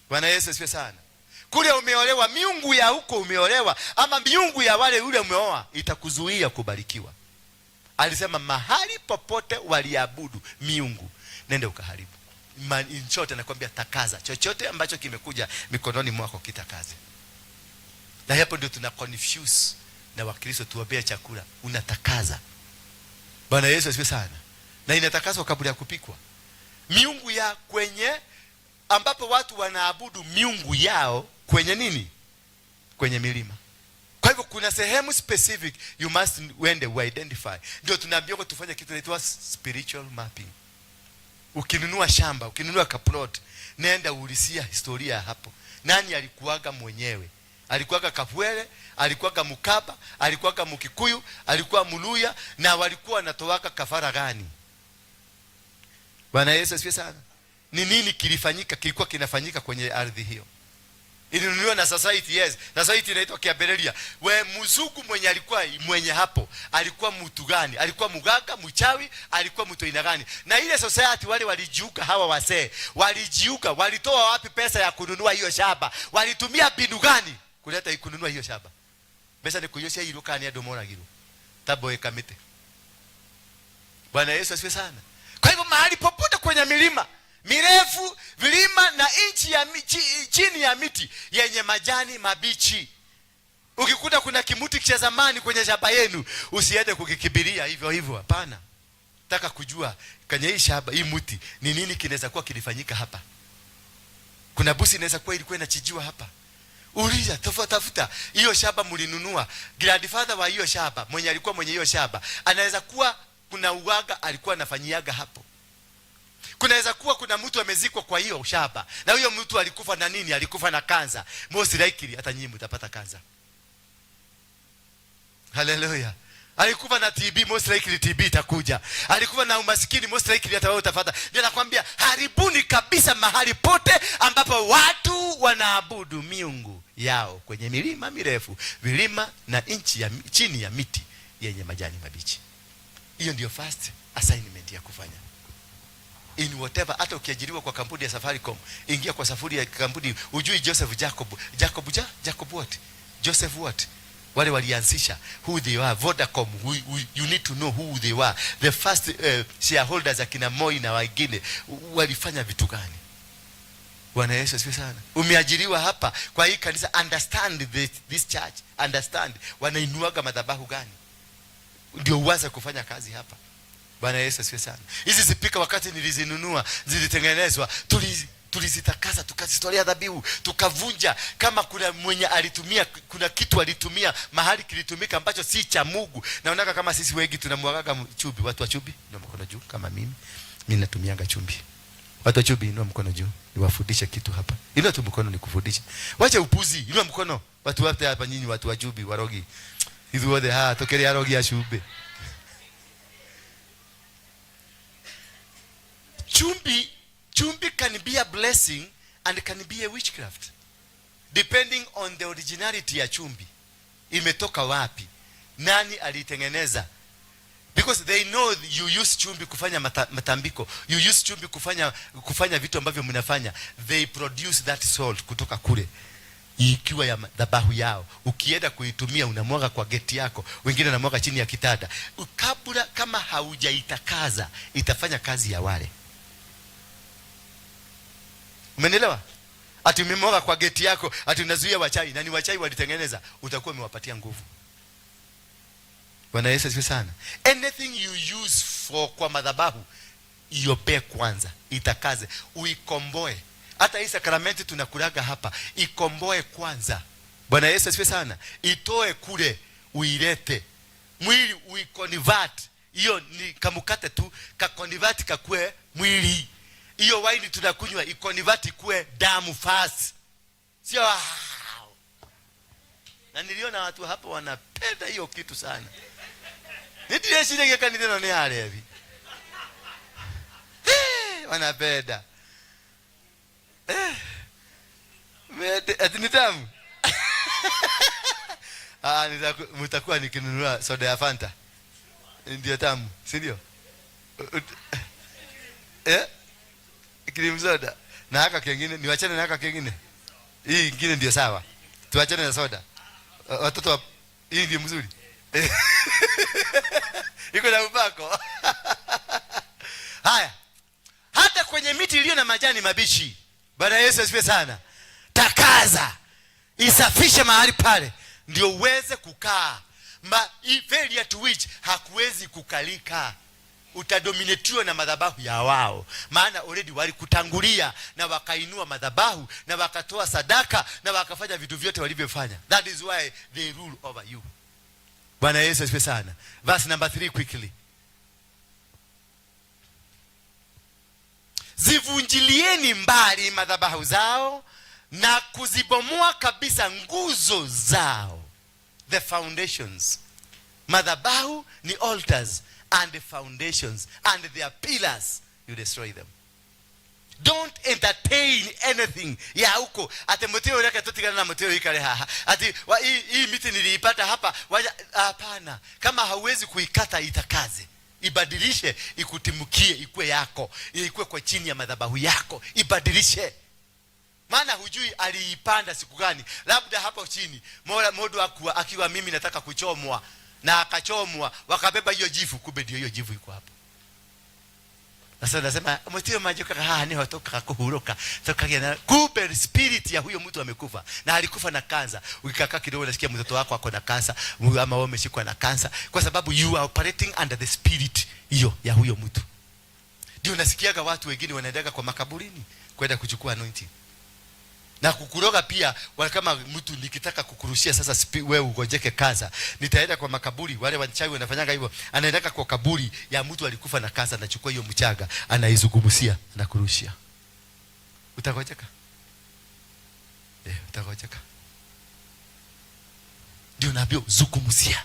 Bwana Yesu asifiwe sana. Kule umeolewa, miungu ya huko umeolewa, ama miungu ya wale ule umeoa, itakuzuia kubarikiwa. Alisema mahali popote waliabudu miungu, nende ukaharibu. In short anakuambia takaza. Chochote ambacho kimekuja mikononi mwako kitakaze. Na hapo ndio tuna confuse na Wakristo tuwapea chakula, unatakaza. Bwana Yesu asifiwe sana. Na inatakazwa kabla ya kupikwa. Miungu ya kwenye ambapo watu wanaabudu miungu yao kwenye nini? Kwenye milima. Kwa hivyo kuna sehemu specific you must identify. Ndio tunaambiwa tufanye kitu inaitwa spiritual mapping. Ukinunua shamba, ukinunua kaplot, nenda ulisia historia hapo. Nani alikuaga mwenyewe? alikuwa Kapwele, alikuwa Mukaba, alikuwa Mukikuyu, alikuwa Muluya, na walikuwa wanatoaka kafara gani? Bwana Yesu asifiwe sana. Ni nini kilifanyika, kilikuwa kinafanyika kwenye ardhi hiyo? Ilinunuliwa na society, yes. Society inaitwa Kiaberelia. We mzungu mwenye alikuwa mwenye hapo, alikuwa mtu gani? Alikuwa muganga, mchawi, alikuwa mtu aina gani? Na ile society wale walijiuka, hawa wasee, walijiuka, walitoa wapi pesa ya kununua hiyo shamba? Walitumia mbinu gani kuleta kununua hiyo shamba? Pesa ni kuyosia hilo kani ya domora hilo. Tabo ekamite. Bwana Yesu asifiwe sana. Kwa hivyo mahali popote kwenye milima mirefu, vilima na inchi ya chini ya miti yenye majani mabichi, ukikuta kuna kimuti cha zamani kwenye shamba yenu, usiende kukikibiria hivyo hivyo, hapana. Nataka kujua kwenye hii shamba, hii mti, ni nini kinaweza kuwa kilifanyika hapa. Kuna busi inaweza kuwa ilikuwa inachijiwa hapa. Uliza, tafuta hiyo shamba mlinunua, grandfather wa hiyo shamba, mwenye alikuwa mwenye hiyo shamba, anaweza kuwa kuna uwaga alikuwa anafanyiaga hapo. Kunaweza kuwa kuna mtu amezikwa kwa hiyo shamba, na huyo mtu alikufa na nini? Alikufa na kansa. Most likely hata nyinyi mtapata kansa. Hallelujah. Alikufa na TB, most likely TB itakuja. Alikufa na umaskini, most likely hata wewe utapata. Ndio nakwambia, haribuni kabisa mahali pote ambapo watu wanaabudu miungu yao kwenye milima mirefu, vilima na inchi ya chini ya miti yenye majani mabichi. Hiyo ndio first assignment ya kufanya. In whatever, hata ukiajiriwa kwa kampuni ya Safaricom, ingia kwa safari ya kampuni, ujui Joseph Jacob what? Joseph what? Wale walianzisha, who they were, Vodacom, you need to know who they were. The first shareholders akina Moi na wengine walifanya vitu gani? Bwana Yesu asifiwe sana. Umeajiriwa hapa kwa hii kanisa, understand this church, understand wanainuaga madhabahu gani, ndio uanze kufanya kazi hapa. Bwana Yesu asifiwe sana. Hizi zipika wakati nilizinunua, zilitengenezwa, tulizitakasa, tukazitolea dhabihu, tukavunja. Kama kuna mwenye alitumia, kuna kitu alitumia mahali kilitumika ambacho si cha Mungu. Naonaka kama sisi wengi tunamwagaga chumvi. Watu wa chumvi ndio mkono juu kama mimi natumianga chumvi. Watu wa chumvi ndio mkono juu. Niwafundishe kitu hapa. Inua tu mkono nikufundishe. Wacha upuzi. Inua mkono. Watu wote hapa nyinyi watu wa chumvi, warogi. Hizo wote tokelea rogi ya chumvi. Chumvi can be a blessing and can be a witchcraft, depending on the originality ya chumvi. Imetoka wapi? Nani alitengeneza? Because they know you use chumvi kufanya matambiko. You use chumvi kufanya vitu ambavyo mnafanya. They produce that salt kutoka kule, ikiwa ya dhabahu yao. Ukienda kuitumia unamwaga kwa geti yako, wengine wanamwaga chini ya kitanda. Kabla kama haujaitakaza, itafanya kazi ya wale. Umenielewa? Ati umemwaga kwa geti yako, ati unazuia wachai, na ni wachai walitengeneza, utakuwa umewapatia nguvu. Bwana Yesu asifiwe sana. Anything you use for kwa madhabahu, iobe kwanza, itakaze, uikomboe. Hata hii sakramenti tunakulaga hapa, ikomboe kwanza. Bwana Yesu asifiwe sana. Itoe kule, uilete. Mwili uiconvert. Hiyo ni kamukate tu, kaconvert kakue mwili. Hiyo wine tunakunywa iconvert kuwe damu fast. Sio na niliona watu hapa wanapenda hiyo kitu sana. Ndio shida yake kanisa nani alevi. Wanapenda. Ati ni tamu. Mtakuwa nikinunua soda ya Fanta. Ndio tamu, si ndio? Cream soda. Na haka kingine, niwachane na haka kingine. Hii nyingine ndio sawa. Tuachane na soda. Watoto hii ndio mzuri. Iko na upako. Haya. Hata kwenye miti iliyo na majani mabichi. Bwana Yesu asifiwe sana. Takaza. Isafishe mahali pale ndio uweze kukaa. Failure to which hakuwezi kukalika. Utadominatiwa na madhabahu ya wao. Maana already walikutangulia na wakainua madhabahu na wakatoa sadaka na wakafanya vitu vyote walivyofanya. That is why they rule over you. Bwana Yesu asifiwe sana. Verse number 3 quickly. Zivunjilieni mbali madhabahu zao na kuzibomoa kabisa nguzo zao, the foundations. Madhabahu ni altars and the foundations and their pillars, you destroy them. Don't entertain anything ya huko. Ate mteo yake totikana na mteo ikale haha. Ati hii miti niliipata hapa. Hapana. Kama hauwezi kuikata itakaze. Ibadilishe, ikutimukie, ikue yako. Ikue kwa chini ya madhabahu yako. Ibadilishe. Maana hujui aliipanda siku gani. Labda hapo chini modo akiwa mimi nataka kuchomwa na akachomwa, wakabeba hiyo jivu, kumbe ndio hiyo jivu iko hapo. Sasa nasema mtio majoka ni hotoka kuhuruka. Toka kumbe spirit ya huyo mtu amekufa. Na alikufa na kansa. Ukikaa kidogo unasikia mtoto wako ako na kansa, ama wewe umeshikwa na kansa, kwa sababu you are operating under the spirit hiyo ya huyo mtu. Ndio unasikiaga watu wengine wanaendaga kwa makaburini kwenda kuchukua anointing. Na kukuroga pia, kama mtu nikitaka kukurushia sasa wewe ugojeke kansa, nitaenda kwa makaburi. Wale wachawi wanafanyanga hivyo, anaenda kwa kaburi ya mtu alikufa na kansa, anachukua hiyo mchaga, anaizungumzia, anakurushia. Utagojeka? Utagojeka. Ndio nabio zungumzia.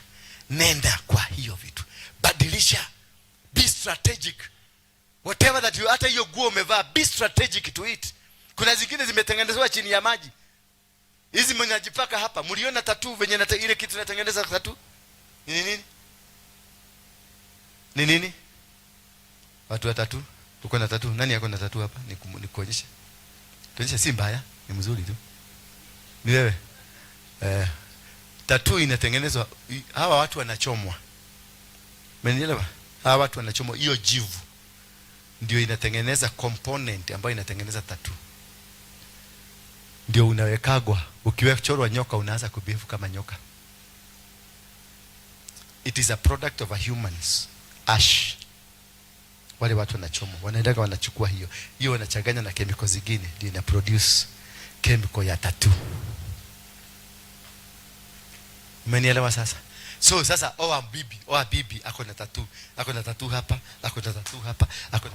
Nenda kwa hiyo vitu. Badilisha. Be strategic. Whatever that you, hata hiyo nguo umevaa, be strategic to it. Kuna zingine zimetengenezwa chini ya maji. Hizi mnajipaka hapa. Mliona tattoo venye ile kitu inatengeneza tattoo? Ni nini? Ni nini? Watu wa tattoo? Uko na tattoo? Nani yako na tattoo hapa? Nikuonyeshe. Tuonyeshe, si mbaya, ni mzuri tu. Ni wewe. Tattoo inatengenezwa, hawa watu wanachomwa. Mmenielewa? Hawa watu wanachomwa, hiyo jivu ndio inatengeneza component ambayo inatengeneza tattoo. Ndio unawekagwa, ukiwechorwa nyoka unaanza kubehave kama nyoka. It is a product of a human's ash. Wale watu wanachomwa, wanaendaga wanachukua hiyo wanachanganya na chemical zingine, ndio ina produce chemical ya tattoo. Umenielewa sasa? So sasa bibi ako na tattoo hapa, ako na tattoo hapa, ako na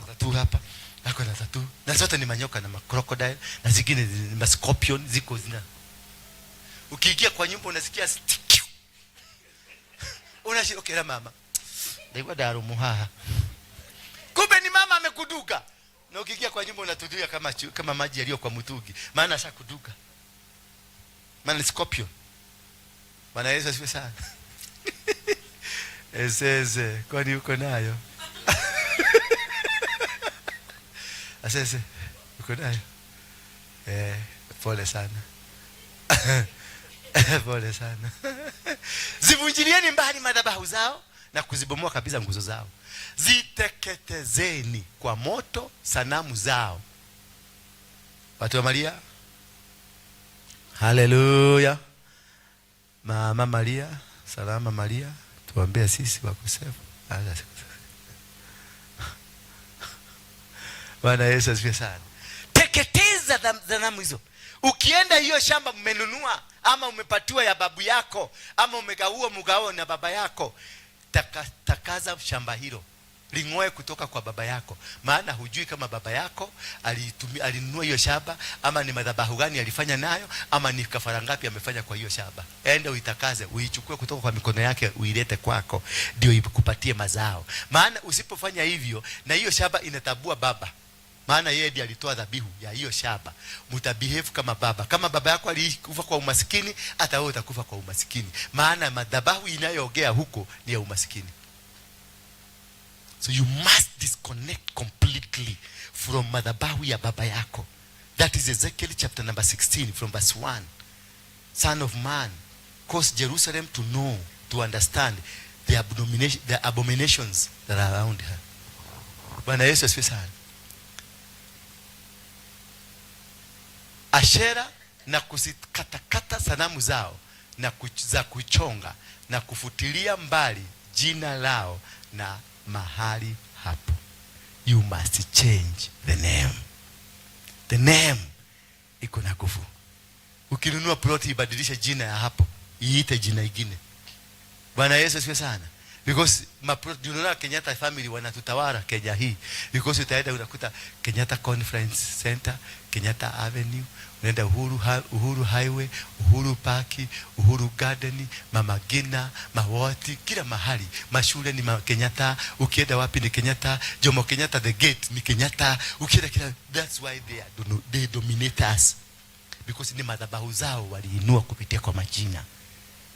tattoo hapa, ako na tattoo. Na zote ni manyoka na crocodile, na zingine ni scorpion, ziko zina. Ukiingia kwa nyumba unasikia stick. Unashirokera mama. Ndio daru muhaha. Kumbe ni mama amekuduka. Na ukiingia kwa nyumba unatuduya kama maji yaliyo kwa mtungi. Maana ashakuduka. Maana ni scorpion. Bwana Yesu asifiwe sana. Esese, kwani uko nayo? Asese, uko nayo? Pole sana. Pole sana. Zivunjilieni mbali madhabahu zao na kuzibomoa kabisa nguzo zao. Ziteketezeni kwa moto sanamu zao. Watu wa Maria. Haleluya. Mama Maria, salama Maria, tuambie sisi wakosefu. Bwana Yesu asifiwe sana. Teketeza sanamu hizo. Ukienda hiyo shamba mmenunua ama umepatiwa ya babu yako ama umegaua mgao na baba yako, takaza shamba hilo. Ling'oe kutoka kwa baba yako. Maana hujui kama baba yako alinunua hiyo shamba, ama ni madhabahu gani alifanya nayo, ama ni kafara ngapi amefanya kwa hiyo shamba. Enda uitakaze, uichukue kutoka kwa mikono yake, uilete kwako, ndio ikupatie mazao. Maana usipofanya hivyo, na hiyo shamba inatabua baba. Maana yeye ndiye alitoa dhabihu ya hiyo shamba. Mutabehave kama baba. Kama baba yako alikufa kwa umaskini, hata wewe utakufa kwa umaskini. Maana madhabahu inayoogea huko ni ya umaskini. So you must disconnect completely from madhabahu ya baba yako. That is Ezekiel chapter number 16 from verse 1. Son of man, cause Jerusalem to know, to understand the abominations that are around her. Bwana Yesu asifiwe sana. Ashera na kuzikatakata sanamu zao na za kuchonga na kufutilia mbali jina lao na mahali hapo. You must change the name. The name iko na nguvu. Ukinunua plot ibadilishe jina ya hapo, iite jina ingine. Bwana Yesu asifiwe sana. Because unaona Kenyatta family wanatutawala Kenya hii. Because utaenda unakuta Kenyatta Conference Center, Kenyatta Avenue, unaenda Uhuru Highway, Uhuru Park, Uhuru Garden, Mama Ngina, Mawati, kila mahali. Mashule ni Kenyatta, ukienda wapi ni Kenyatta, Jomo Kenyatta the gate ni Kenyatta, ukienda kila. That's why they dominate us. Because ni madhabahu zao waliinua kupitia kwa majina.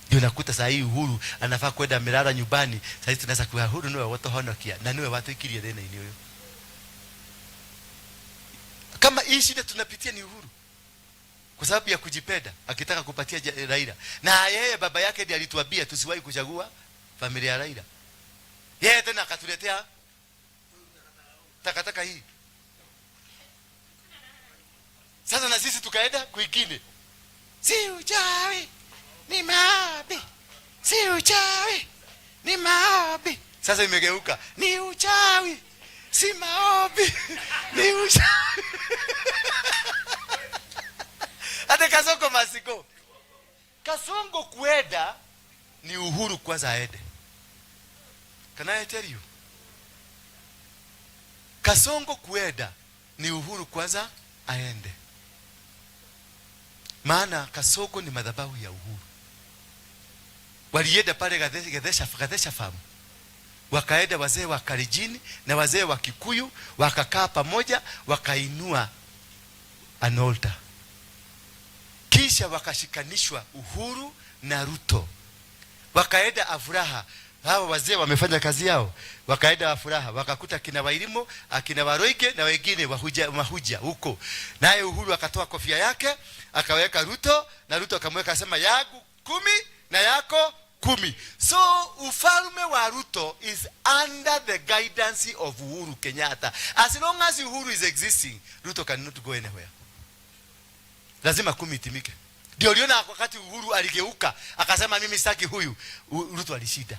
Ndio nakuta saa hii Uhuru anafaa kwenda Mirara nyumbani. Sasa tunaweza kuwa Uhuru niwe watu honokia na niwe watu ikirie tena inyo. Kama hii shida tunapitia ni Uhuru. Kwa sababu ya kujipenda, akitaka kupatia Raila. Na yeye baba yake ndiye alituambia tusiwahi kuchagua familia ya Raila. Yeye tena akatuletea takataka hii. Sasa na sisi tukaenda kuingine. Si uchawi ni maombi. Si uchawi ni maombi. Sasa imegeuka ni uchawi si maombi. Ni uchawi. Hata Kasongo masiko. Kasongo kuenda ni Uhuru kwanza aende. Can I tell you? Kasongo kuenda ni Uhuru kwanza aende. Maana Kasongo ni madhabahu ya Uhuru. Walienda pale Gadesha Farm. Wakaenda wazee wa Kalenjin na wazee wa Kikuyu, wakakaa pamoja, wakainua an altar. Kisha wakashikanishwa Uhuru na Ruto. Wakaenda Afuraha. Hawa wazee wamefanya kazi yao. Wakaenda Afuraha, wakakuta kina Wairimo, akina Waroike na wengine mahuja huko. Naye Uhuru akatoa kofia yake, akaweka Ruto, na Ruto akamweka asema yangu 10 na yako 10. So ufalme wa Ruto is under the guidance of Uhuru Kenyatta. As long as Uhuru is existing, Ruto cannot go anywhere. Lazima 10 itimike. Ndio uliona wakati Uhuru aligeuka akasema mimi sitaki huyu, Ruto alishida.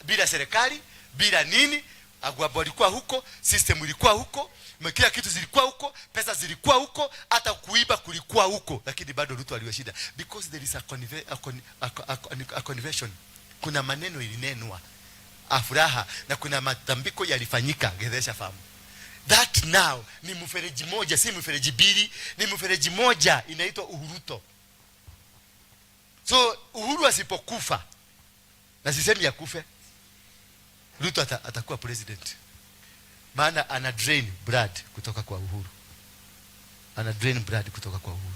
Bila serikali, bila nini, agwabo alikuwa huko, system ilikuwa huko, kila kitu zilikuwa huko, pesa zilikuwa huko, hata kuiba kulikuwa huko, lakini bado Ruto aliwashinda because there is a conversion. Kuna maneno ilinenwa Afuraha na kuna matambiko yalifanyika Gadesha Farm. That now ni mfereji moja, si mfereji mbili, ni mfereji moja inaitwa Uhuruto. So Uhuru asipokufa, na sisemi ya kufe, Ruto atakuwa president. Maana ana drain blood kutoka kwa Uhuru. Ana drain blood kutoka kwa Uhuru.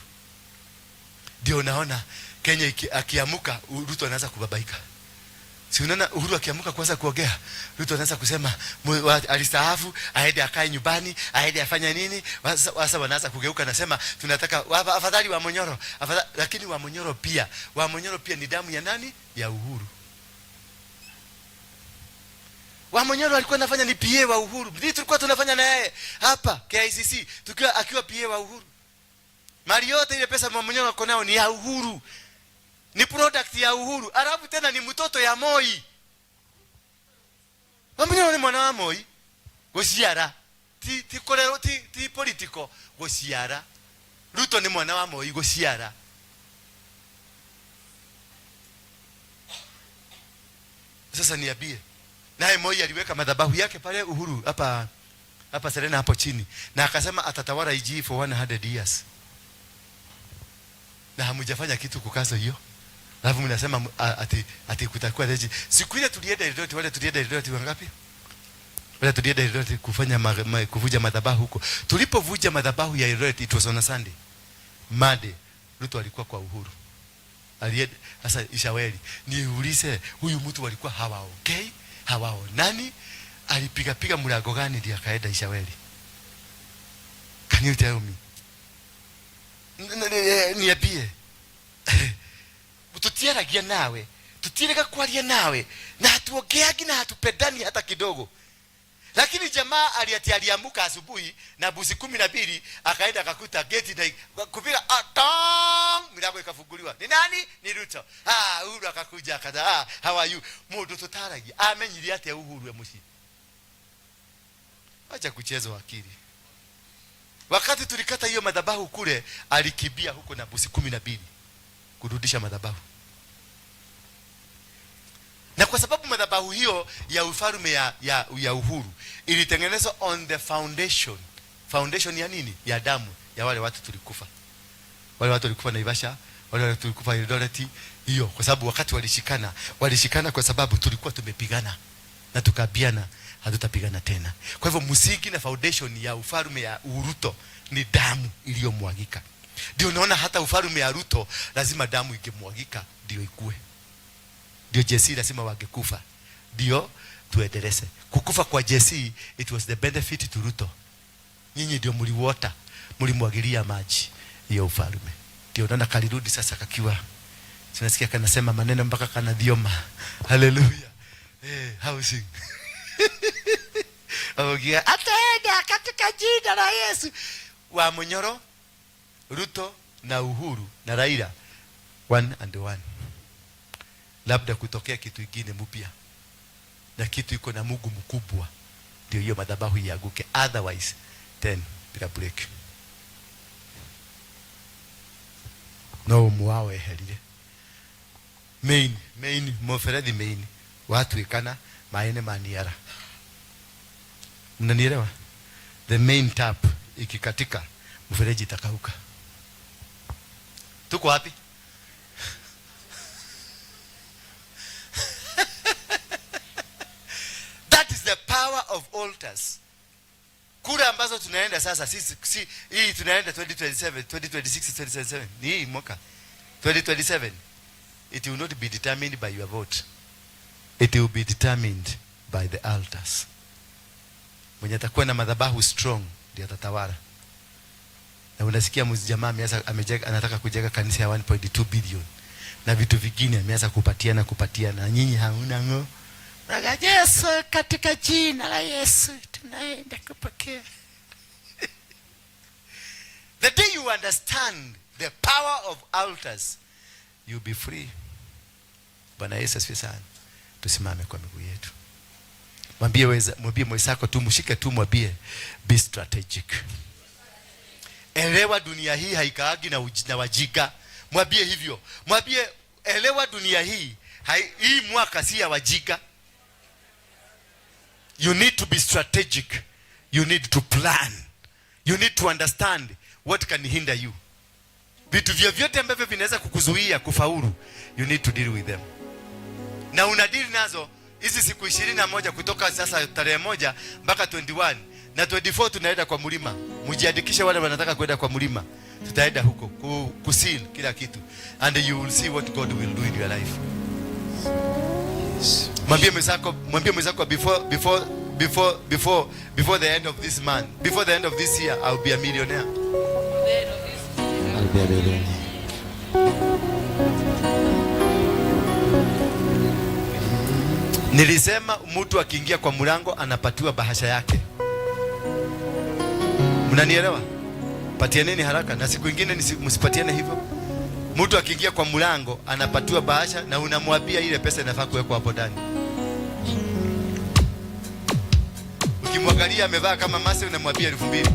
Ndio naona Kenya akiamuka Ruto anaanza kubabaika. Si unaona Uhuru akiamuka kwanza kuongea, Ruto anaanza kusema alistaafu, aende akae nyumbani, aende afanya nini? Sasa wanaanza kugeuka nasema tunataka afadhali wa Monyoro. Lakini wa Monyoro pia ni damu ya nani? Ya Uhuru. Wa Monyoro alikuwa anafanya ni PA wa Uhuru. Ndio tulikuwa tunafanya na yeye hapa KICC tukiwa akiwa PA wa Uhuru. Mali yote ile pesa wa Monyoro ako nao ni ya Uhuru. Ni product ya Uhuru. Alafu tena ni mtoto ya Moi. Wa Monyoro ni mwana wa Moi. Gosiara. Ti political gosiara. Ruto ni mwana wa Moi gosiara. Sasa niambie. Naye Moi aliweka madhabahu yake pale Uhuru hapa Serena hapo chini na akasema atatawala IGE for 100 years. Na hamujafanya kitu kukazo hiyo. Alafu mnasema ati kutakuwa leji. Siku ile tulienda Eldoret wangapi? Wala tulienda Eldoret kufanya kuvuja madhabahu huko. Tulipovuja madhabahu ya Eldoret it was on a Sunday. Monday Ruto alikuwa kwa Uhuru. Alienda sasa Ishaweli. Niulize huyu mtu walikuwa hawaongei? Hawao nani alipiga mlango gani ndiye akaenda Ishaweli? Can you tell me? Niambie. Tutiragia nawe, tutirega kwaria nawe na hatuongeagi na hatupendani hata kidogo. Lakini jamaa aliamuka asubuhi na busi 12 akaenda akakuta gate na kupiga atong milango ikafunguliwa. Ni nani? Ni Ruto. Uhuru akakuja akada how are you? Mundu tutaragia amenyiri ate Uhuru emushi. Acha kucheza akili. Wakati tulikata hiyo madhabahu kule alikibia huko na busi 12 kurudisha madhabahu. Na kwa sababu madhabahu hiyo ya ufalme ya uhuru ilitengenezwa on the foundation ya nini? Ya damu ya wale watu tulikufa. Wale watu walikufa Naivasha, wale watu tulikufa Eldoret. Hiyo kwa sababu wakati walishikana kwa sababu tulikuwa tumepigana na tukabiana hatutapigana tena. Kwa hivyo msingi na foundation ya ufalme ya Ruto ni damu iliyomwagika. Ndio unaona hata ufalme ya Ruto lazima damu ikimwagika ndio ikue. Ndio Jesse lazima wangekufa ndio tuendeleze. Kukufa kwa Jesse, it was the benefit to Ruto. Nyinyi ndio mliwota, mlimwagilia maji ya ufalme. Ndio unaona kalirudi sasa kakiwa tunasikia kanasema maneno mpaka kana dhioma. Hallelujah. Housing. Ogia ataenda katika jina la Yesu. Wa Munyoro, Ruto na Uhuru na Raila one and one. Labda kutokea kitu kingine mpya. Na kitu iko na Mungu mkubwa. Ndio hiyo madhabahu yaguke. Otherwise then bila break. No muawe helile. Main moferedi main. Watu ikana maene maniara. Mnanielewa? The main tap ikikatika mfereji itakauka. Tuko wapi? That is the power of altars. Kura ambazo tunaenda sasa sisi hii tunaenda 2027, 2026, 2027. Ni hii mwaka 2027. It will not be determined by your vote. It will be determined by the altars. Mwenye atakuwa na madhabahu strong ndiye atatawala. Na unasikia mjamaa amejenga anataka kujenga kanisa ya 1.2 billion. Na vitu vingine ameanza kupatiana na nyinyi hauna ngo. Naga Yesu katika jina la Yesu tunaenda kupokea. The day you understand the power of altars, you'll be free. Bwana Yesu asifiwe sana. Tusimame kwa miguu yetu. Mwambie mwenzako tu, mshike tu, mwambie be strategic. Elewa dunia hii haikaagi na wajiga. Mwambie hivyo. Mwambie elewa dunia hii hii mwaka si ya wajiga. You need to be strategic. You need to plan. You need to understand what can hinder you. Vitu vyote ambavyo vinaweza kukuzuia kufaulu, you need to deal with them. Na unadili nazo hizi siku 21 kutoka sasa tarehe 1 mpaka 21 na 24 tunaenda kwa mlima. Mjiandikishe wale wanataka kwenda kwa mlima. Tutaenda huko kusil kila kitu and you will see what God will do in your life. Mwambie mwenzako before the end of this month, before the end of this year, I'll be a millionaire. I'll be a millionaire. Nilisema mtu akiingia kwa mlango anapatiwa bahasha yake. Mnanielewa? Patianeni haraka na siku nyingine msipatiane hivyo. Mtu akiingia kwa mlango anapatiwa bahasha na unamwambia ile pesa inafaa kuwekwa hapo ndani. Ukimwangalia amevaa kama mase unamwambia 2000.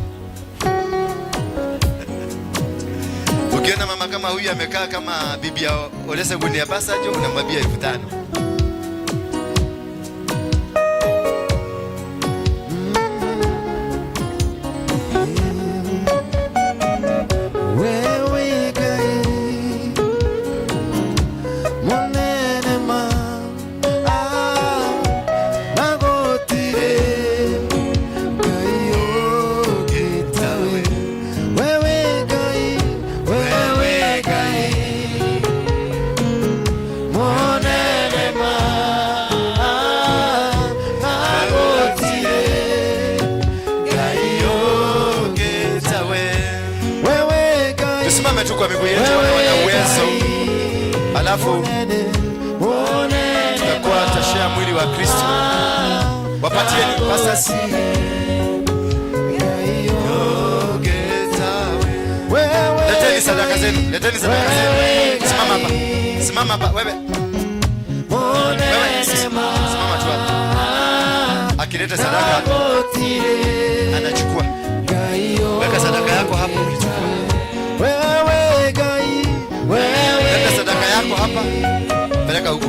Ukiona mama kama huyu amekaa kama bibi ya Olusegun Obasanjo unamwambia 5000. Kwa miguu yetu wana uwezo. Alafu tutakuwa tashia mwili wa Kristo. Wapatieni pasasi. Leteni sadaka zenu. Simama hapa. Simama hapa wewe. Simama tu hapa. Akileta sadaka anachukua. Weka sadaka yako hapo ukichukua. Weka sadaka yako hapa. Peleka huko.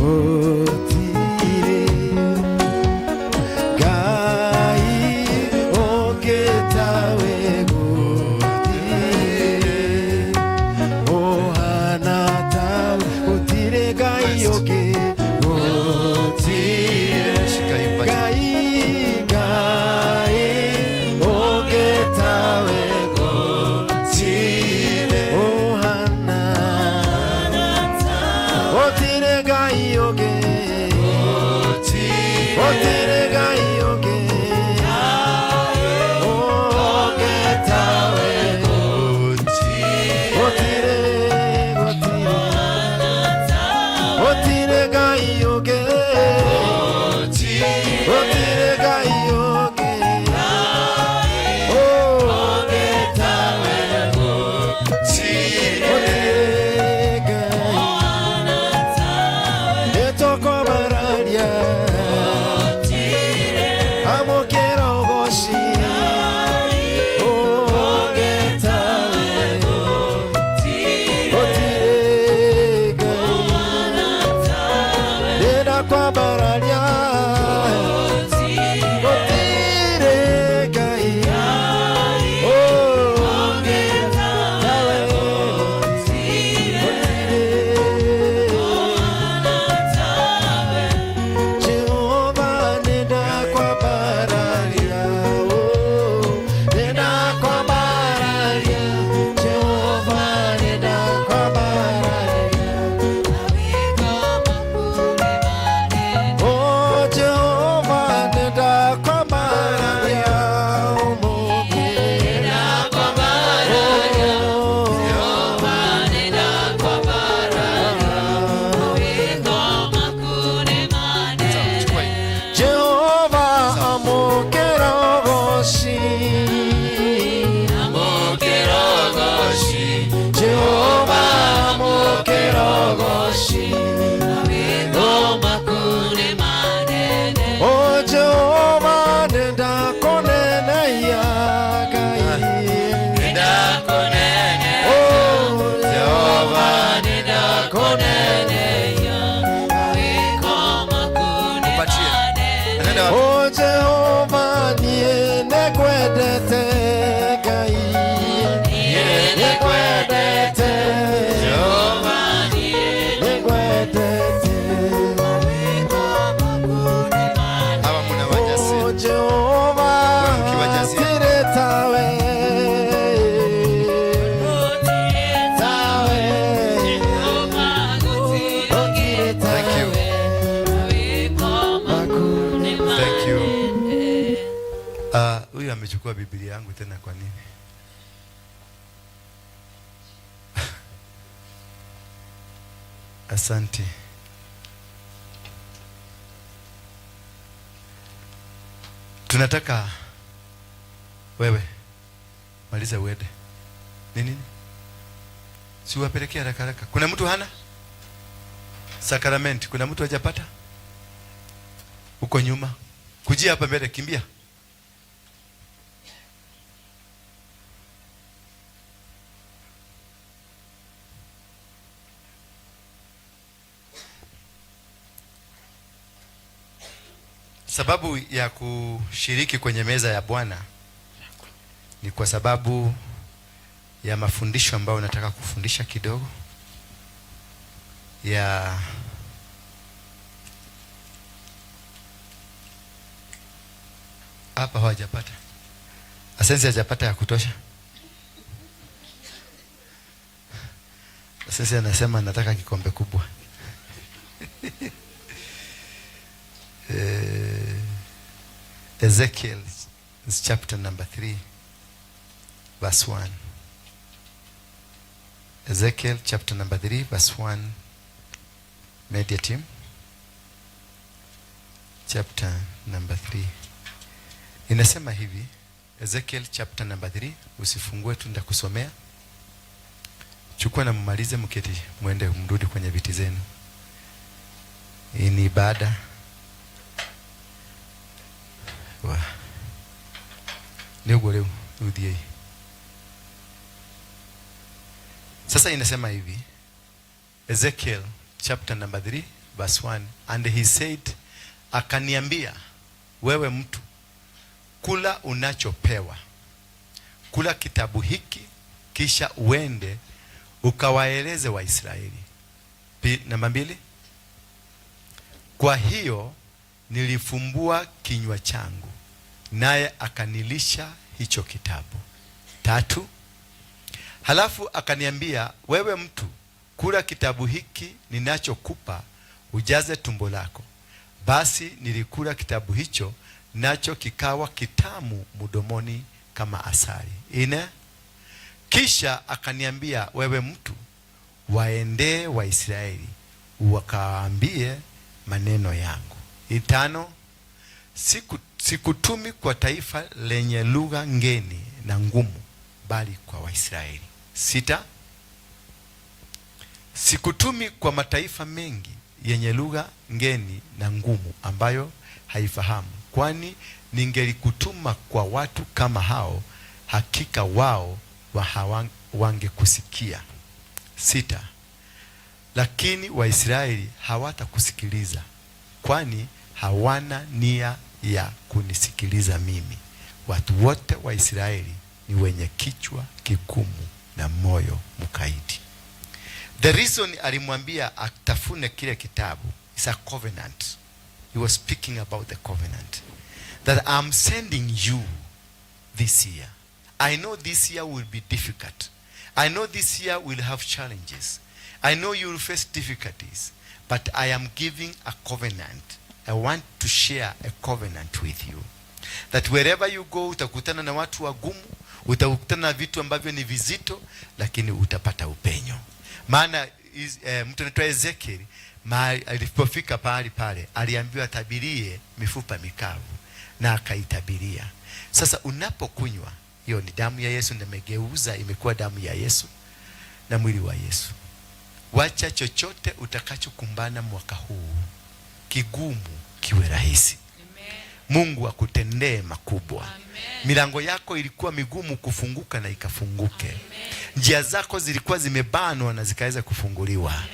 gotire Gai ogetawe gotire Ohana tawe gotire gai oge gotire Gai ogetawe gotire Ohana gotire gai oge gotire gai oge ogetawe gotire gotire gai oge gotire gai oge ogetawe gotire gai etoko bararia amokero goshi ogetawe gotire gai era kwa bararia gotire gai ogetawe Jehovah nenda kwa bararia nenda kwa bararia Jehovah nenda kwa bararia Oh Jehovah nenda kwa bararia nenda kwa bararia Jehovah nenda kwa bararia Jehovah amokero goshi Jehovah amokero goshi Oh Jehovah nenda konene ya gai Oh Jehovah nenda konene Oh Jehovah niene kwedete gai niene kwedete Jehovah niene kwedete Hawa muna wajasiri. Oh Jehovah Mkiwa jasiri. tiretawe tawe Thank you. Thank you. Huyu amechukua Biblia yangu tena kwa nini? Asante. Tunataka wewe maliza uende. Nini? Si uwapelekea haraka haraka. Kuna mtu hana sakramenti? Kuna mtu hajapata? Uko nyuma. Kujia hapa mbele, kimbia. Sababu ya kushiriki kwenye meza ya Bwana ni kwa sababu ya mafundisho ambayo nataka kufundisha kidogo ya hapa. Hawajapata asensi, hajapata ya kutosha. Asensi anasema nataka kikombe kubwa. Ezekiel chapter number 3 verse 1. Ezekiel chapter number 3 verse 1. Media team. Chapter number 3. Inasema hivi, Ezekiel chapter number 3, usifungue tu, ndakusomea. Chukua na mmalize, mketi, muende mrudi kwenye viti zenu. Hii ni ibada. Leo leo udie. Sasa inasema hivi, Ezekiel chapter number 3 verse 1, and he said, akaniambia, wewe mtu, kula unachopewa, kula kitabu hiki, kisha uende ukawaeleze Waisraeli. Namba 2, kwa hiyo nilifumbua kinywa changu, naye akanilisha hicho kitabu. 3, halafu akaniambia, wewe mtu, kula kitabu hiki ninachokupa, ujaze tumbo lako. Basi nilikula kitabu hicho, nacho kikawa kitamu mdomoni kama asali. 4, kisha akaniambia, wewe mtu, waendee Waisraeli wakawaambie maneno yangu. 5, sikutumi kwa taifa lenye lugha ngeni na ngumu, bali kwa Waisraeli. 6, sikutumi kwa mataifa mengi yenye lugha ngeni na ngumu ambayo haifahamu, kwani ningelikutuma kwa watu kama hao, hakika wao wangekusikia. 6, lakini Waisraeli hawatakusikiliza, kwani hawana nia ya kunisikiliza mimi. Watu wote wa Israeli ni wenye kichwa kigumu na moyo mkaidi. The reason alimwambia atafune kile kitabu is a covenant. He was speaking about the covenant that I'm sending you this year. I know this year will be difficult. I know this year will have challenges. I know you will face difficulties, but I am giving a covenant. I want to share a covenant with you. That wherever you go, utakutana na watu wagumu, utakutana na vitu ambavyo ni vizito, lakini utapata upenyo. Maana mtu anaitwa Ezekiel, alipofika pale, aliambiwa tabirie mifupa mikavu, na akaitabiria. Sasa unapokunywa, hiyo ni damu ya Yesu, na megeuza imekuwa damu ya Yesu na mwili wa Yesu. Wacha chochote utakachokumbana mwaka huu kigumu kiwe rahisi. Amen. Mungu akutendee makubwa. Amen. Milango yako ilikuwa migumu kufunguka na ikafunguke. Amen. Njia zako zilikuwa zimebanwa na zikaweza kufunguliwa. Amen.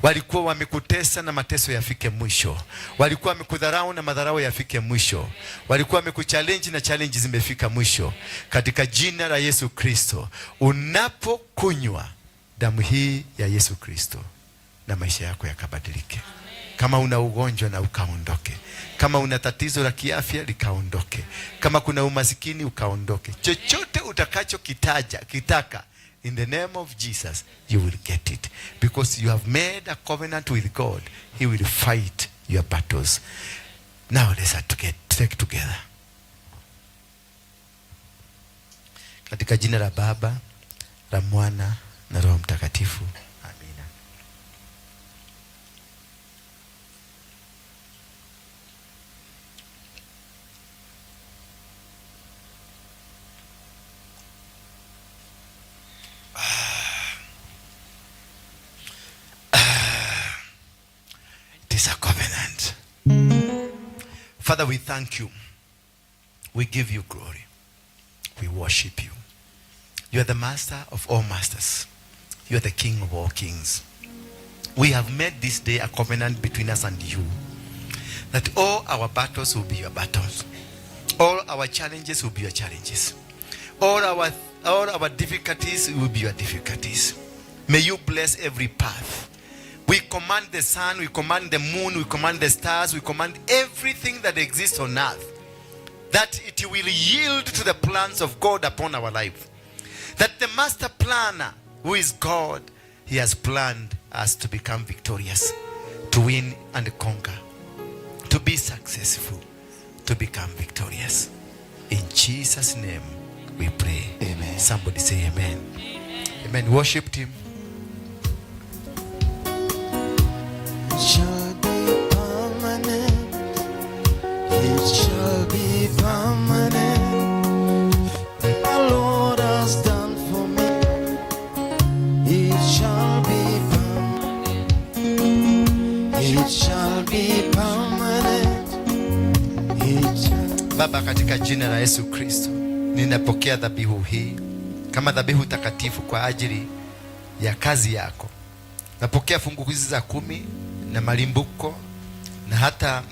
Walikuwa wamekutesa na mateso yafike mwisho. Walikuwa wamekudharau na madharau yafike mwisho. Walikuwa wamekuchallenge na challenge zimefika mwisho. Katika jina la Yesu Kristo, unapokunywa damu hii ya Yesu Kristo, na maisha yako yakabadilike. Kama una ugonjwa na ukaondoke. Kama una tatizo la kiafya likaondoke. Kama kuna umasikini ukaondoke. Chochote utakacho kitaka, in the name of Jesus, you will get it. Because you have made a covenant with God. He will fight your battles. Now let's take together. Katika jina la Baba, la Mwana na Roho Mtakatifu. Amina. It is a covenant. Father, we thank you. We give you glory. We worship you. You are the master of all masters. You are the king of all kings. We have made this day a covenant between us and you, that all our battles will be your battles. All our challenges will be your challenges. All our difficulties will be your difficulties. May you bless every path. We command the sun, we command the moon, we command the stars, we command everything that exists on earth, that it will yield to the plans of God upon our life. That the master planner, who is God, he has planned us to become victorious, to win and conquer, to be successful, to become victorious. In Jesus' name we pray. Amen. Somebody say amen. Amen. Amen. Worship him. It shall be permanent. It shall be permanent. The Lord has done for me. It shall be permanent. It shall be permanent. It shall... Baba, katika jina la Yesu Kristo, ninapokea dhabihu hii kama dhabihu takatifu kwa ajili ya kazi yako. Napokea fungu hizi za 10 na malimbuko na hata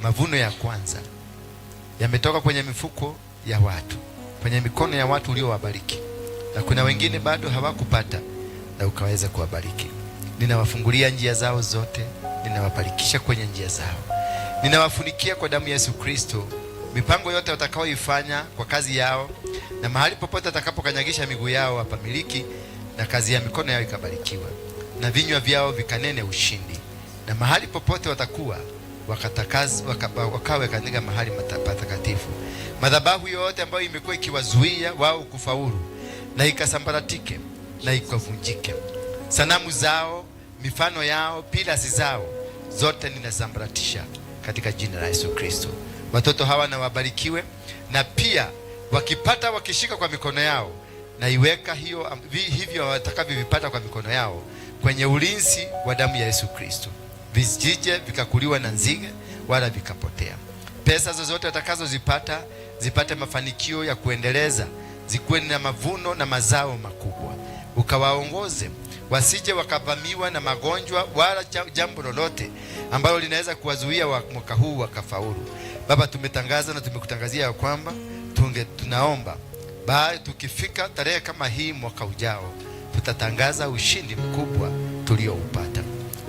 mavuno ya kwanza yametoka kwenye mifuko ya watu, kwenye mikono ya watu uliowabariki, na kuna wengine bado hawakupata na ukaweza kuwabariki. Ninawafungulia njia zao zote, ninawabarikisha kwenye njia zao, ninawafunikia kwa damu ya Yesu Kristo mipango yote watakaoifanya kwa kazi yao, na mahali popote atakapokanyagisha miguu yao wapamiliki, na kazi ya mikono yao ikabarikiwa, na vinywa vyao vikanene ushindi, na mahali popote watakuwa wakawe katika mahali patakatifu. Madhabahu yote ambayo imekuwa ikiwazuia wao kufaulu na ikasambaratike na ikavunjike. Sanamu zao, mifano yao, pilasi zao zote ninasambaratisha katika jina la Yesu Kristo. Watoto hawa na wabarikiwe, na pia wakipata wakishika kwa mikono yao, na iweka hivyo watakavyovipata kwa mikono yao kwenye ulinzi wa damu ya Yesu Kristo, visije vikakuliwa na nzige wala vikapotea. Pesa zozote watakazozipata zipate mafanikio ya kuendeleza, zikuwe na mavuno na mazao makubwa. Ukawaongoze wasije wakavamiwa na magonjwa wala jambo lolote ambalo linaweza kuwazuia mwaka huu wakafaulu. Baba, tumetangaza na tumekutangazia ya kwamba tunaomba tukifika tarehe kama hii mwaka ujao tutatangaza ushindi mkubwa tulioupata.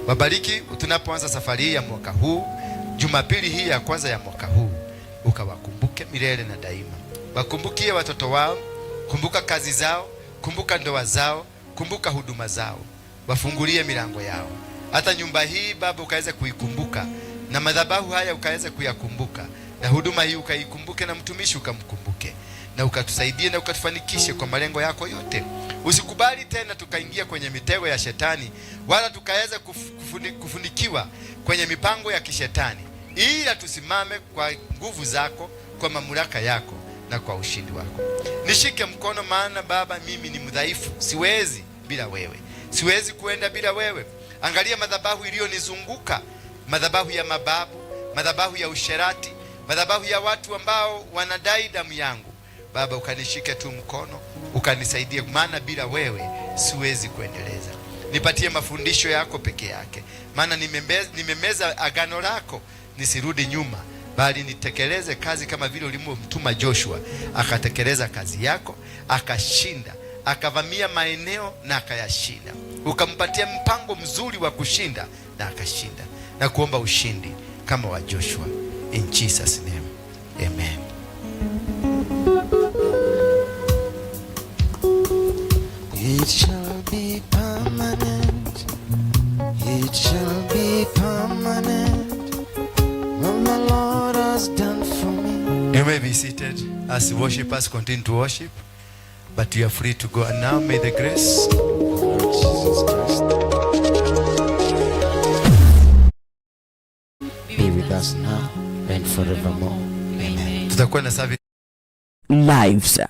Wabariki tunapoanza safari hii ya mwaka huu, Jumapili hii ya kwanza ya mwaka huu, ukawakumbuke milele na daima. Wakumbukie watoto wao, kumbuka kazi zao, kumbuka ndoa zao, kumbuka huduma zao, wafungulie milango yao. Hata nyumba hii Baba ukaweza kuikumbuka, na madhabahu haya ukaweza kuyakumbuka, na huduma hii ukaikumbuke, na mtumishi ukamkumbuke, na ukatusaidie na ukatufanikishe kwa malengo yako yote. Usikubali tena tukaingia kwenye mitego ya shetani, wala tukaweza kufunikiwa kwenye mipango ya kishetani, ila tusimame kwa nguvu zako, kwa mamlaka yako na kwa ushindi wako. Nishike mkono, maana Baba mimi ni mdhaifu, siwezi bila wewe, siwezi kuenda bila wewe. Angalia madhabahu iliyonizunguka, madhabahu ya mababu, madhabahu ya usherati, madhabahu ya watu ambao wanadai damu yangu. Baba, ukanishike tu mkono, ukanisaidie, maana bila wewe siwezi kuendeleza. Nipatie mafundisho yako peke yake, maana nimemeza agano lako, nisirudi nyuma, bali nitekeleze kazi kama vile ulimtuma Joshua akatekeleza kazi yako, akashinda, akavamia maeneo na akayashinda. Ukampatia mpango mzuri wa kushinda na akashinda, na kuomba ushindi kama wa Joshua, in Jesus name, amen. It shall be permanent. It shall be permanent. What the Lord has done for me. You may be seated as worshipers continue to worship, but you are free to go. And now may the grace of Jesus Christ be with us now and forevermore. Amen. tutakuwa na service lives